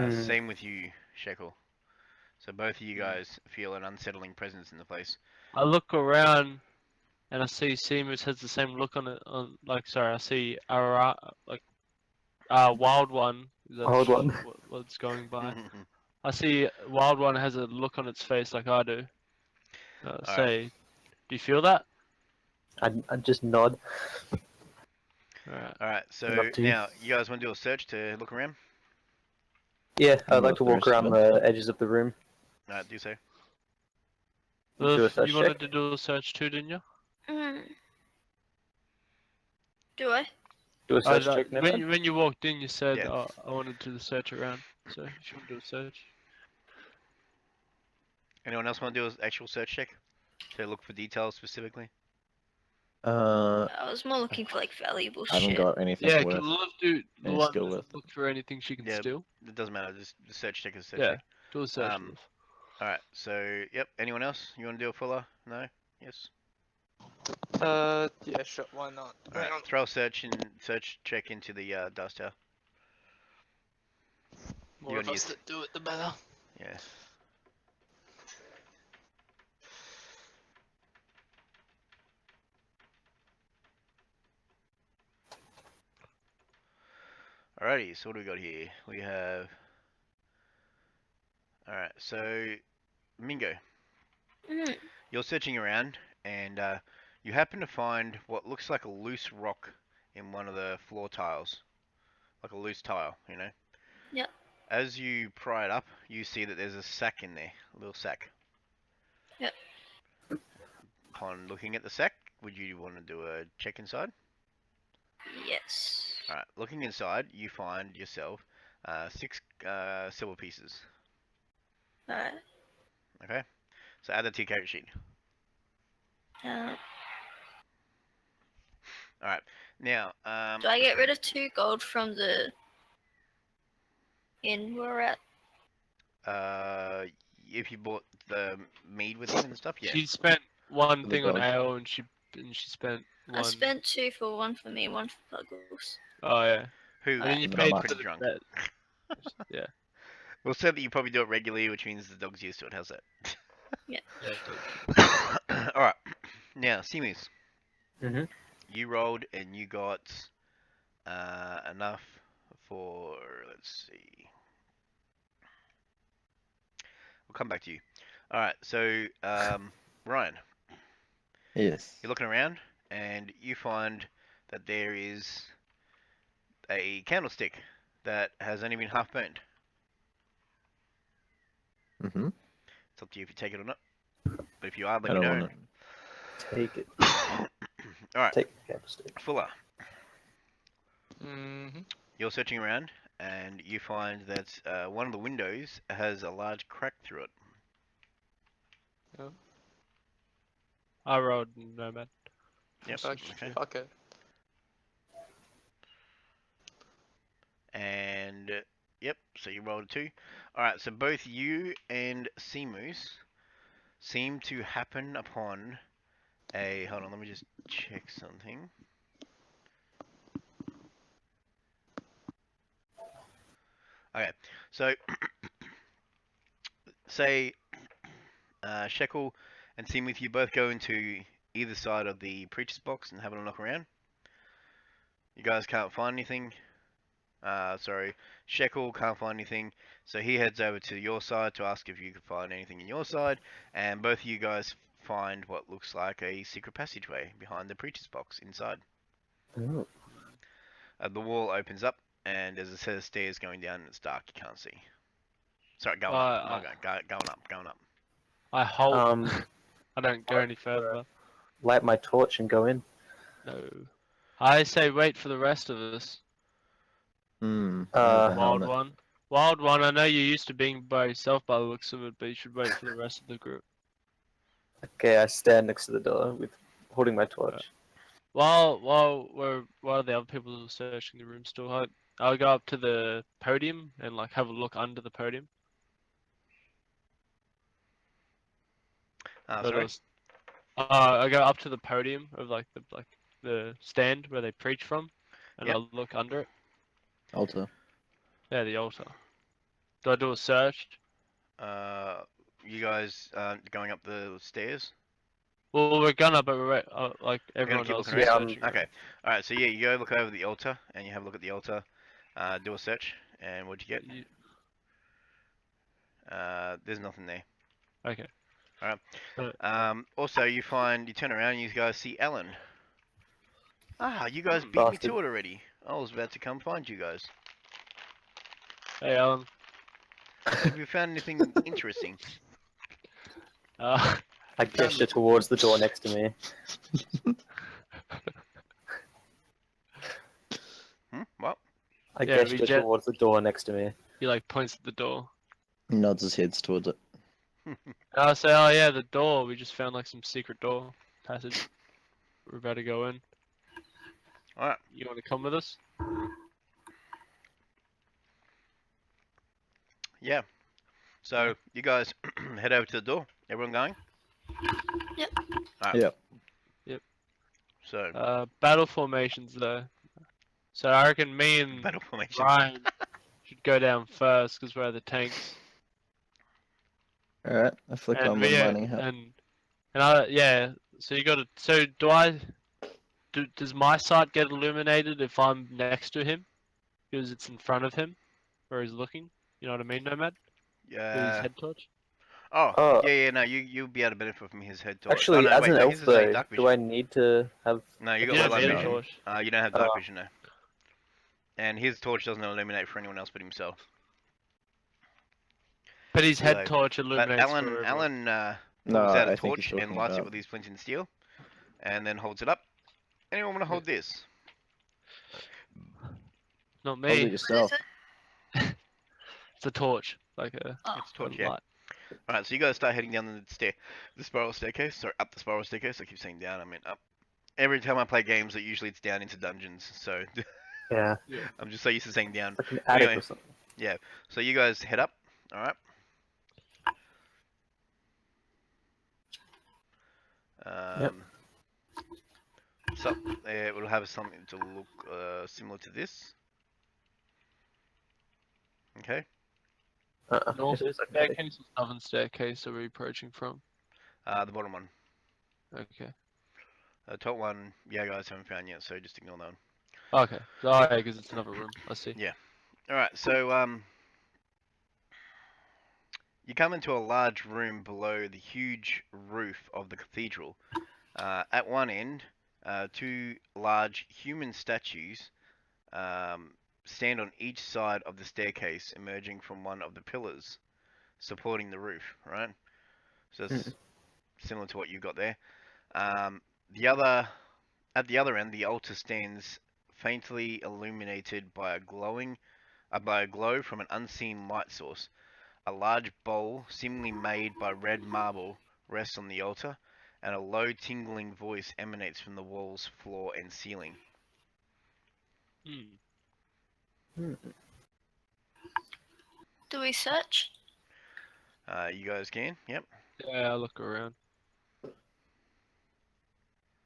Same with you, Shekel. So both of you guys feel an unsettling presence in the place. I look around and I see Seamoose has the same look on it. I see Ara, Wild One. That's Wild One. what's going by. I see Wild One has a look on its face like I do. Say, do you feel that? I just nod. Alright. Alright, so Up to you. now you guys want to do a search to look around? Yeah, I'd And like what to the walk rest around of the edges of the room. Alright, do so. Do a Lilith, search you wanted check. to do a search too, didn't you? Mm. Do I? Do a search check, when Nathan. when you walked in, you said Yeah. I wanted to do the search around. So if you want to do a search. Anyone else want to do an actual search check? To look for details specifically? I was more looking for like valuable I haven't shit. got anything Yeah, worth. can Lilith do the any one skill that with. look for anything she can Yeah, steal? It doesn't matter, just the search check is search Yeah, check. do a search. Um, Lilith. Alright, so, yep, anyone else? You want to do a Fulla? No? Yes? Yeah, sure. Why not? Hang Alright, on. throw a search check into the dust tower. More You're of gonna us use- that do it, the better. Yeah. Alrighty, so what do we got here? We have... Alright, so... Mingo, Mm. you're searching around, and you happen to find what looks like a loose rock in one of the floor tiles. Like a loose tile, you know? Yep. As you pry it up, you see that there's a sack in there. A little sack. Yep. Upon looking at the sack, would you want to do a check inside? Yes. Alright, looking inside, you find yourself 6 silver pieces. Alright. Okay? So add that to your character sheet. Uh, Alright, now, do I get rid of 2 gold from the inn we're at? if you bought the mead with him and stuff, yeah. She spent one For the thing on dog. ale, and she spent one. I spent 2 for one for me, one for Puggles. Oh yeah. Who And then you And paid how for pretty the drunk. bet. Yeah. We'll say that you probably do it regularly, which means the dog's used to it. How's that? Yeah. Alright, now, Seamoose. Mhm. You rolled and you got enough for, let's see. We'll come back to you. Alright, so, Ryan, Yes. you're looking around and you find that there is a candlestick that has only been half burned. Mm-hmm. It's up to you if you take it or not. But if you are, let I me don't know. want Take it. Alright, Take the candlestick. Fuller, Mm-hmm. you're searching around and you find that one of the windows has a large crack through it. I rolled nomad. Yep. Fuck, Okay. fuck it. And yep, so you rolled a 2. Alright, so both you and Seamoose seem to happen upon a... Hold on, let me just check something. Okay, so say Shekel and Seamoose, you both go into either side of the preacher's box and have a look around. You guys can't find anything. Sorry, Shekel can't find anything, so he heads over to your side to ask if you can find anything in your side, and both of you guys find what looks like a secret passageway behind the preacher's box inside. Oh. The wall opens up, and there's a set of stairs going down, and it's dark, you can't see. Sorry, going up, going up. I hold. Um, I don't go any further. light my torch and go in. No. I say wait for the rest of us. Hmm. Wild One. Wild One, I know you're used to being by yourself by the looks of it, but you should wait for the rest of the group. Okay, I stand next to the door with holding my torch. While the other people are searching the room still, I'll go up to the podium and like have a look under the podium. Sorry? I go up to the podium of the stand where they preach from, and Yep. I'll look under it. Altar. Yeah, the altar. Do I do a search? You guys going up the stairs? Well, we're gonna, but we're like You're gonna everyone keep else looking is around? searching. Okay. Alright, so yeah, you go look over the altar, and you have a look at the altar. Do a search, and what'd you get? You- There's nothing there. Okay. Alright. So, Also, you turn around and you guys see Ellen. Ah, you guys beat me Bastard. to it already. I was about to come find you guys. hey, Alan. Have you found anything interesting? I gesture towards the door next to me. What? I Yeah, we gesture jet- towards the door next to me. He like points at the door. Nods his head towards it. And I say, oh yeah, the door. We just found like some secret door passage. We're about to go in. Alright. You want to come with us? Yeah. So, you guys head over to the door. Everyone going? Yep. Alright. Yep. So, Battle formations though. So I reckon me and battle formation. Ryan should go down first because we're the tanks. Alright, I flick on my mining hat. And I yeah. So you got to. So does my sight get illuminated if I'm next to him because it's in front of him where he's looking? You know what I mean, Nomad? With his Yeah. head torch. Oh, yeah, no, you'll be able to benefit from his head torch. Actually, oh, no, as wait, an no, elf his is like though, dark do vision. I need to have? No, you You got don't light need a vision. torch. You don't have dark vision, no. And his torch doesn't illuminate for anyone else but himself. But his head So, torch But illuminates Alan, for everyone. Alan No, pulls out a I think he's torch and talking lights it about. with his flint and steel, and then holds it up. Anyone want to hold this? Not Hold it me. yourself. It's a torch, like a, Oh, It's a a torch, yeah. light. Alright, so you guys start heading down the spiral staircase, sorry, up the spiral staircase. I keep saying down, I mean up. Every time I play games, usually it's down into dungeons, so Yeah, I'm just so used to saying down. it's like an attic Anyway. or something. Yeah, so you guys head up, alright? Yep. So, it will have something to look similar to this. Okay, North It is like an attic. staircase or southern staircase are we approaching from? the bottom one. Okay. The top one, yeah, guys haven't found yet, so just ignore that one. Okay. So, oh, yeah, because it's another room. I see. Alright, so, you come into a large room below the huge roof of the cathedral. At one end, two large human statues stand on each side of the staircase, emerging from one of the pillars supporting the roof, right? So it's similar to what you got there. At the other end, the altar stands faintly illuminated by a glow from an unseen light source. A large bowl, seemingly made by red marble, rests on the altar, and a low tingling voice emanates from the walls, floor, and ceiling. do we search? You guys can? Yep. Yeah, I'll look around.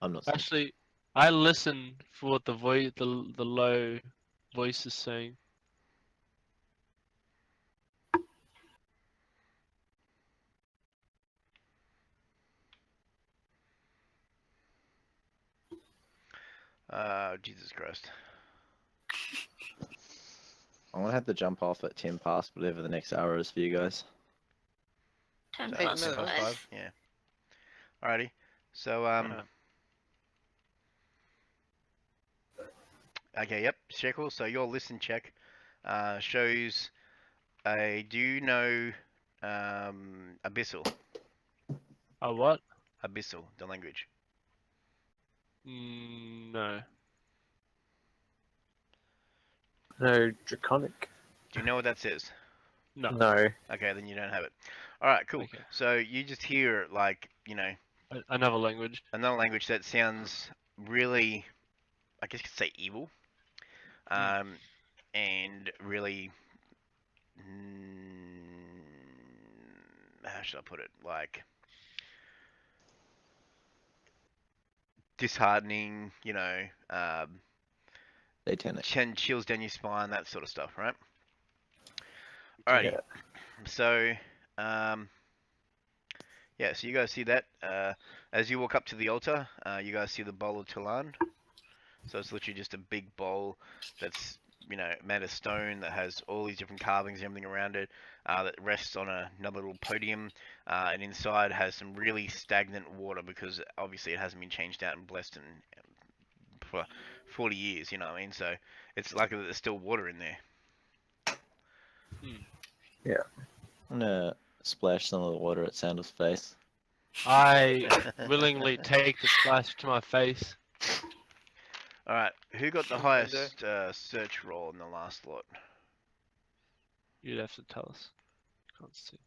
I'm not saying. Actually, I listen for what the low voice is saying. Jesus Christ. I'm gonna have to jump off at 10 past whatever the next hour is for you guys. 10 So, past 10 past 5. 5? Yeah. Alrighty. So, okay, yep, Shekel. So your listen check shows a. Do you know Abyssal? Oh, what? Abyssal, the language. No. No, draconic. Do you know what that says? No. No. Okay, then you don't have it. Alright, cool. Okay. So you just hear, like, Another language. another language that sounds really, I guess you could say evil. And really, how should I put it? Like, disheartening, Satanic. chills down your spine, that sort of stuff, right? Alrighty. Yeah. So, yeah, so you guys see that. As you walk up to the altar, you guys see the bowl of Talan. So it's literally just a big bowl that's made of stone that has all these different carvings and everything around it. That rests on another little podium, and inside has some really stagnant water because obviously it hasn't been changed out and blessed for 40 years. You know what I mean? So it's likely that there's still water in there. I'm gonna splash some of the water at Sandal's face. I willingly take the splash to my face. All right, who got the Okay. highest search roll in the last lot? You'd have to tell us. Can't see.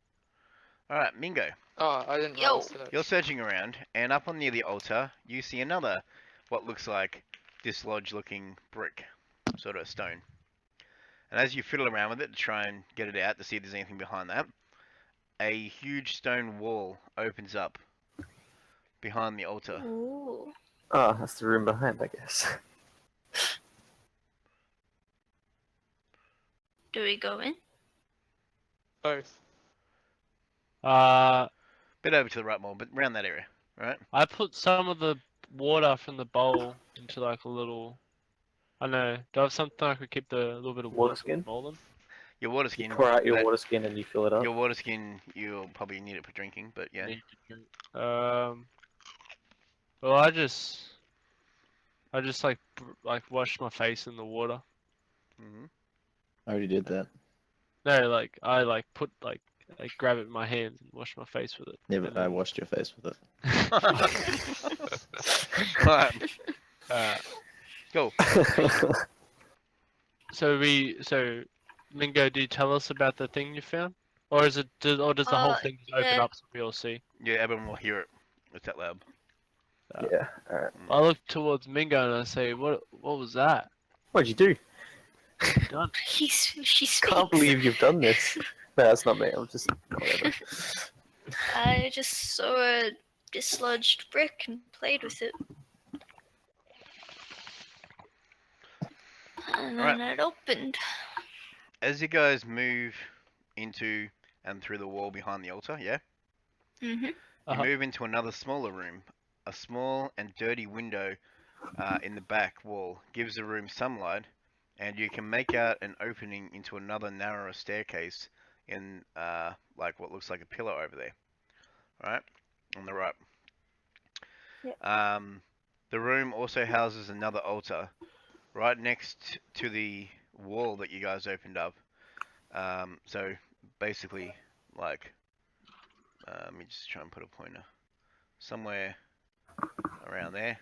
All right, Mingo. Oh, I didn't Yo. roll search. You're searching around, and up on near the altar, you see another, what looks like dislodged-looking brick, sort of stone. And as you fiddle around with it to try and get it out to see if there's anything behind that, a huge stone wall opens up behind the altar. Ooh. Oh, that's the room behind, I guess. Do we go in? Both. Bit over to the right more, but around that area, right? I put some of the water from the bowl into like a little. I don't know. Do I have something I could keep the little bit of Water water skin? rolling? Your water You skin. pour out your but water skin and you fill it up. Your water skin, you'll probably need it for drinking, but yeah. Need to drink. Well, I just like wash my face in the water. Hmm. I already did that. No, like I put I grab it in my hands and wash my face with it. Yeah, And but I then- washed your face with it. Alright, Uh, go. so Mingo, do you tell us about the thing you found, or does the whole thing just open yeah. up so we all see? Yeah, everyone will hear it. It's that loud. Yeah, alright. I look towards Mingo and I say, "What was that?" What'd you do? Done. She speaks. Can't believe you've done this. No, that's not me. I'm just whatever. I just saw a dislodged brick and played with it. And then it opened. As you guys move into and through the wall behind the altar, yeah? Mm-hmm. You Uh-huh. move into another smaller room. A small and dirty window in the back wall gives the room some light, and you can make out an opening into another narrower staircase in like what looks like a pillar over there. Right? On the right. Yep. The room also houses another altar right next to the wall that you guys opened up. So basically, like, let me just try and put a pointer somewhere around there.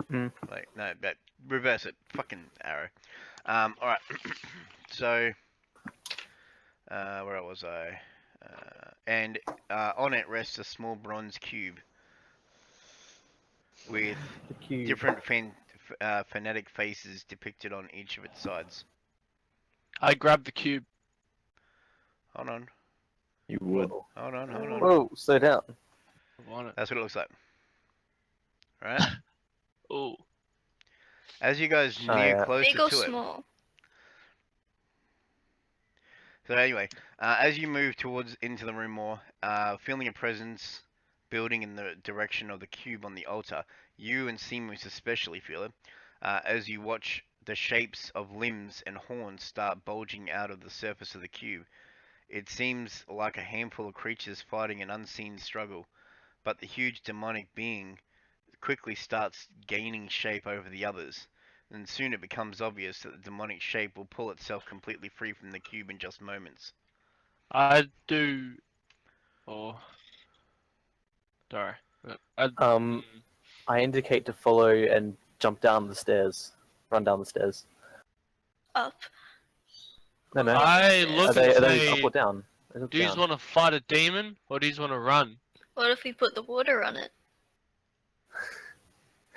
Hmm. Like, no, but reverse it. Fucking arrow. All right. So, where was I? And on it rests a small bronze cube with The cube. different phonetic faces depicted on each of its sides. I grab the cube. Hold on. You would. Whoa. Hold on. Hold on. Whoa, slow down. I want it. That's what it looks like. Right? Ooh. As you guys Oh, near yeah. closer Big or to it. small? So anyway, as you move towards into the room more, feeling a presence building in the direction of the cube on the altar, you and Seamoose especially feel it, as you watch the shapes of limbs and horns start bulging out of the surface of the cube. It seems like a handful of creatures fighting an unseen struggle, but the huge demonic being quickly starts gaining shape over the others. And soon it becomes obvious that the demonic shape will pull itself completely free from the cube in just moments. I do. Oh. Sorry. I indicate to follow and jump down the stairs. Run down the stairs. Up. No, no. I Are look Are they, and are those say, up or down? They look do you down. want to fight a demon or do you want to run? What if we put the water on it?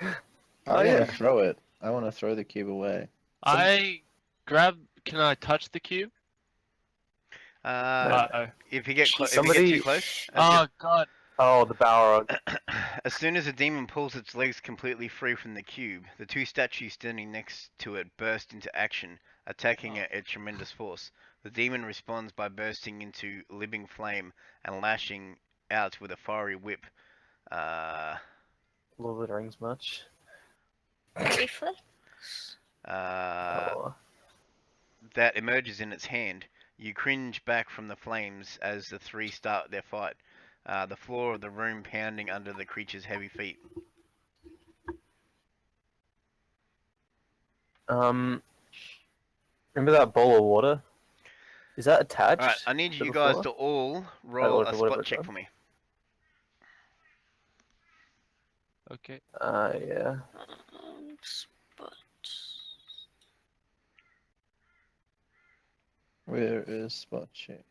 I yeah. want to throw it. I want to throw the cube away. I grab. Can I touch the cube? Uh-oh. If you get if you get Somebody- too close, Oh god. Oh, the Balrog. as soon as the demon pulls its legs completely free from the cube, the two statues standing next to it burst into action, attacking it at tremendous force. The demon responds by bursting into living flame and lashing out with a fiery whip. Lord of the Rings much. Reflex? Oh. that emerges in its hand. You cringe back from the flames as the three start their fight. The floor of the room pounding under the creature's heavy feet. Remember that bowl of water? Is that attached? Alright, I need to you the guys floor? to all roll or a whatever spot it's check called. for me. Okay. Yeah. Spot. Where is spot check?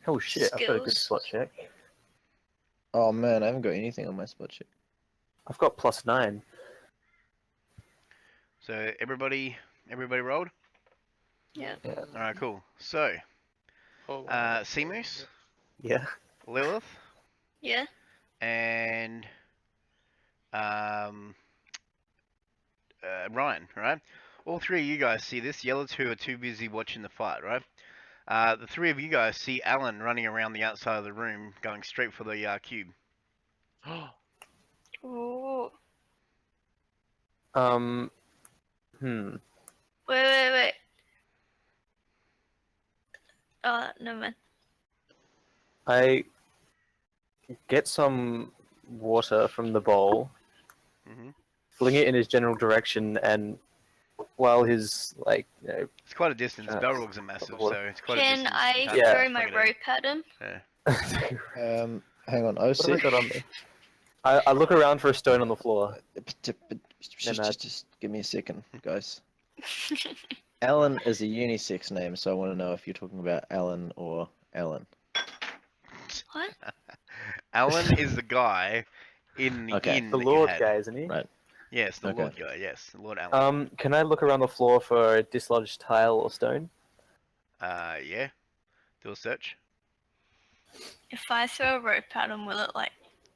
Oh shit! I've got a good Skills. spot check. Oh man, I haven't got anything on my spot check. I've got +9. So everybody rolled? Yeah. Yeah. Alright, cool. So, Oh, wow. Seamoose, Yeah. Lilith, Yeah. and Ryan, right? All three of you guys see this. The other two are too busy watching the fight, right? The three of you guys see Alan running around the outside of the room, going straight for the cube. Ooh. Hmm. Wait. Oh, never mind. I get some water from the bowl, hmm fling it in his general direction, and while his It's quite a distance. Uh, Balrogs are massive, what- so it's quite a Can distance. I You can't Yeah. throw fling my it in. rope at him? Yeah. Hang on, what have I OC. got on me? I look around for a stone on the floor. Just give me a second, guys. Alan is a unisex name, so I want to know if you're talking about Alan or Ellen. What? Alan is the guy in the Okay. inn The that Lord you had. guy, isn't he? Right. Yes, the Okay. Lord guy. Yes, the Lord Alan. Can I look around the floor for a dislodged tile or stone? Yeah. Do a search. If I throw a rope at him, will it like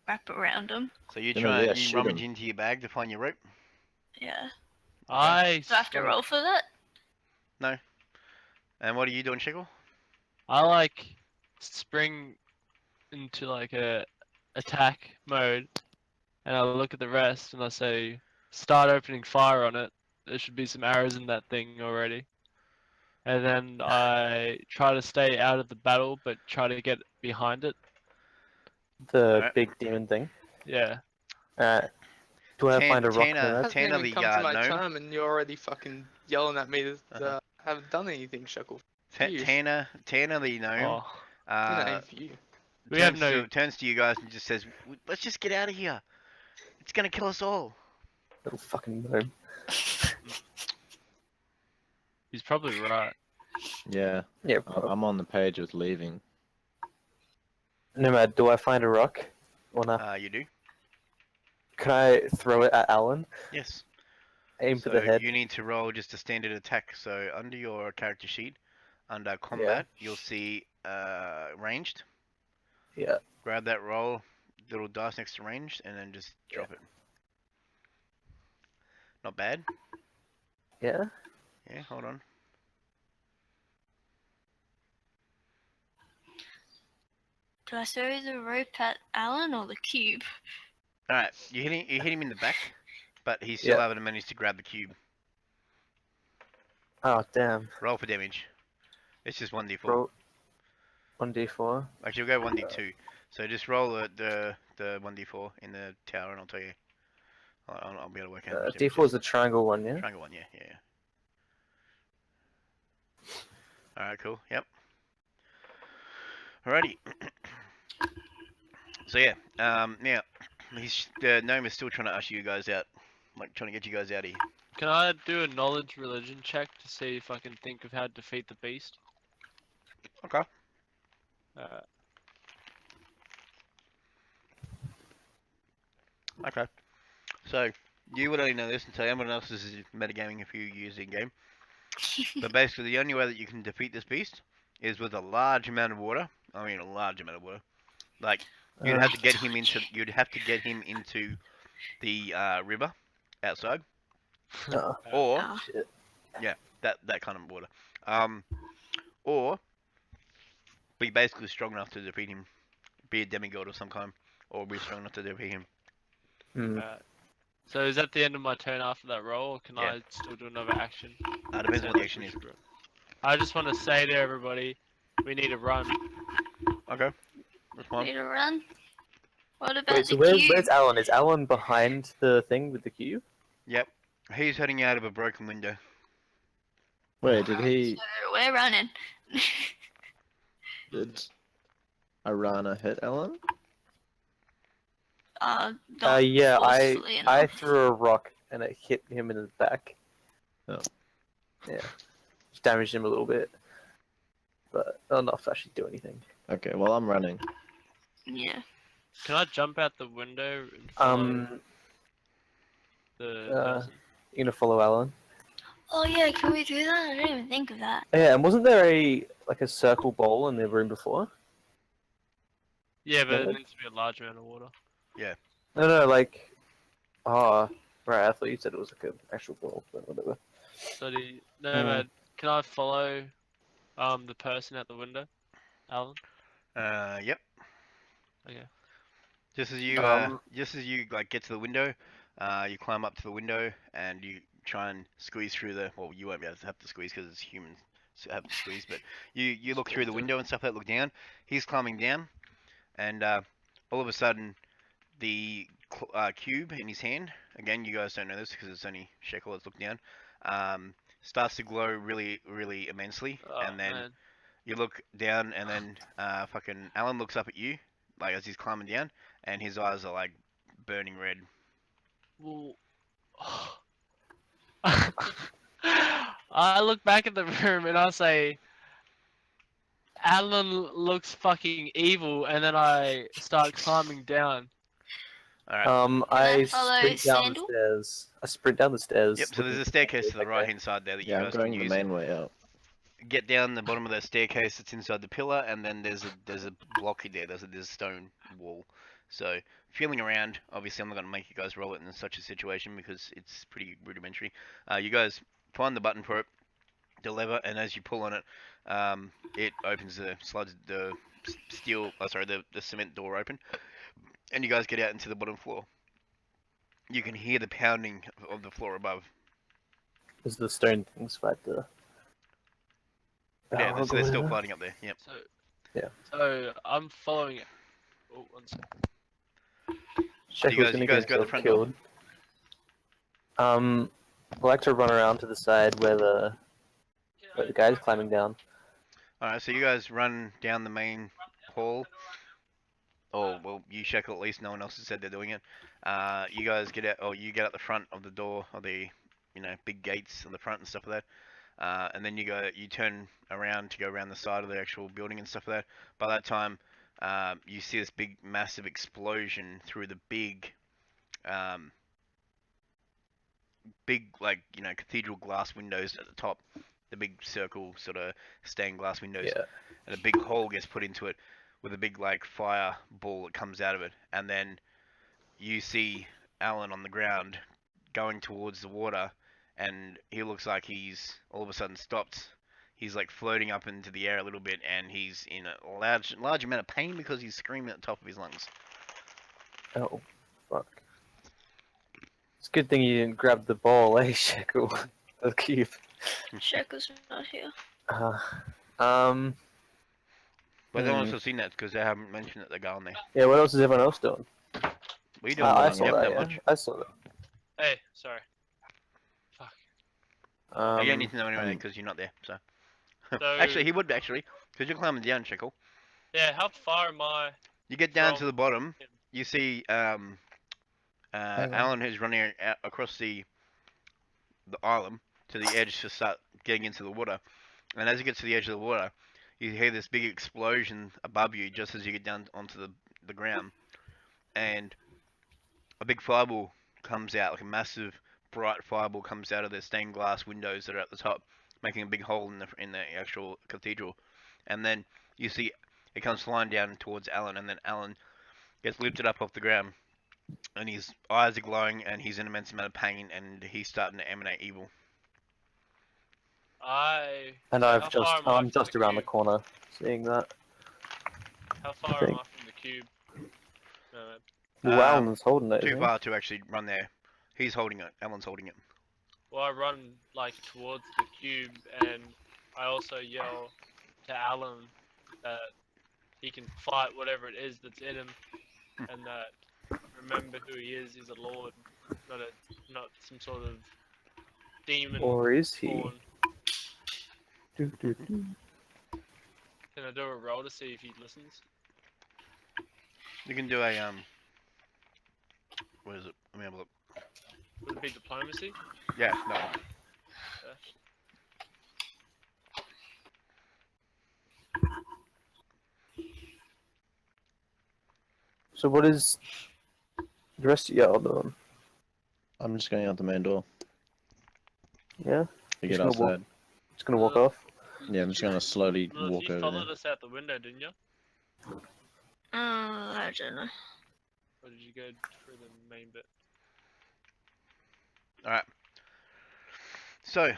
wrap around him? So you No, try yeah, you shoot rummage him. into your bag to find your rope. Yeah. I Do I have to roll for that? And what are you doing, Shekel? I like spring into like a attack mode, and I look at the rest and I say, start opening fire on it. There should be some arrows in that thing already. And then I try to stay out of the battle, but try to get behind it. The Alright. big demon thing. Yeah. Do I find a rock Tana- there? Hasn't Tanner even the, come to my gnome? turn, and you're already fucking yelling at me that Uh-huh. I haven't done anything, Shekel. You. Tanner the gnome. Oh, You know, aim for you. we have no. turns to you guys and just says, "Let's just get out of here. It's gonna kill us all." Little fucking gnome. He's probably right. Yeah, Yeah. I'm on the page with leaving. Nomad, do I find a rock? Or not? You do. Can I throw it at Alan? Yes. Aim for So the head? you need to roll just a standard attack. So under your character sheet, under combat, you'll see ranged. Yeah. Grab that roll, little dice next to ranged, and then just drop it. Not bad. Yeah? Yeah, hold on. Do I throw the rope at Alan or the cube? Alright, you hit him in the back, but he still Yeah. haven't managed to grab the cube. Oh, damn. Roll for damage. It's just 1d4. Roll 1d4. Actually, we'll go 1d2. So just roll the 1d4 in the tower, and I'll tell you. I'll be able to work out. how much damage D4 is the triangle one, yeah? Triangle one, yeah. Alright, cool. Yep. Alrighty. So yeah, now the gnome is still trying to usher you guys out, like trying to get you guys out of here. Can I do a knowledge religion check to see if I can think of how to defeat the beast? Okay. Okay. So you would only know this, and so everyone else is metagaming a few years in game. But basically, the only way that you can defeat this beast is with a large amount of water. I mean, a large amount of water. Like you'd have to get him into. You'd have to get him into the river outside, Oh, or Oh. shit. that kind of water. Or be basically strong enough to defeat him. Be a demigod of some kind, or be strong enough to defeat him. Hmm. So is that the end of my turn after that roll, or can Yeah. I still do another action? Depends on what the action is. I just want to say to everybody, we need to run. Okay, that's fine. Need to run. What about Wait, so the cube? where's Alan? Is Alan behind the thing with the cube? Yep. He's heading out of a broken window. Wait, did he? So we're running. Did Arana hit Ellen? Not Yeah, forcefully I enough. threw a rock and it hit him in the back. Oh. Yeah, just damaged him a little bit, but not enough to actually do anything. Okay, well I'm running. Yeah. Can I jump out the window and follow the person? You gonna follow Alan? Oh yeah, can we do that? I didn't even think of that. Yeah, and wasn't there a circle bowl in the room before? Yeah, but Yeah, it but- needs to be a large amount of water. No, like, oh, right. I thought you said it was like an actual bowl, but whatever. So no, can I follow the person out the window, Alan? Yep. Okay. Just as you like get to the window, you climb up to the window and you try and squeeze through the. Well, you won't be able to have to squeeze because it's humans have to squeeze, but you look through the window and stuff. That look down. He's climbing down, and all of a sudden, the cube in his hand. Again, you guys don't know this because it's only Shekel that's looked down. Starts to glow really, really immensely, Oh, and then man. you look down, and then fucking Alan looks up at you, like as he's climbing down, and his eyes are like burning red. Well, I look back at the room and I say, Alan looks fucking evil, and then I start climbing down. All right. I follow sprint down the Sandal? stairs. I sprint down the stairs. Yep. So there's a staircase to the right hand side there that you Yeah, I'm guys going can the use. main way out. Get down the bottom of that staircase that's inside the pillar, and then there's a block there. There's a stone wall. So feeling around, obviously I'm not gonna make you guys roll it in such a situation because it's pretty rudimentary. You guys find the button for it, the lever, and as you pull on it, it opens slides the the cement door open, and you guys get out into the bottom floor. You can hear the pounding of the floor above. There's the stone things right there. Yeah, so they're still fighting up there. Yep. So Yeah. So I'm following it. Oh, one second. Shekel's you gonna guys get go to the himself front killed. I like to run around to the side where the guy's climbing down. Alright, so you guys run down the main hall. Oh, well, you Shekel at least, no one else has said they're doing it. You guys get out, you get out the front of the door, or the, big gates on the front and stuff like that. And then you turn around to go around the side of the actual building and stuff like that. By that time, you see this big, massive explosion through the big, cathedral glass windows at the top. The big circle, sort of stained glass windows. Yeah. And a big hole gets put into it with a big, fire ball that comes out of it. And then you see Alan on the ground going towards the water, and he looks like he's all of a sudden stopped. He's floating up into the air a little bit, and he's in a large amount of pain because he's screaming at the top of his lungs. Oh, fuck. It's a good thing you didn't grab the ball, eh, Shekel? The cube. Shekel's not here. But no one's seen that because they haven't mentioned that they're going there. Yeah, what else is everyone else doing? What are you doing? I You saw haven't that, done yeah. much. I saw that. Hey, sorry. You don't need to know anyway because you're not there. So So actually, he would actually because you're climbing down, Shekel. yeah, how far am I? You get down to From the bottom. him? You see on. Alan who's running out across the island to the edge to start getting into the water. And as you get to the edge of the water, you hear this big explosion above you just as you get down onto the ground. And a big fireball comes out, like a massive bright fireball comes out of the stained glass windows that are at the top, making a big hole in the actual cathedral. And then you see it comes flying down towards Alan, and then Alan gets lifted up off the ground, and his eyes are glowing, and he's in immense amount of pain, and he's starting to emanate evil. And How far am I I'm from just the around the cube? corner, seeing that. How far am I from the cube? Well, Alan's holding it. Too isn't he? far to actually run there. He's holding it. Alan's holding it. Well, I run like towards the cube, and I also yell to Alan that he can fight whatever it is that's in him, and that remember who he is. He's a lord, not some sort of demon. Or is he? Born. Do, do, do. Can I do a roll to see if he listens? You can do a What is it? Let me have a look. Would it be diplomacy? Yeah, no. So what is the rest of y'all doing? I'm just going out the main door. Yeah? To Just get gonna walk- outside. Just gonna walk off? Yeah, I'm just gonna slowly Lilith, walk you over followed there. us out the window, didn't you? I don't know. Or did you go through the main bit? Alright. So,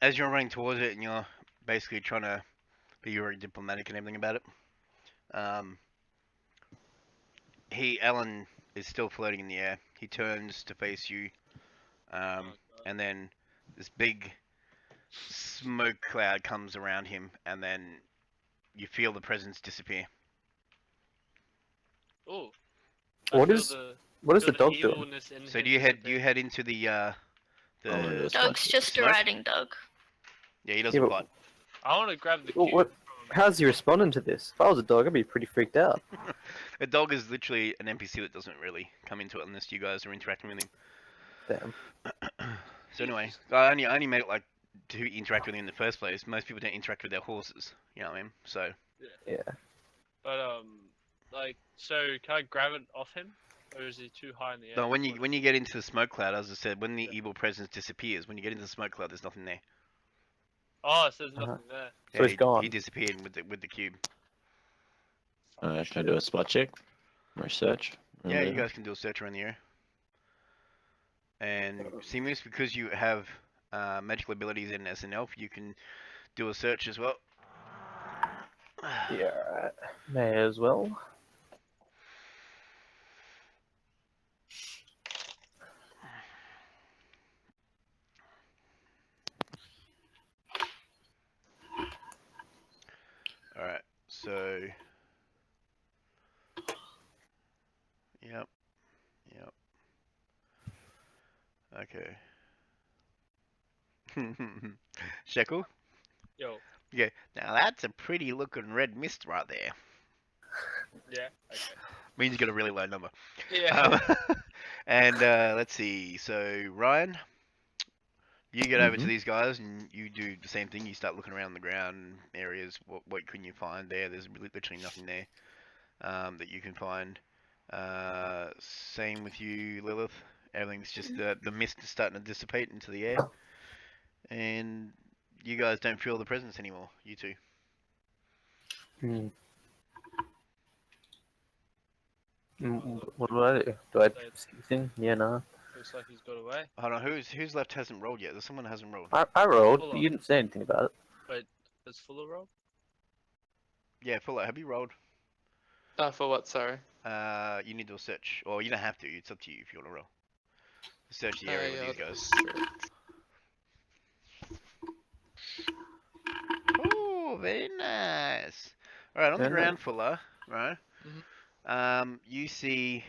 as you're running towards it and you're basically trying to be very diplomatic and everything about it, Alan is still floating in the air. He turns to face you, and then this big smoke cloud comes around him, and then you feel the presence disappear. Oh. What is the dog doing? So do you head into the I'm gonna do a the spot Doug's check. just a Smoke? riding dog. yeah, he doesn't but- fight. I want to grab the Well, cube. what- From... How's he responding to this? If I was a dog, I'd be pretty freaked out. A dog is literally an NPC that doesn't really come into it unless you guys are interacting with him. Damn. So anyway, I only made it like to interact with him in the first place. Most people don't interact with their horses. You know what I mean? So Yeah. But like, so can I grab it off him, or is he too high in the air? no, when you get into the smoke cloud, as I said, when the evil presence disappears, when you get into the smoke cloud, there's nothing there. Oh, so there's nothing there. So he's gone. He disappeared with the cube. Alright, can I do a spot check? Research? Yeah, you guys can do a search around the area. And Seamoose, because you have magical abilities in as an elf, you can do a search as well. Yeah, right. May as well. Alright, so... Yep. Okay. Shekel? Yo. Yeah, now that's a pretty looking red mist right there. Yeah. Okay. Means you got a really low number. Yeah. And let's see, so Ryan, you get over to Mhm. these guys and you do the same thing. You start looking around the ground areas. What can you find there? There's literally nothing there that you can find. Same with you, Lilith. Everything's just the mist is starting to dissipate into the air, and you guys don't feel the presence anymore. You two. Hmm. What do I do? Do I see anything? Yeah, no. Looks like he's got away. Hold on, who's left hasn't rolled yet? There's someone that hasn't rolled. I rolled, Hold but on. you didn't say anything about it. Wait, is Fulla roll? Yeah, Fulla, have you rolled? For what? Sorry. You need to do a search, or you don't have to. It's up to you if you want to roll. Search the area Yeah, with these I'll guys. search. Oh, very nice. All right, on the Very ground, Fulla, right? You see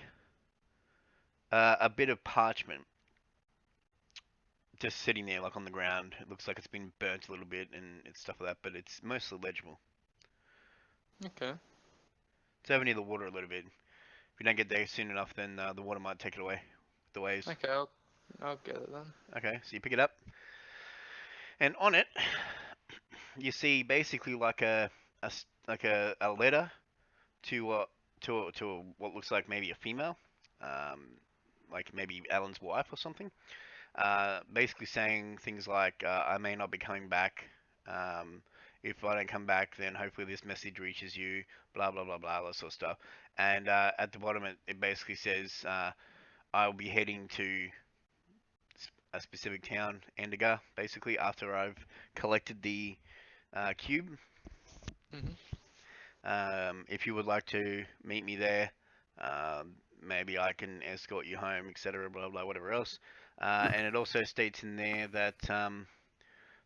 a bit of parchment just sitting there, like on the ground. It looks like it's been burnt a little bit and it's stuff like that, but it's mostly legible. Okay. It's over near the water a little bit. If you don't get there soon enough, then the water might take it away. The waves. Okay, I'll get it then. Okay, so you pick it up, and on it, you see basically like a letter to what looks like maybe a female, like maybe Alan's wife or something. Basically saying things like, I may not be coming back. If I don't come back, then hopefully this message reaches you. Blah blah blah blah, that sort of stuff. And at the bottom, it basically says, I'll be heading to a specific town, Endiga, basically after I've collected the cube. Mhm. If you would like to meet me there, maybe I can escort you home, etc. Blah blah, whatever else. And it also states in there that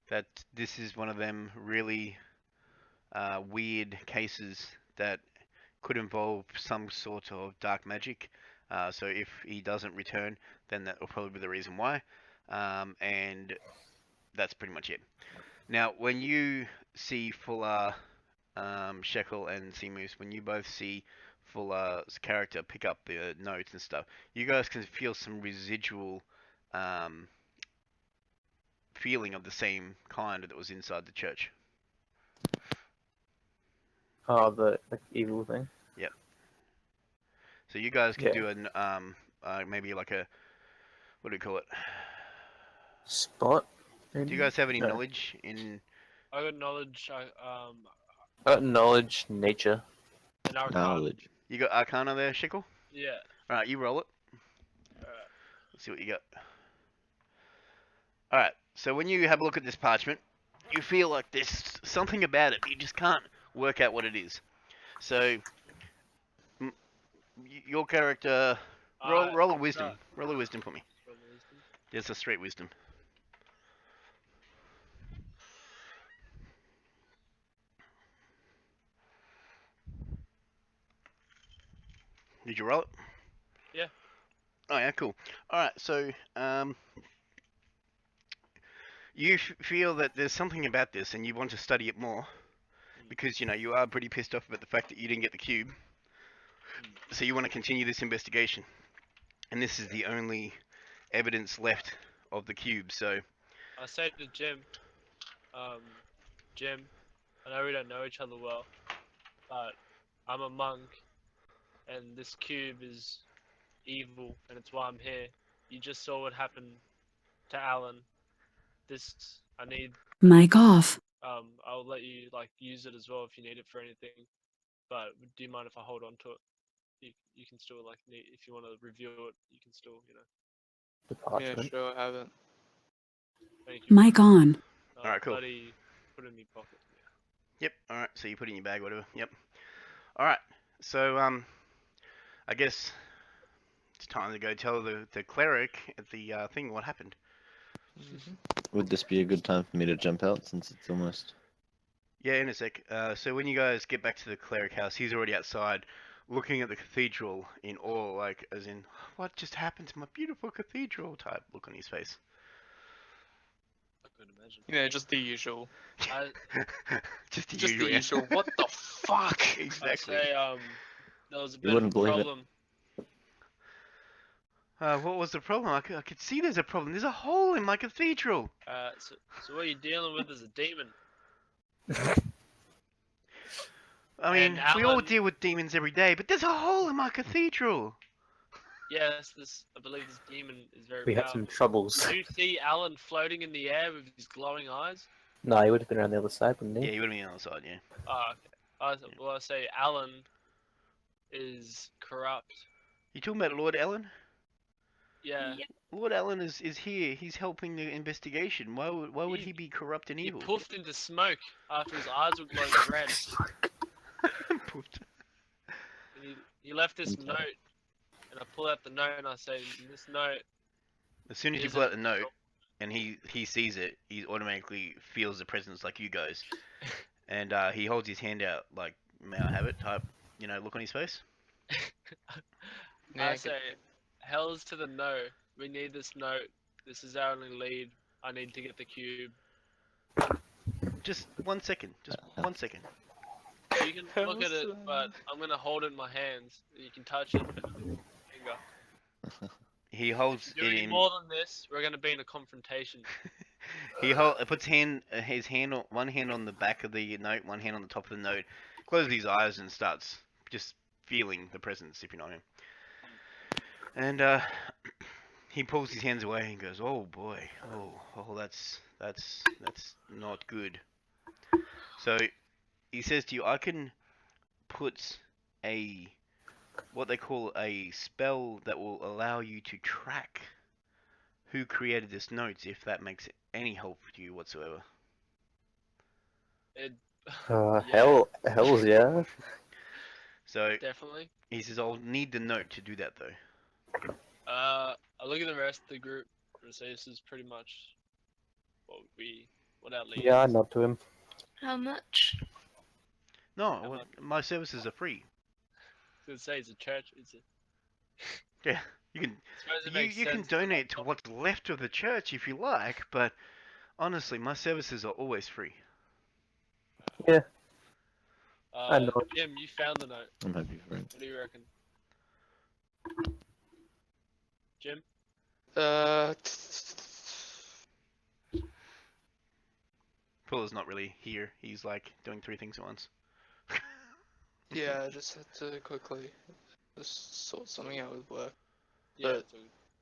that this is one of them really weird cases that could involve some sort of dark magic. So if he doesn't return, then that will probably be the reason why. And that's pretty much it. Now, when you see Fulla, Shekel, and Seamoose, when you both see Fulla's character pick up the notes and stuff, you guys can feel some residual um, feeling of the same kind that was inside the church. Oh, the evil thing. So you guys can Yeah. do an maybe like a, what do you call it? Spot. Do Maybe? you guys have any No. knowledge in? I got knowledge. I got knowledge, nature. And Arcana. Knowledge. You got Arcana there, Shekel? Yeah. All right, you roll it. Alright. Let's see what you got. All right. So when you have a look at this parchment, you feel like there's something about it. You just can't work out what it is. So your character, roll a wisdom. Roll a wisdom for me. There's a straight wisdom. Did you roll it? Yeah. Oh yeah, cool. All right, so you feel that there's something about this, and you want to study it more, because you are pretty pissed off about the fact that you didn't get the cube. So you want to continue this investigation, and this is the only evidence left of the cube. So I say to Jim, Jim, I know we don't know each other well, but I'm a monk, and this cube is evil, and it's why I'm here. You just saw what happened to Alan. I need. Mic off. I'll let you use it as well if you need it for anything. But do you mind if I hold on to it? You can still if you want to review it, you can still The Yeah, parchment. sure, I have it. Thank you. Mic on. Alright, cool. Bloody put it in my pocket. Yep. All right. So you put it in your bag, whatever. Yep. All right. So I guess it's time to go tell the cleric at the thing what happened. Would this be a good time for me to jump out since it's almost? Yeah, in a sec. So when you guys get back to the cleric house, he's already outside, looking at the cathedral in awe, like as in, what just happened to my beautiful cathedral? Type look on his face. I could imagine. Yeah, just the usual. Just the Just usual. the yeah. usual. What the fuck? Exactly. I'd say there was a You bit of a wouldn't believe it. problem. What was the problem? I could see there's a problem. There's a hole in my cathedral. So what you're dealing with is a demon. I mean, And we all Alan- deal with demons every day, but there's a hole in my cathedral. Yes, I believe this demon is very We had powerful. some troubles. Do you see Alan floating in the air with his glowing eyes? No, he would have been around the other side, wouldn't he? Yeah, you would have been on the side, yeah. Oh, okay. I say Alan is corrupt. You talking about Lord Ellen? Yeah. Lord Ellen is here. He's helping the investigation. Why would he be corrupt and He evil? puffed into smoke after his eyes were glowing red. Poofed. And he left this note, and I pull out the note and I say, "This note." As soon as you is pull a- out the note and he sees it, he automatically feels the presence like you guys. And he holds his hand out like, may I have it? Type, look on his face. Yeah, I say, "Hell's to the no. We need this note. This is our only lead. I need to get the cube." Just 1 second. Just 1 second. You can look at it, but I'm gonna hold it in my hands. You can touch it with your finger. He holds If you do it any in. more than this, we're gonna be in a confrontation. He puts his hand on one hand on the back of the note, one hand on the top of the note, closes his eyes and starts just feeling the presence, if you know him. And he pulls his hands away and goes, "Oh boy, oh, that's not good." So he says to you, "I can put what they call a spell that will allow you to track who created this note, if that makes any help to you whatsoever." It, Hell's yeah. So Definitely. he says, I'll need the note to do that though. I look at the rest of the group and say this is pretty much what our lead Yeah, I is. nod to him. How much? No, How well, much? my services are free. I was gonna say it's a church. It's a. Yeah, you can Suppose it you makes you can sense, but donate to what's left of the church if you like, but honestly, my services are always free. I know. Jim, you found the note. I'm happy for it. What do you reckon? Jim? Fulla's not really here. He's like doing 3 things at once. Yeah, I just had to quickly just sort something out with work. Yeah.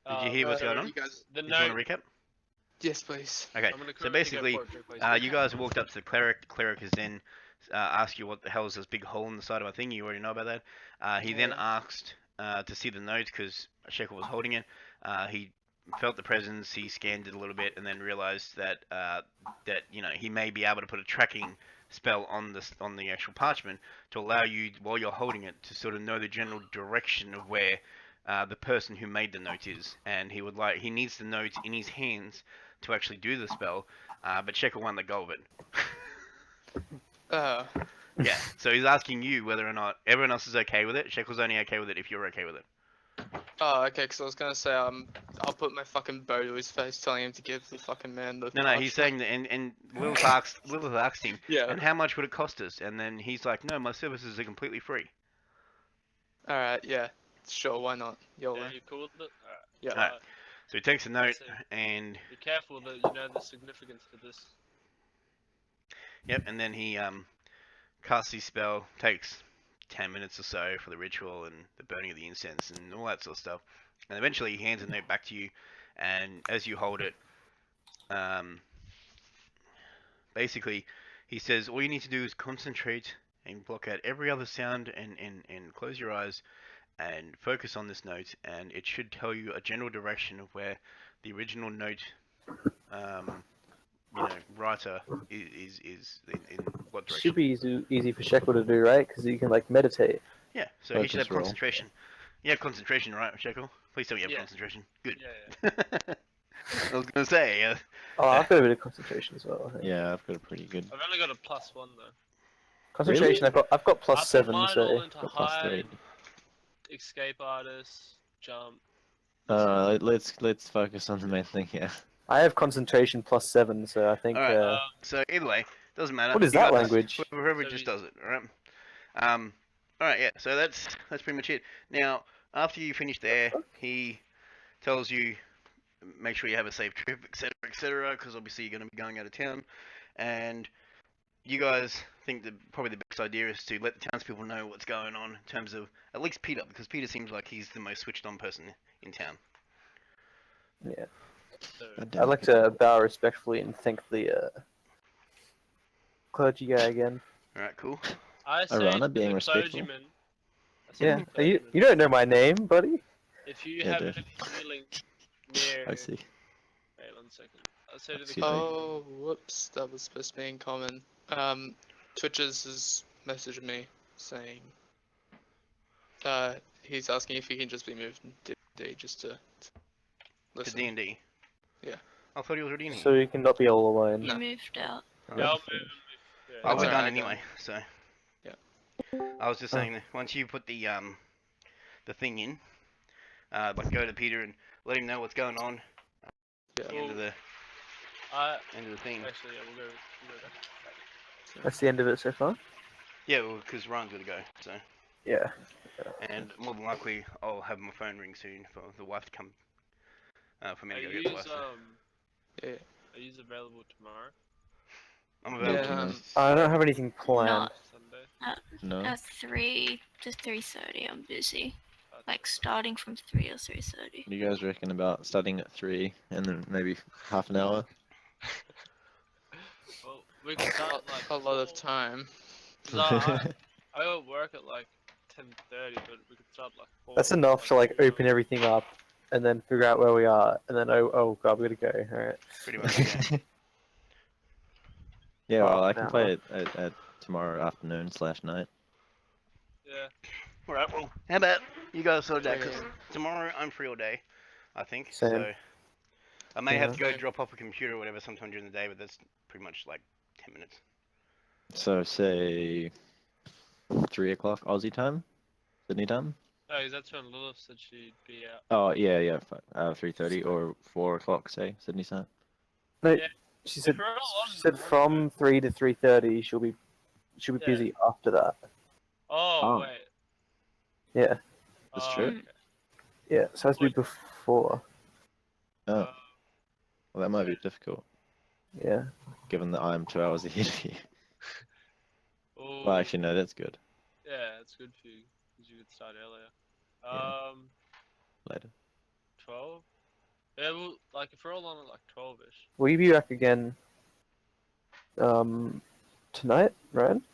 But- Did you hear what's so going on? You guys, The Did you want note. to recap? yes, please. Okay, I'm gonna so quickly basically, go for it, please. you guys walked up to the cleric. The cleric has then asked you what the hell is this big hole in the side of my thing. You already know about that. He then Yeah. asked to see the note because Shekel was holding it. He felt the presence. He scanned it a little bit and then realized that that he may be able to put a tracking spell on the actual parchment to allow you while you're holding it to sort of know the general direction of where the person who made the note is, and he needs the note in his hands to actually do the spell, but Shekel won't let go of it. Yeah, so he's asking you whether or not everyone else is okay with it. Shekel's only okay with it if you're okay with it. Oh, okay, because I was gonna say, I'll put my fucking bow to his face, telling him to give the fucking man the. No, he's parchment. saying that, and Lilith asked him, Yeah. and how much would it cost us? And then he's like, no, my services are completely free. Alright, yeah. Sure, why not? YOLO. Yeah, you cool with it? Alright. Yeah. Alright. So he takes a note, That's it. and Be careful that you know the significance to this. yep, and then he casts his spell. Takes 10 minutes or so for the ritual and the burning of the incense and all that sort of stuff. And eventually he hands a note back to you, and as you hold it, basically he says all you need to do is concentrate and block out every other sound and close your eyes and focus on this note, and it should tell you a general direction of where the original note writer is in what direction. Should be easy for Shekel to do, right? Because you can like meditate. Yeah, so he should have Focus roll. concentration. You have concentration, right, Shekel? Please tell me you have Yeah. concentration. Good. Yeah. I was gonna say, Oh, I've got a bit of concentration as well. I think. Yeah, I've got a pretty good. I've only got a +1 though. Concentration. I've got I put +7, mine all so into Got plus hide, 3. escape artist, jump. Let's focus on the main thing here. I have concentration +7, so I think. Alright. So either way, doesn't matter. What is You that got this. language? Whoever So just you- does it, alright? Alright, yeah. So that's pretty much it. Now, after you finish there, he tells you make sure you have a safe trip, etc., because obviously you're going to be going out of town, and you guys think that probably the best idea is to let the townspeople know what's going on in terms of at least Peter, because Peter seems like he's the most switched on person in town. Yeah. So, God damn I'd like it. to bow respectfully and thank the clergy guy again. Alright, cool. I say Arana to being the respectful. clergyman. I say Yeah. to the You clergyman, don't know my name, buddy. if you Yeah, have dude. any healing near. I see. Wait 1 second. I say to the Excuse me. clergyman. Oh, whoops, that was supposed to be in common. Twitches has messaged me saying, he's asking if he can just be moved to D just to To listen. D&D. Yeah. I thought he was already in here. So you can not be all alone. You No. moved out. Yeah, I'll Right. move. Yeah, I was That's done alright, anyway, so. Yeah. I was just saying that once you put the thing in, like go to Peter and let him know what's going on. Yeah. The end of the thing. Actually, yeah, we'll go back. That's the end of it so far. Yeah, well, because Ryan's gonna go, so. Yeah. And more than likely, I'll have my phone ring soon for the wife to come. For me Are to go you get the wife. So. Yeah. Are you available tomorrow? I'm available. Yeah, tomorrow. I don't have anything planned. Not Sunday? No. at 3 to 3:30. I'm busy. Okay. Like starting from 3 or 3:30. What do you guys reckon about starting at 3 and then maybe half an hour? Well, we can start like A lot of 4, time. 'cause I got work at like 10:30, but we could start like 4. That's enough to like 4. open everything up and then figure out where we are, and then oh god, we gotta go. All right. Pretty much. Yeah. Yeah, well, I Half can an play it at tomorrow afternoon/night. Yeah. Alright, well, how about you guys sort that? Because Okay. tomorrow I'm free all day, I think. Same. So I may have to go Same. drop off a computer or whatever sometime during the day, but that's pretty much like 10 minutes. So say 3 o'clock Aussie time, Sydney time. Oh, that's when Lilith said she'd be out. Oh yeah, 3:30 or 4 o'clock, say Sydney time. No, Yeah. she said If we're all on she in said the from morning, 3 to 3:30 she'll be Yeah. busy after that. Oh, Oh. wait. Yeah, That's Oh, true. okay. yeah. So it has to be before. Oh, Uh, well, that might be difficult, Yeah. given that I'm 2 hours ahead of you. oh, Well, actually, no, that's good. yeah, it's good for you because you could start earlier. Yeah. Later. 12. Yeah, well, like if we're all on at like 12ish. Will you be back again? Tonight, Ryan?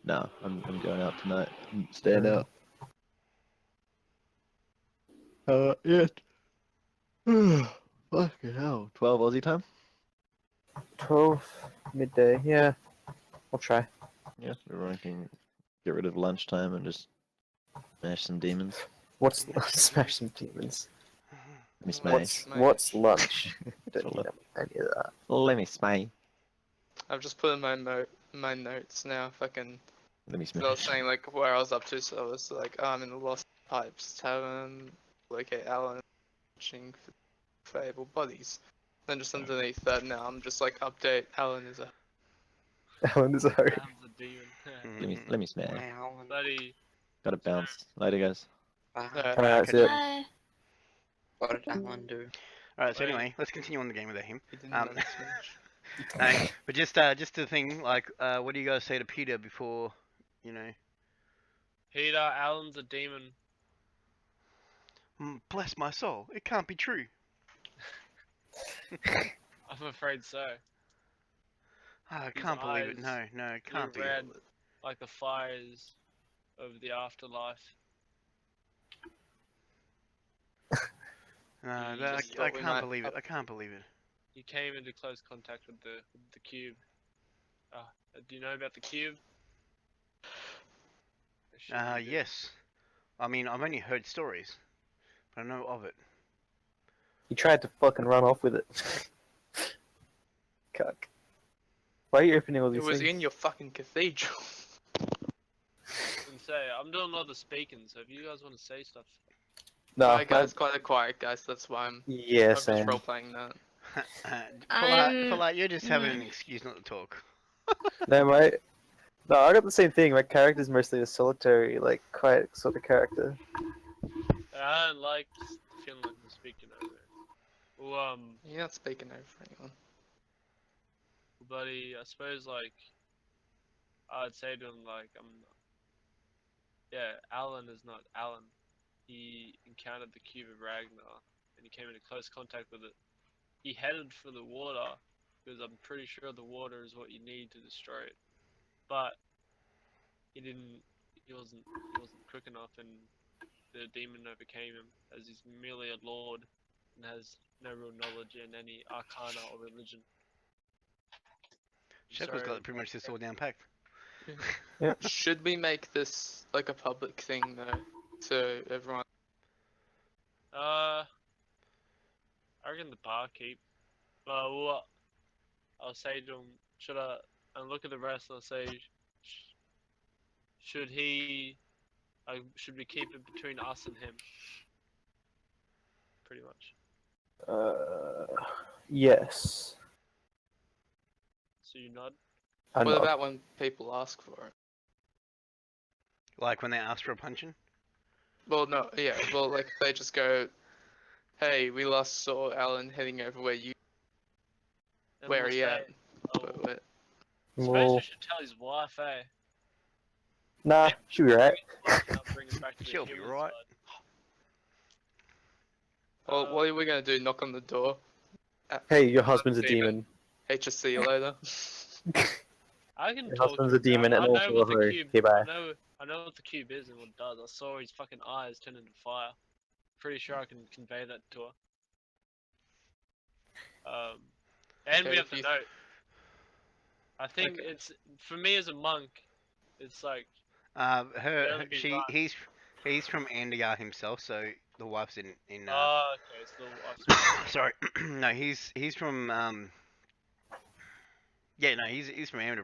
No, I'm going out tonight. I'm staying Yeah. out. Yeah. Fucking hell. 12 Aussie time? 12 midday. Yeah, I'll try. Yeah, everyone can get rid of lunchtime and just smash some demons. What's smash some demons? Let me smash. What's lunch? Don't Fulla. need any of that. Let me smash. I've just put in my notes now. If I can. Let me So I was smash. saying like where I was up to. So I was like, oh, I'm in the Lost Pipes Tavern. Locate Alan. Searching for able bodies. Then just underneath that now, I'm just like update. Alan is a. Alan is a hoe. Alan's a demon. Let me smash. Alan. Bloody. Gotta bounce. Later, guys. Bye. Yeah. That's it. Bye. What did Alan do? Alright, so Wait. anyway, let's continue on the game without him. He didn't Um, manage Smash. but just the thing, like, what do you guys say to Peter before, you know? Peter, Alan's a demon. Bless my soul, it can't be true. I'm afraid so. I His can't believe it. eyes No, it Blue can't be. red, like the fires of the afterlife. No, He just I thought we can't might believe it. up- I can't believe it. He came into close contact with the cube. Do you know about the cube? Assuming you do. Yes. I mean, I've only heard stories, but I know of it. He tried to fucking run off with it. Cuck. Why are you opening all It these was things? in your fucking cathedral. And say, I'm doing a lot of speaking, so if you guys want to say stuff, No, Quiet guys, quite quiet guys. That's why I'm yeah, just same. role playing that. Polite, you're just having an excuse not to talk. No, I got the same thing. My character's mostly a solitary, like, quiet sort of character. I don't like feeling like I'm speaking over it. Well, You're not speaking over anyone. buddy, I suppose like I'd say to him like Alan is not Alan. He encountered the cube of Ragnar and he came into close contact with it. He headed for the water because I'm pretty sure the water is what you need to destroy it. But he wasn't quick enough and the demon overcame him as he's merely a lord and has no real knowledge in any arcana or religion. Shekel's Sorry, got pretty much this all down packed. Yeah. Should we make this like a public thing though, so everyone? I reckon the barkeep. Well, I'll say to him, and look at the rest and I'll say, should we keep it between us and him? Pretty much. Yes. So you nod? I What know. about when people ask for it? Like when they ask for a punching. Well, no, yeah. Well, like if they just go, "Hey, we last saw Alan heading over where you, And where we'll he say, at?" oh, But I suppose Well, we should tell his wife, eh? nah, Maybe she'll be right. bring him back to the She'll be human right. Well, what are we gonna do? Knock on the door? Hey, your husband's a demon. Hey, just see you later. I can Your talk husband's to a him. demon and I know also what a the hoe. cube. Okay, bye. I know what the cube is and what it does. I saw his fucking eyes turn into fire. Pretty sure I can convey that to her. And Okay, we have if the you- note. I think Okay. it's for me as a monk. It's like Barely be right. He's from Andiar himself, so the wife's in Oh, okay, so the wife's sorry, no, he's from yeah, no, he's from Amber,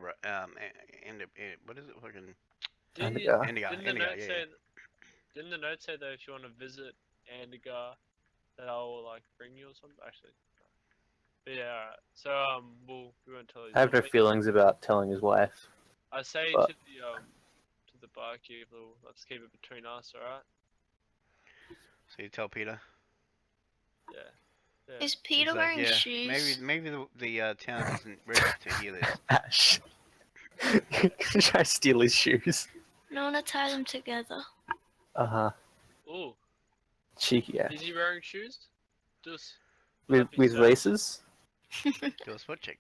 what is it fucking Didn't, you, Yeah. didn't the Andiar, note yeah, say? Didn't the note say though if you want to visit Andigar, that I will like bring you or something? Actually, no. But yeah, alright. So we won't tell you. I have no feelings about telling his wife. I say but- to the barkeep, let's keep it between us, alright? So you tell Peter. Yeah. Yeah. Is Peter He's like, wearing yeah, shoes? maybe the town isn't ready to hear this. Ash. Try to steal his shoes. No, I want to tie them together. Uh-huh. Ooh, Cheeky Ash. is he wearing shoes? Just With laces? Do a spot check.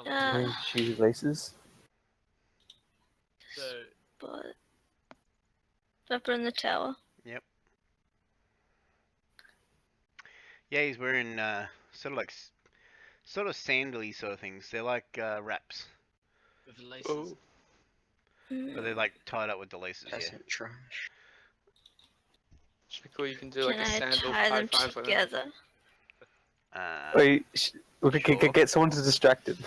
Wearing shoes with laces? So But up in the tower. Yeah, he's wearing sort of sandally sort of things. They're like wraps, with laces. Oh, but they're like tied up with the laces. Yeah. Peasant trash. Shekel, you can do like Can a I sandal tie high them five with him. together? Wait, we could Sure. get someone to distract him.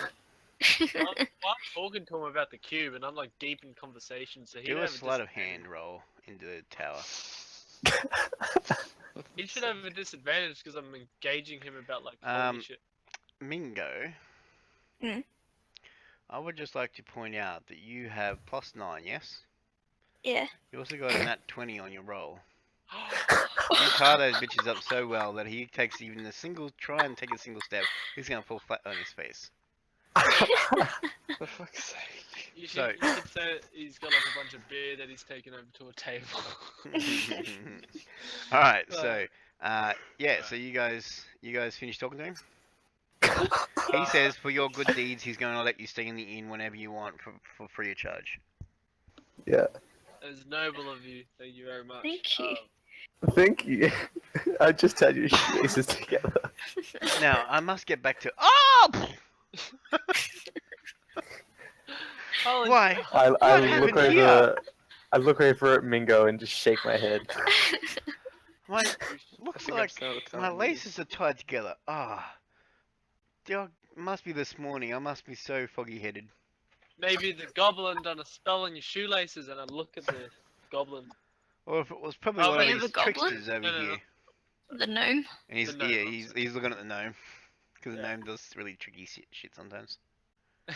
I'm talking to him about the cube, and I'm like deep in conversation, so he Do don't a have sleight of disadvantage. hand roll into the tower. He should have a disadvantage because I'm engaging him about like holy Um, shit. Mingo. Hmm? I would just like to point out that you have +9, yes? Yeah. You also got a nat 20 on your roll. You tie those bitches up so well that he takes even a single step, he's gonna fall flat on his face. For fuck's sake. You should, So- you should say he's got like a bunch of beer that he's taken over to a table. Alright, Right. so yeah, so you guys finished talking to him? He says for your good deeds he's going to let you stay in the inn whenever you want for free of charge. Yeah. It's noble of you. Thank you very much. Thank you. Thank you. I just had your shoelaces together. Now I must get back to Holy why? I What look happened over. here? I look over at Mingo and just shake my head. My I looks think like I'm still my laces are tied together. Must be this morning. I must be so foggy headed. Maybe the goblin done a spell on your shoelaces, and I look at the goblin. Or if it was probably Oh, one wait, of you have these a goblin? tricksters over No, no, no. here. The gnome. And he's The gnome, yeah, I'm he's looking at the gnome. Because the Yeah. gnome does really tricky shit sometimes.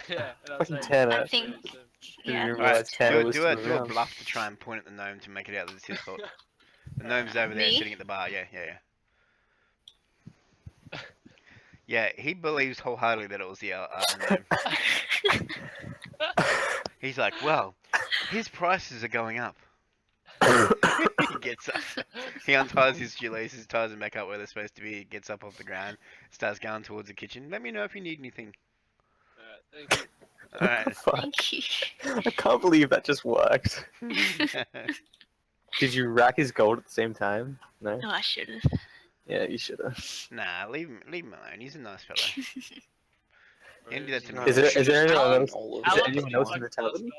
Yeah, and I Fucking say, Tanner. I think. so- Yeah. Didn't Alright, realize Tanner was do still a around. bluff to try and point at the gnome to make it out that it's his fault. The gnome's over there Me? sitting at the bar. Yeah. Yeah, he believes wholeheartedly that it was the gnome. He's like, well, his prices are going up. He gets up. He unties his shoelaces, ties them back up where they're supposed to be, gets up off the ground, starts going towards the kitchen. Let me know if you need anything. Alright, thank you. Alright. Fuck. Thank you. I can't believe that just worked. Did you rack his gold at the same time? No? Oh, I should have. Yeah, you should have. Nah, leave him alone. He's a nice fellow. He didn't do that to me. No, Is there- she is there just anyone done else- all of is there it. anyone else in the Like this tavern? guy.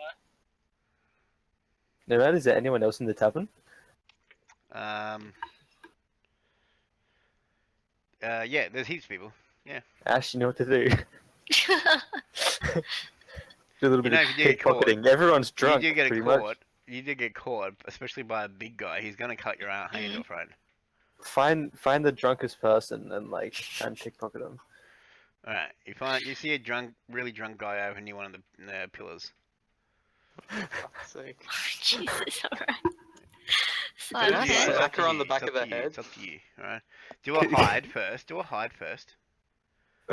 No, man, is there anyone else in the tavern? Yeah, there's heaps of people. Ash, you know what to do. Do a little You bit know, of if you get caught, pickpocketing. Everyone's drunk, you do get pretty caught. much. You do get caught, especially by a big guy. He's gonna cut your hand off, right? Find the drunkest person and like try and pickpocket them. Alright, you see a really drunk guy over near one of the pillars. Fuck's sake. Jesus, alright. Could It's you up to you, smack her on it's the back up of the to you, head? It's up to you, alright? Do a hide first.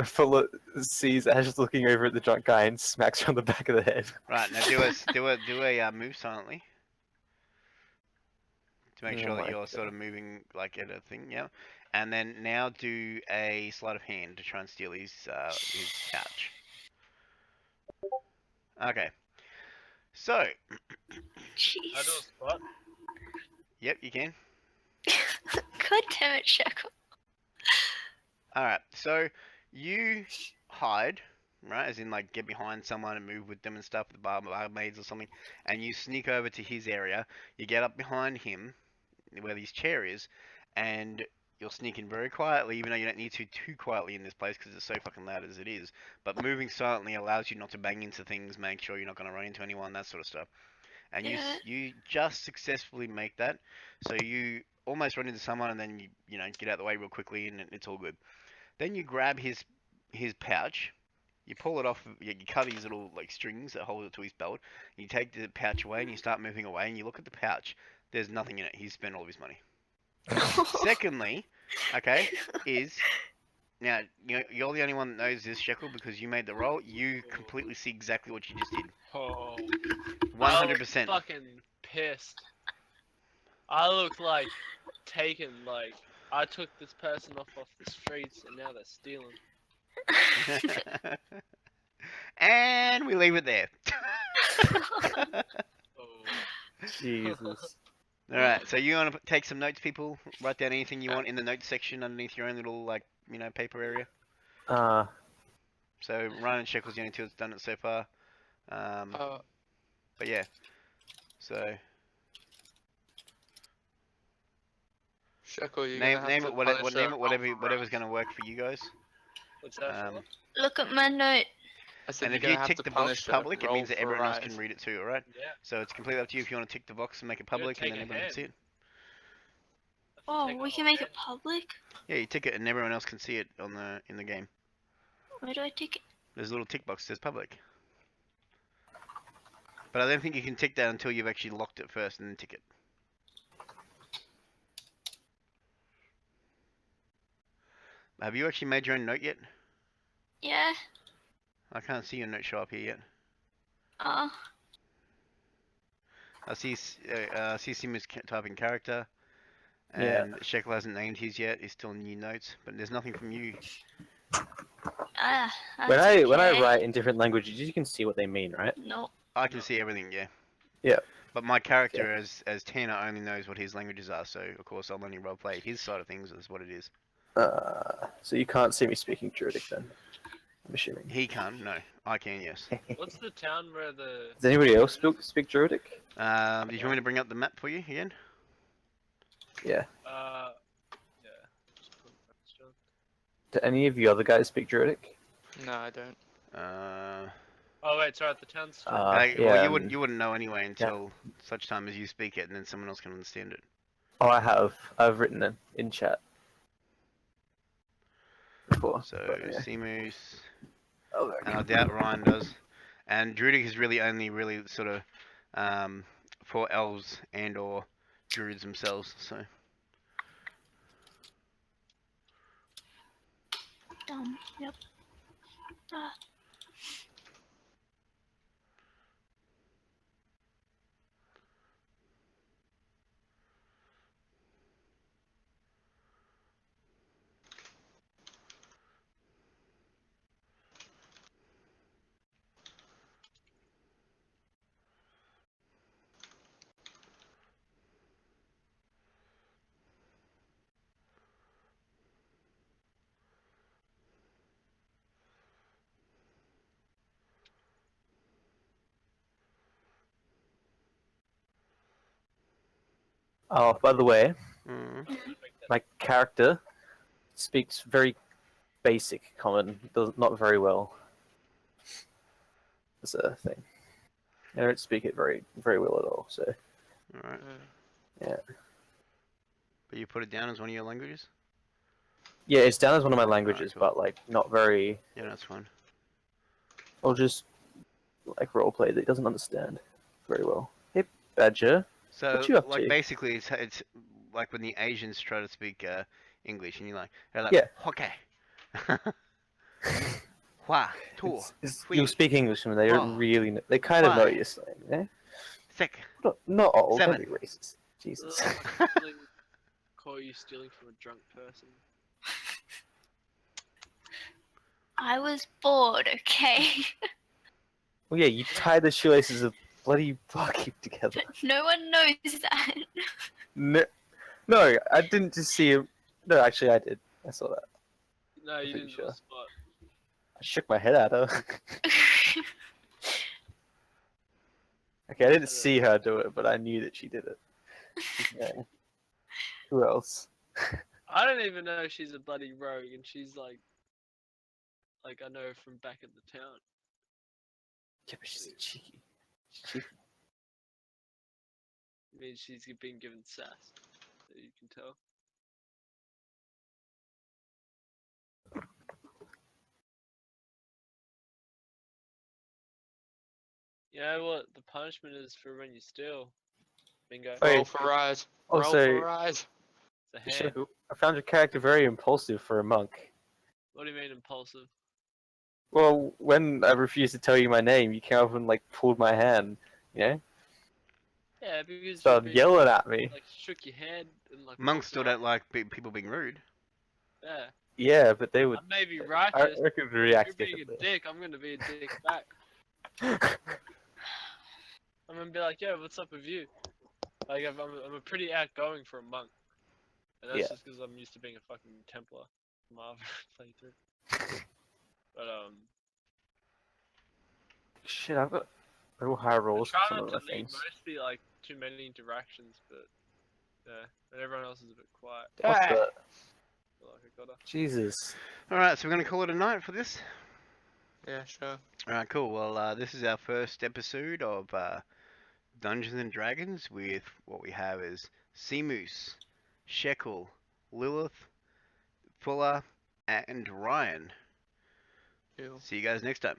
Fulla sees Ash looking over at the drunk guy and smacks her on the back of the head. Right, now do a move silently. To make Oh sure that my you're sort of moving like at a thing, yeah. And then now do a sleight of hand to try and steal his pouch. Okay. So, I do a Jeez. spot. yep, you can. God damn it, Shekel. Alright, so you hide right? As in like get behind someone and move with them and stuff, the barmaids or something, and you sneak over to his area. You get up behind him, where his chair is, and you'll sneak in very quietly, even though you don't need to too quietly in this place because it's so fucking loud as it is. But moving silently allows you not to bang into things, make sure you're not going to run into anyone, that sort of stuff. And Yeah. you just successfully make that, so you almost run into someone and then you know get out of the way real quickly and it's all good. Then you grab his pouch, you pull it off, you cut his little like strings that hold it to his belt. You take the pouch away and you start moving away and you look at the pouch. There's nothing in it. He's spent all of his money. Secondly, okay, is now you're the only one that knows this, Shekel, because you made the roll. You completely see exactly what you just did. Oh, 100%. fucking pissed. I look like taken. Like I took this person off the streets, and now they're stealing. And we leave it there. Oh. Jesus. Alright, so you want to take some notes, people? Write down anything you want in the notes section underneath your own little, like, paper area. So Ryan and Shekel's the only two that's done it so far. But yeah, so Shekel, you're name gonna have it to whatever's punish her. going to work for you guys. What's that? Um, Fella? Look at my note. I said and you're if gonna you have tick to the box punish her. public, it Roll means that for everyone else rise. can read it too, alright? Yeah. So it's completely up to you if you want to tick the box and make it public, and take then a everyone can see hand. it. Oh, Take we a can whole make hand. it public. Yeah, you tick it, and everyone else can see it on in the game. Where do I take it? There's a little tick box that says public. But I don't think you can tick that until you've actually locked it first and then tick it. Have you actually made your own note yet? Yeah. I can't see your note show up here yet. Oh. I see Seamoose typing character, Yeah. and Shekel hasn't named his yet. He's still in new notes, but there's nothing from you. Ah. When that's I okay. write in different languages, you can see what they mean, right? No. I can see everything, yeah. Yeah. But my character, as Tanner, only knows what his languages are, so of course I'll only roleplay his side of things is what it is. So you can't see me speaking Druidic then, I'm assuming. He can't, no. I can, yes. What's the town where the? Does anybody else speak Druidic? Did you want me to bring up the map for you again? Yeah. Yeah. Just put it up. Do any of you other guys speak Druidic? No, I don't. Oh wait, sorry, the town's. Well, yeah, you wouldn't know anyway until such time as you speak it, and then someone else can understand it. Oh, I have. I've written it in chat before. So, but, yeah. Seamoose, Oh, there and I we go. doubt Ryan does. And Druidic is really only sort of for elves and or druids themselves. So Yep. Ah. Oh, by the way, mm. my character speaks very basic common, not very well. That's a thing. I don't speak it very well at all. So All right. yeah, But you put it down as one of your languages. yeah, it's down as one of my languages, cool. but like not very. Yeah, that's fine. I'll just like roleplay that he doesn't understand very well. Hey, Badger. So What you up like to? basically, it's like when the Asians try to speak English, and they're like, Yeah. okay. Hua, tu, You'll speak English and they don't Oh. really know. They kind of know Why? what you're saying, eh? sec. Not all. Don't Seven. be racist. Jesus. Call you stealing from a drunk person. I was bored, okay? Well, yeah, you tie the shoelaces of bloody barkeep together. No one knows that. No, I didn't just see him. No, actually, I did. I saw that. No, you Pretty didn't sure. spot. shook my head at her. Okay, I didn't see her do it, but I knew that she did it. Yeah. Who else? I don't even know if she's a bloody rogue, and she's like I know from back in the town. Yeah, but she's cheeky. She's cheeky. I mean, she's been given sass, so you can tell. You know what the punishment is for when you steal? Bingo. Wait. Roll for rise. Roll Also, for rise. It's a hand. Shekel, I found your character very impulsive for a monk. What do you mean impulsive? Well, when I refused to tell you my name, you came up and like pulled my hand, you know? Yeah, because Started you've been, yelling at me. like shook your hand and like. Monks walked still around. don't like people being rude. Yeah, Yeah, but they would. I may be I righteous. reckon If react you're being a differently. dick, I'm gonna be a dick back. I'm gonna be like, yo, what's up with you? Like, I'm a pretty outgoing for a monk. And that's Yeah. just because I'm used to being a fucking Templar from our playthrough. But, Shit, I've got real high I rolls for try some not of to my lead things. mostly, like, too many interactions, but, yeah. And everyone else is a bit quiet. What Die. the? I feel like I gotta. Jesus. Alright, so we're going to call it a night for this. Yeah, sure. Alright, cool. Well, this is our first episode of Dungeons and Dragons with what we have is Seamoose, Shekel, Lilith, Fulla, and Ryan. Ew. See you guys next time.